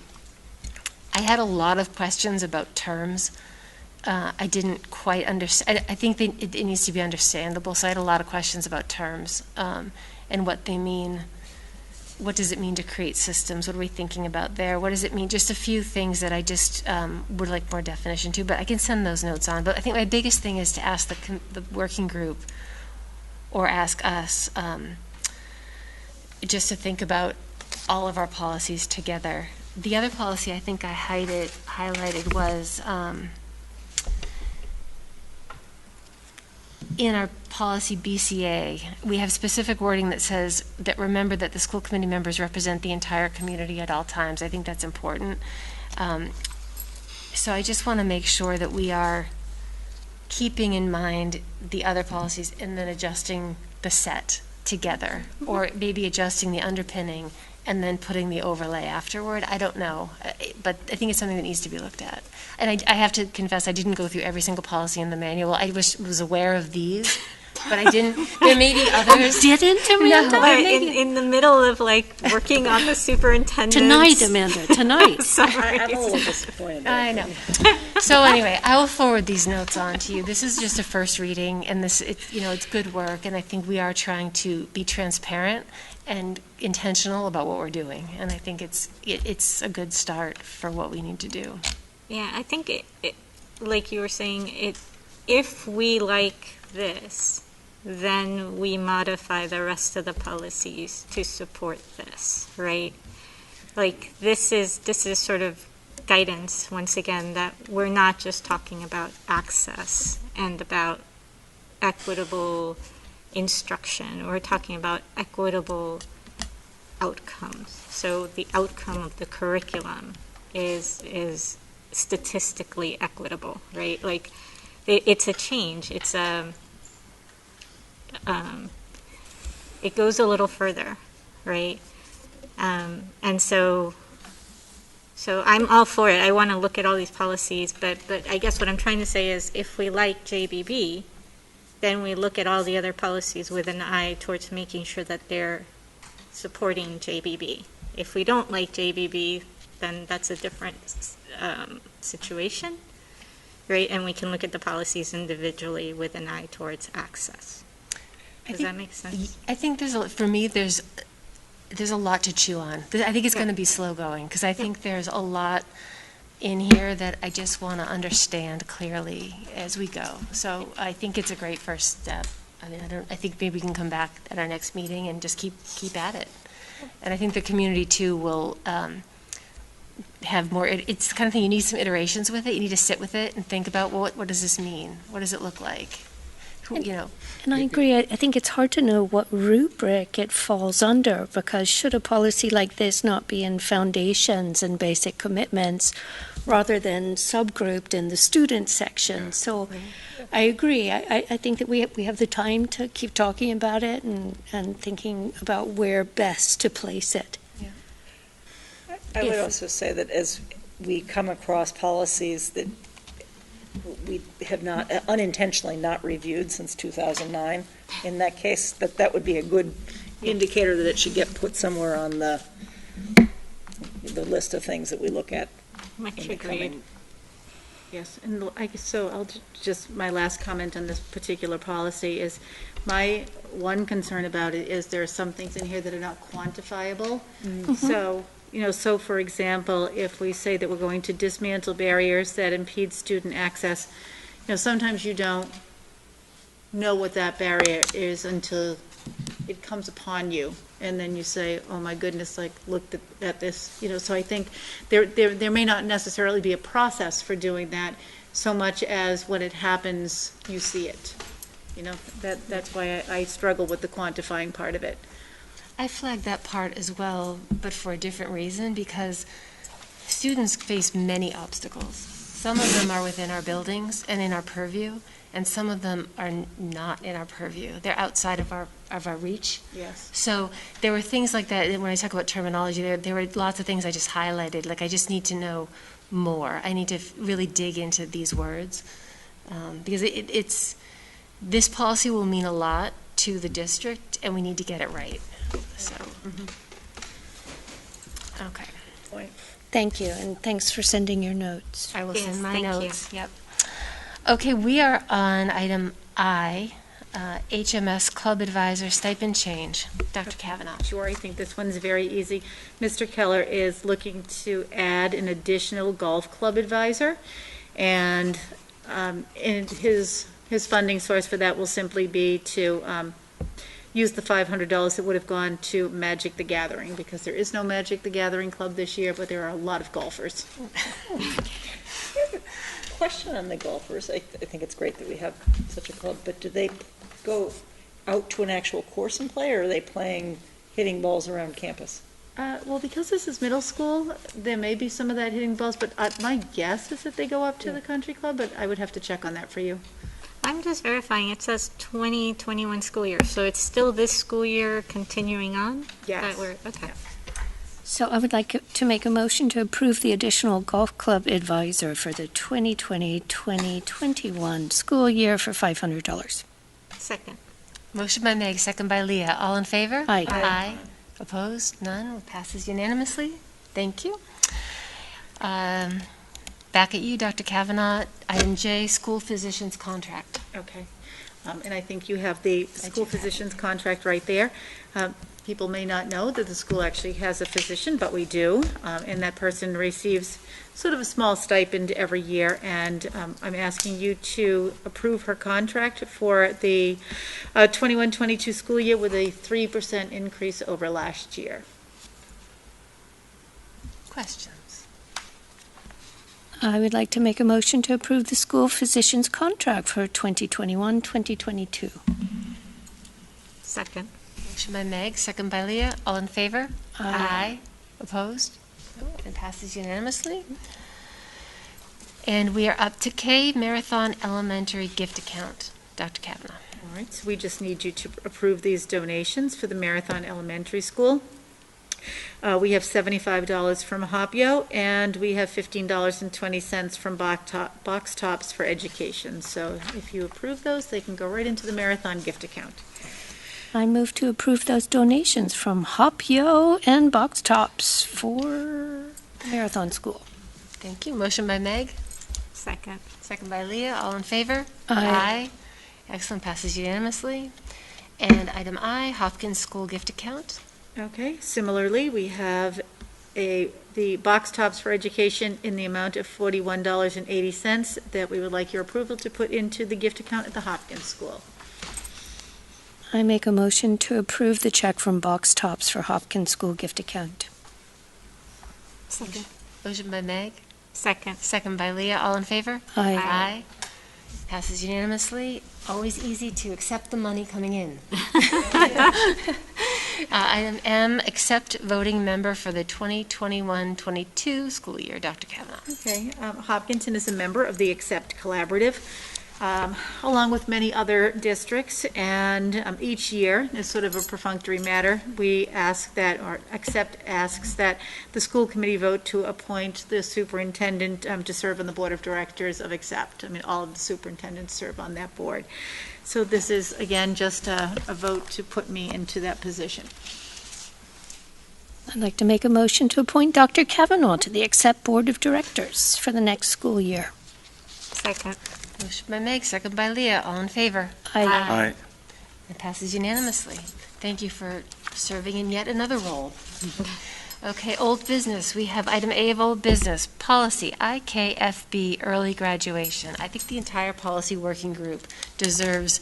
had a lot of questions about terms. I didn't quite understand. I think it needs to be understandable. So I had a lot of questions about terms and what they mean. What does it mean to create systems? What are we thinking about there? What does it mean? Just a few things that I just would like more definition to, but I can send those notes on. But I think my biggest thing is to ask the working group or ask us just to think about all of our policies together. The other policy I think I highlighted was in our policy BCA, we have specific wording that says that remember that the school committee members represent the entire community at all times. I think that's important. So I just want to make sure that we are keeping in mind the other policies and then adjusting the set together, or maybe adjusting the underpinning and then putting the overlay afterward. I don't know, but I think it's something that needs to be looked at. And I have to confess, I didn't go through every single policy in the manual. I was aware of these, but I didn't. There may be others.
Didn't, Amanda?
No,
But in the middle of working on the superintendent.
Tonight, Amanda, tonight.
Sorry.
I'm a little disappointed.
I know. So anyway, I will forward these notes on to you. This is just a first reading, and it's good work, and I think we are trying to be transparent and intentional about what we're doing, and I think it's a good start for what we need to do.
Yeah, I think it like you were saying, if we like this, then we modify the rest of the policies to support this, right? Like this is sort of guidance, once again, that we're not just talking about access and about equitable instruction. We're talking about equitable outcomes. So the outcome of the curriculum is statistically equitable, right? Like, it's a change. It's it goes a little further, right? And so I'm all for it. I want to look at all these policies, but I guess what I'm trying to say is, if we like JBB, then we look at all the other policies with an eye towards making sure that they're supporting JBB. If we don't like JBB, then that's a different situation, right? And we can look at the policies individually with an eye towards access. Does that make sense?
I think there's a lot to chew on. I think it's going to be slow going, because I think there's a lot in here that I just want to understand clearly as we go. So I think it's a great first step. I mean, I think maybe we can come back at our next meeting and just keep at it. And I think the community too will have more. It's the kind of thing, you need some iterations with it. You need to sit with it and think about, well, what does this mean? What does it look like?
And I agree. I think it's hard to know what rubric it falls under, because should a policy like this not be in foundations and basic commitments rather than subgrouped in the student section? So I agree. I think that we have the time to keep talking about it and thinking about where best to place it.
I would also say that as we come across policies that we have not unintentionally not reviewed since 2009, in that case, that would be a good indicator that it should get put somewhere on the list of things that we look at.
Much agreed.
Yes, and so I'll just, my last comment on this particular policy is, my one concern about it is there are some things in here that are not quantifiable. So, so for example, if we say that we're going to dismantle barriers that impede student access, sometimes you don't know what that barrier is until it comes upon you, and then you say, oh my goodness, like, look at this, so I think there may not necessarily be a process for doing that, so much as when it happens, you see it. That's why I struggle with the quantifying part of it.
I flagged that part as well, but for a different reason, because students face many obstacles. Some of them are within our buildings and in our purview, and some of them are not in our purview. They're outside of our reach.
Yes.
So there were things like that. When I talk about terminology, there were lots of things I just highlighted. Like, I just need to know more. I need to really dig into these words, because this policy will mean a lot to the district, and we need to get it right. So, okay.
Thank you, and thanks for sending your notes.
I will send my notes. Yep. Okay, we are on item I, HMS Club Advisor Stipend Change. Dr. Kavanaugh.
Sure, I think this one's very easy. Mr. Keller is looking to add an additional golf club advisor, and his funding source for that will simply be to use the $500 that would have gone to Magic the Gathering, because there is no Magic the Gathering club this year, but there are a lot of golfers.
Question on the golfers. I think it's great that we have such a club, but do they go out to an actual course and play, or are they hitting balls around campus?
Well, because this is middle school, there may be some of that hitting balls, but my guess is that they go up to the country club, but I would have to check on that for you.
I'm just verifying. It says 2021 school year, so it's still this school year continuing on?
Yes.
Okay.
So I would like to make a motion to approve the additional golf club advisor for the 2020-2021 school year for $500.
Second.
Motion by Meg, second by Leah. All in favor?
Aye.
Aye. Opposed? None. Passes unanimously. Thank you. Back at you, Dr. Kavanaugh. Item J, school physician's contract.
Okay. And I think you have the school physician's contract right there. People may not know that the school actually has a physician, but we do. And that person receives sort of a small stipend every year. And I'm asking you to approve her contract for the 21-22 school year with a 3% increase over last year.
Questions?
I would like to make a motion to approve the school physician's contract for 2021-2022.
Second.
Motion by Meg, second by Leah. All in favor?
Aye.
Opposed? No. And passes unanimously. And we are up to K, Marathon Elementary Gift Account. Dr. Kavanaugh.
All right, so we just need you to approve these donations for the Marathon Elementary School. We have $75 from Hopyo, and we have $15.20 from Box Tops for Education. So if you approve those, they can go right into the Marathon gift account.
I move to approve those donations from Hopyo and Box Tops for the Marathon School.
Thank you. Motion by Meg.
Second.
Second by Leah. All in favor?
Aye.
Excellent. Passes unanimously. And item I, Hopkins School Gift Account.
Okay, similarly, we have the Box Tops for Education in the amount of $41.80 that we would like your approval to put into the gift account at the Hopkins School.
I make a motion to approve the check from Box Tops for Hopkins School Gift Account.
Second.
Motion by Meg.
Second.
Second by Leah. All in favor?
Aye.
Aye. Passes unanimously. Always easy to accept the money coming in. Item M, accept voting member for the 2021-22 school year. Dr. Kavanaugh.
Okay, Hopkinton is a member of the Accept Collaborative, along with many other districts, and each year, as sort of a perfunctory matter, we ask that, or Accept asks that the school committee vote to appoint the superintendent to serve on the board of directors of Accept. I mean, all of the superintendents serve on that board. So this is, again, just a vote to put me into that position.
I'd like to make a motion to appoint Dr. Kavanaugh to the Accept Board of Directors for the next school year.
Second.
Motion by Meg, second by Leah. All in favor?
Aye.
It passes unanimously. Thank you for serving in yet another role. Okay, old business. We have item A of old business, policy IKFB, early graduation. I think the entire policy working group deserves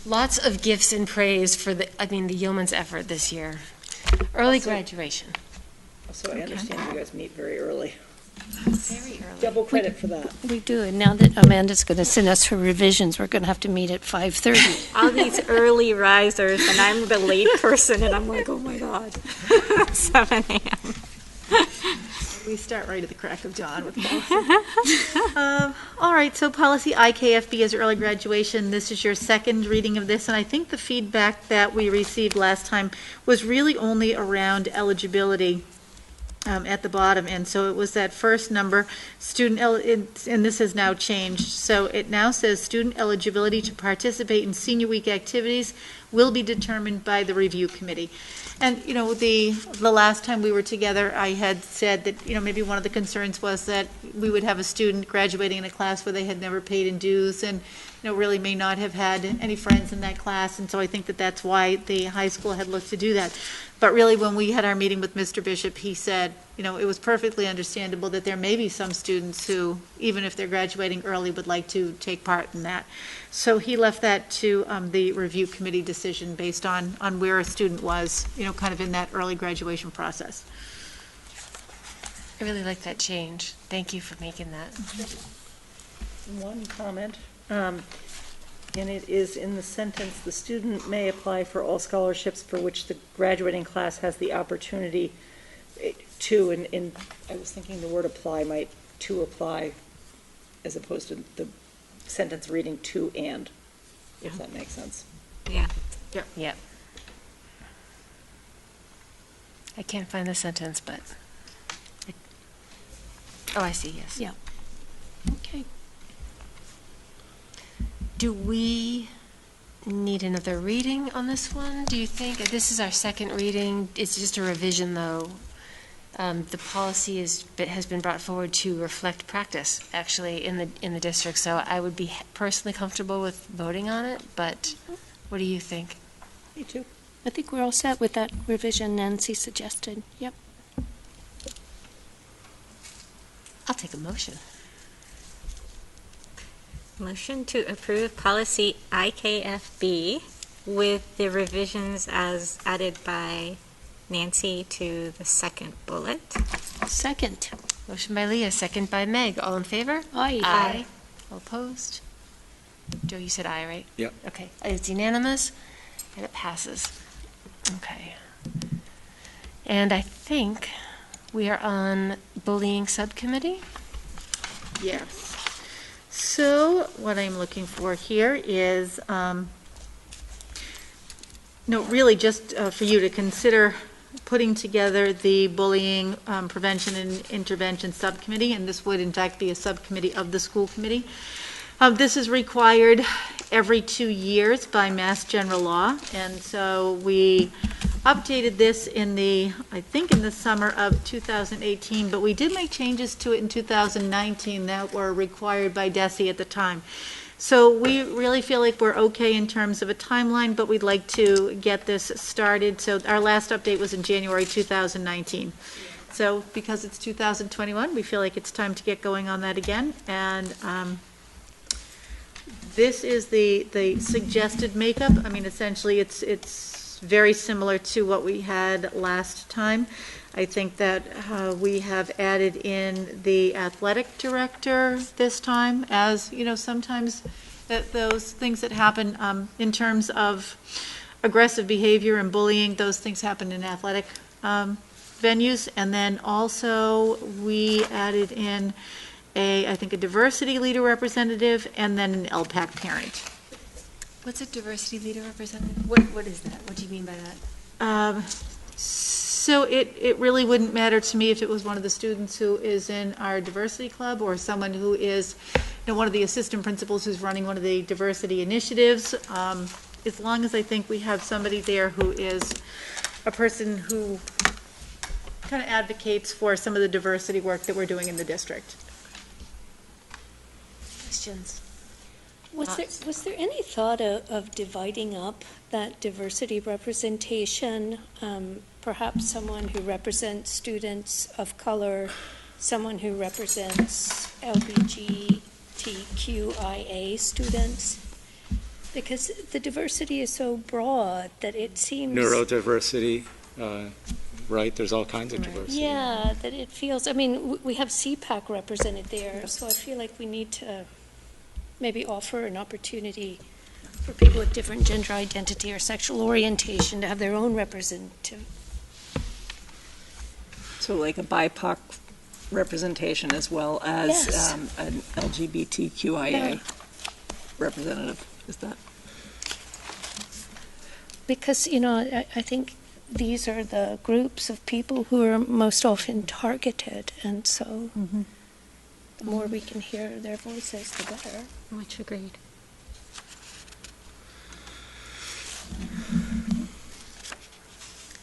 lots of gifts and praise for the yeoman's effort this year. Early graduation.
So I understand you guys meet very early.
Very early.
Double credit for that.
We do, and now that Amanda's going to send us her revisions, we're going to have to meet at 5:30.
All these early risers, and I'm the late person, and I'm like, oh my God. 7 a.m.
We start right at the crack of dawn with policy. All right, so policy IKFB is early graduation. This is your second reading of this, and I think the feedback that we received last time was really only around eligibility at the bottom, and so it was that first number, and this has now changed. So it now says student eligibility to participate in senior week activities will be determined by the review committee. And, you know, the last time we were together, I had said that, you know, maybe one of the concerns was that we would have a student graduating in a class where they had never paid in dues and, you know, really may not have had any friends in that class. And so I think that that's why the high school had looked to do that. But really, when we had our meeting with Mr. Bishop, he said, you know, it was perfectly understandable that there may be some students who, even if they're graduating early, would like to take part in that. So he left that to the review committee decision based on where a student was, you know, kind of in that early graduation process.
I really like that change. Thank you for making that.
One comment, and it is in the sentence, the student may apply for all scholarships for which the graduating class has the opportunity to, and I was thinking the word apply might to apply as opposed to the sentence reading to and, if that makes sense.
Yeah.
Yep. I can't find the sentence, but oh, I see. Yes.
Yeah. Okay.
Do we need another reading on this one? Do you think this is our second reading? It's just a revision, though. The policy has been brought forward to reflect practice, actually, in the district. So I would be personally comfortable with voting on it. But what do you think?
Me too.
I think we're all set with that revision Nancy suggested. Yep.
I'll take a motion.
Motion to approve policy IKFB with the revisions as added by Nancy to the second bullet.
Second.
Motion by Leah, second by Meg. All in favor?
Aye.
Aye. All opposed? Joe, you said aye, right?
Yep.
Okay. It's unanimous, and it passes. Okay. And I think We are on bullying subcommittee.
Yes. So what I'm looking for here is, really just for you to consider putting together the bullying prevention and intervention subcommittee, and this would in fact be a subcommittee of the school committee. This is required every 2 years by Mass General Law, and so we updated this in the summer of 2018, but we did make changes to it in 2019 that were required by DESE at the time. So we really feel like we're okay in terms of a timeline, but we'd like to get this started. So our last update was in January 2019. So because it's 2021, we feel like it's time to get going on that again. And this is the suggested makeup. I mean, essentially, it's very similar to what we had last time. I think that we have added in the athletic director this time, as sometimes those things that happen in terms of aggressive behavior and bullying, those things happen in athletic venues. And then also we added in I think a diversity leader representative and then an LPAC parent.
What's a diversity leader representative? What is that? What do you mean by that?
So it really wouldn't matter to me if it was one of the students who is in our diversity club or someone who is one of the assistant principals who's running one of the diversity initiatives. As long as I think we have somebody there who is a person who kind of advocates for some of the diversity work that we're doing in the district.
Questions?
Was there any thought of dividing up that diversity representation? Perhaps someone who represents students of color, someone who represents LGBTQIA students? Because the diversity is so broad that it seems...
Neurodiversity, right? There's all kinds of diversity.
Yeah, that it feels... I mean, we have CPAC represented there, so I feel like we need to maybe offer an opportunity for people with different gender identity or sexual orientation to have their own representative.
So like a BIPOC representation as well as
Yes.
an LGBTQIA representative, is that?
Because, I think these are the groups of people who are most often targeted, and so the more we can hear their voices, the better.
Much agreed.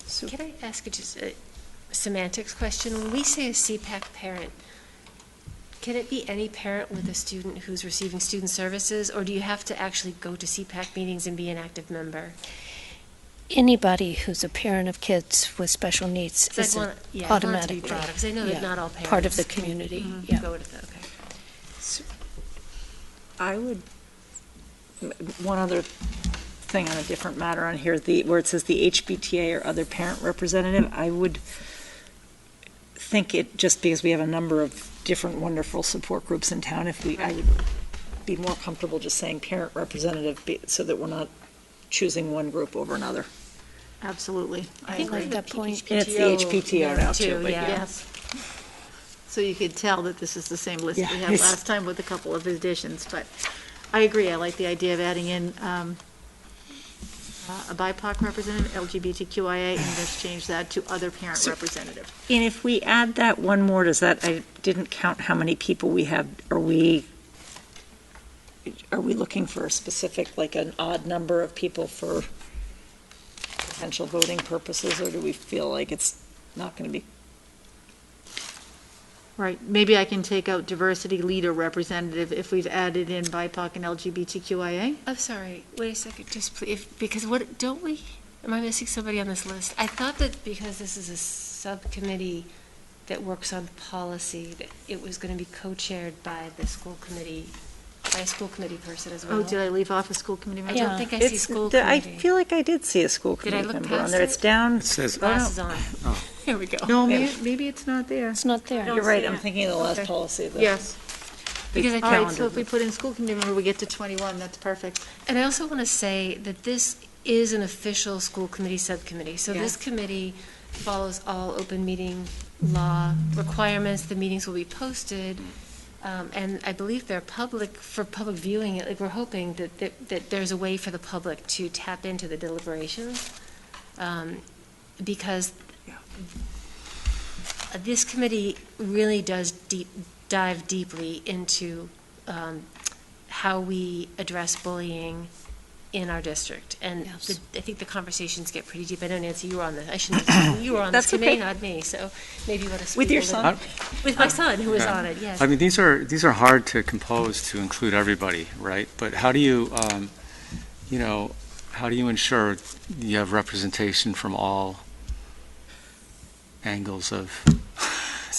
So can I ask you just a semantics question? When we say a CPAC parent, can it be any parent with a student who's receiving student services, or do you have to actually go to CPAC meetings and be an active member?
Anybody who's a parent of kids with special needs is automatically
because I know that not all parents
part of the community. Yeah.
Go to the, okay.
I would, one other thing on a different matter on here, where it says the HBTA or other parent representative, I would think it, just because we have a number of different wonderful support groups in town, I would be more comfortable just saying parent representative so that we're not choosing one group over another.
Absolutely.
I like that point.
And it's the HPTO now too, but
Yes. So you could tell that this is the same list we had last time with a couple of additions, but I agree. I like the idea of adding in a BIPOC representative, LGBTQIA, and just change that to other parent representative.
And if we add that one more, does that, I didn't count how many people we have, are we looking for a specific, like an odd number of people for potential voting purposes, or do we feel like it's not going to be?
Right. Maybe I can take out diversity leader representative if we've added in BIPOC and LGBTQIA.
I'm sorry. Wait a second. Just please, because what don't we? Am I missing somebody on this list? I thought that because this is a subcommittee that works on policy, that it was going to be co-chaired by the school committee, by a school committee person as well.
Oh, did I leave off a school committee member?
I don't think I see school committee.
I feel like I did see a school
Did I
committee
look
member on
past
there.
it?
It's down.
It says,
Glasses on.
Here we go. No, maybe it's not there.
It's not there.
You're right, I'm
it.
thinking of the last
Okay.
policy.
Yes.
Because I
All right,
calendar.
so if we put in school committee member, we get to 21. That's perfect.
And I also want to say that this is an official school committee subcommittee. So this
Yes.
committee follows all open meeting law requirements. The meetings will be posted, and I believe they're public for public viewing. Like, we're hoping that there's a way for the public to tap into the deliberations, because this committee really does dive deeply into how we address bullying in our district, and I think the conversations get pretty deep. I know, Nancy, you were on you were on this committee, not me, so maybe you want to speak
with your son,
with my son who was on it. Yes.
I mean, these are hard to compose to include everybody, right? But how do you, how do you ensure you have representation from all angles of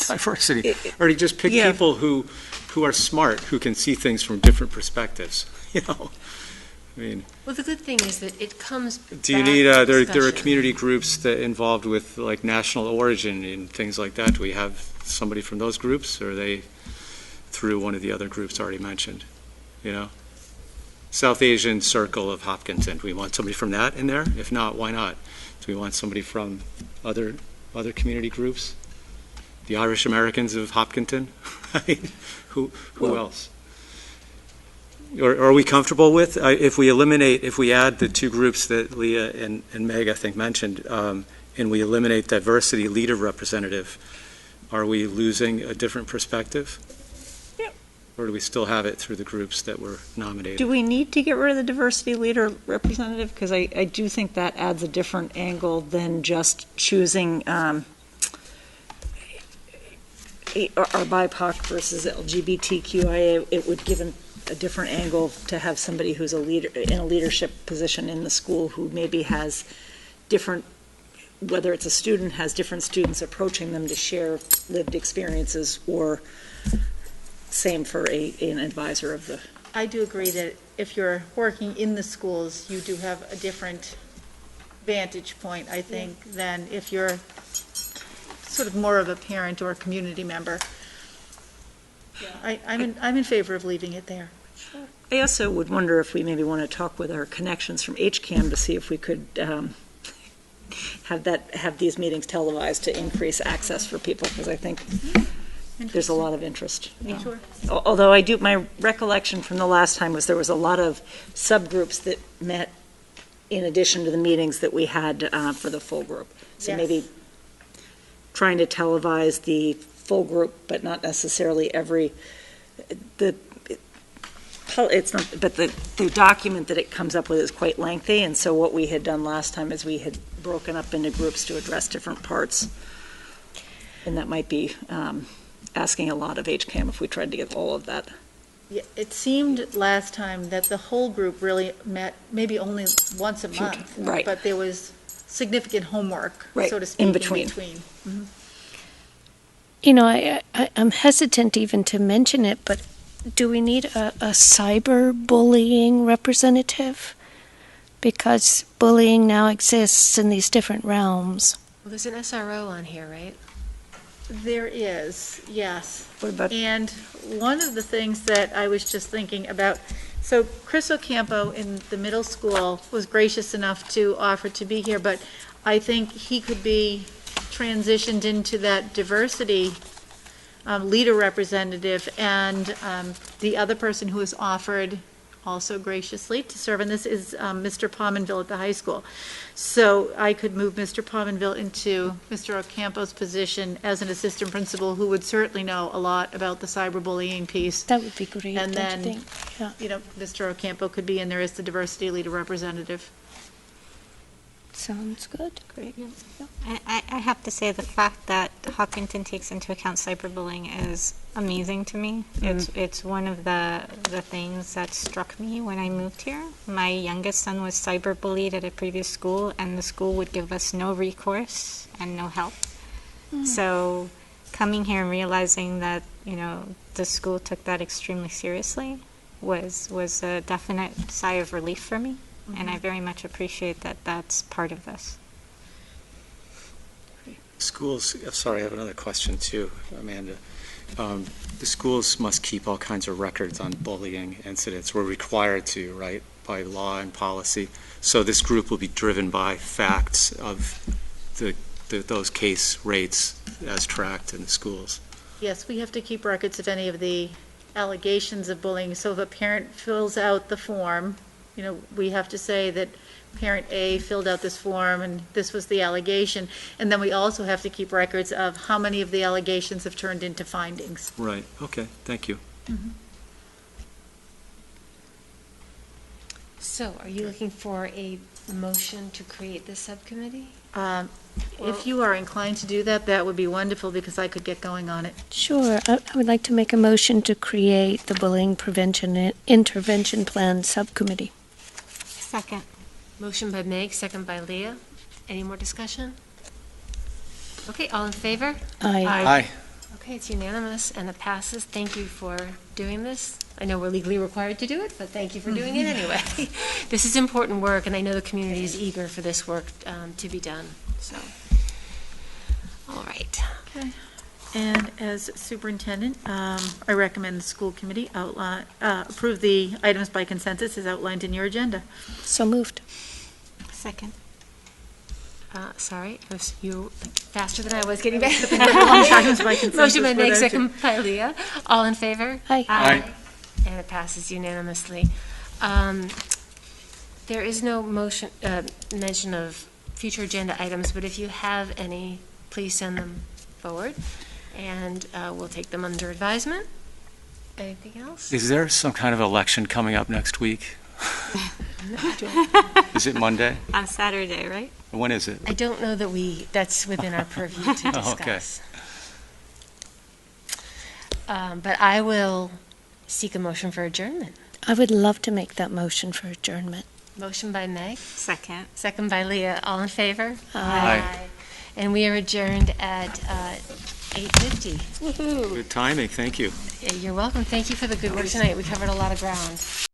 diversity? Or do you just pick people who are smart, who can see things from different perspectives? I mean,
well, the good thing is that it comes.
Do you need? There are community groups that involved with like national origin and things like that. Do we have somebody from those groups, or are they through one of the other groups already mentioned? South Asian Circle of Hopkinton. Do we want somebody from that in there? If not, why not? Do we want somebody from other community groups? The Irish Americans of Hopkinton. I mean, who else? Or are we comfortable with, if we add the two groups that Leah and Meg, I think, mentioned, and we eliminate diversity leader representative, are we losing a different perspective?
Yep.
Or do we still have it through the groups that were nominated?
Do we need to get rid of the diversity leader representative? Because I do think that adds a different angle than just choosing our BIPOC versus LGBTQIA. It would give a different angle to have somebody who's a leader in a leadership position in the school who maybe has different, whether it's a student, has different students approaching them to share lived experiences, or same for an advisor of the.
I do agree that if you're working in the schools, you do have a different vantage point, I think, than if you're sort of more of a parent or a community member. I'm in favor of leaving it there.
I also would wonder if we maybe want to talk with our connections from HCAM to see if we could have these meetings televised to increase access for people, because I think there's a lot of interest.
Sure.
Although my recollection from the last time was there was a lot of subgroups that met in addition to the meetings that we had for the full group. So maybe trying to televise the full group, but not necessarily the document that it comes up with is quite lengthy, and so what we had done last time is we had broken up into groups to address different parts, and that might be asking a lot of HCAM if we tried to get all of that.
Yeah, it seemed last time that the whole group really met maybe only once a month,
right?
But there was significant homework, so to speak,
in between.
Mm-hmm.
I'm hesitant even to mention it, but do we need a cyberbullying representative? Because bullying now exists in these different realms.
Well, there's an SRO on here, right?
There is, yes.
What about?
And one of the things that I was just thinking about, so Chris Ocampo in the middle school was gracious enough to offer to be here, but I think he could be transitioned into that diversity leader representative, and the other person who has offered also graciously to serve on this is Mr. Pominville at the high school. So I could move Mr. Pominville into Mr. Ocampo's position as an assistant principal, who would certainly know a lot about the cyberbullying piece.
That would be great.
And then,
yeah.
Mr. Ocampo could be in there as the diversity leader representative.
Sounds good.
Great. I have to say the fact that Hopkinton takes into account cyberbullying is amazing to me. It's one of the things that struck me when I moved here. My youngest son was cyberbullied at a previous school, and the school would give us no recourse and no help. So coming here and realizing that the school took that extremely seriously was a definite sigh of relief for me. And I very much appreciate that that's part of this.
Schools, sorry, I have another question too, Amanda. The schools must keep all kinds of records on bullying incidents. We're required to, right, by law and policy. So this group will be driven by facts of the those case rates as tracked in the schools.
Yes, we have to keep records of any of the allegations of bullying. So if a parent fills out the form, we have to say that parent A filled out this form and this was the allegation. And then we also have to keep records of how many of the allegations have turned into findings.
Right, okay, thank you.
Mm-hmm.
So are you looking for a motion to create this subcommittee?
If you are inclined to do that, that would be wonderful because I could get going on it.
Sure. I would like to make a motion to create the Bullying Prevention and Intervention Plan Subcommittee.
Second.
Motion by Meg, second by Leah. Any more discussion? Okay, all in favor?
Aye.
Aye.
Okay, it's unanimous and it passes. Thank you for doing this. I know we're legally required to do it, but thank you for doing it anyway. This is important work, and I know the community is eager for this work to be done. So, all right.
Okay. And as superintendent, I recommend the school committee approve the items by consensus as outlined in your agenda.
So moved.
Second.
Sorry, you faster than I was getting back.
Items by consensus.
Motion by Meg,
without
second by Leah. All in favor?
Aye.
Aye.
And it passes unanimously. There is no motion, mention of future agenda items, but if you have any, please send them forward, and we'll take them under advisement. Anything else?
Is there some kind of election coming up next week? Is it Monday?
On Saturday, right?
When is it?
I don't know that that's within our purview to
Oh, okay.
discuss. But I will seek a motion for adjournment.
I would love to make that motion for adjournment.
Motion by Meg,
Second.
second by Leah. All in favor?
Aye.
And we are adjourned at 8:50.
Woohoo.
Good timing, thank you.
You're welcome. Thank you for the good work tonight. We covered a lot of ground.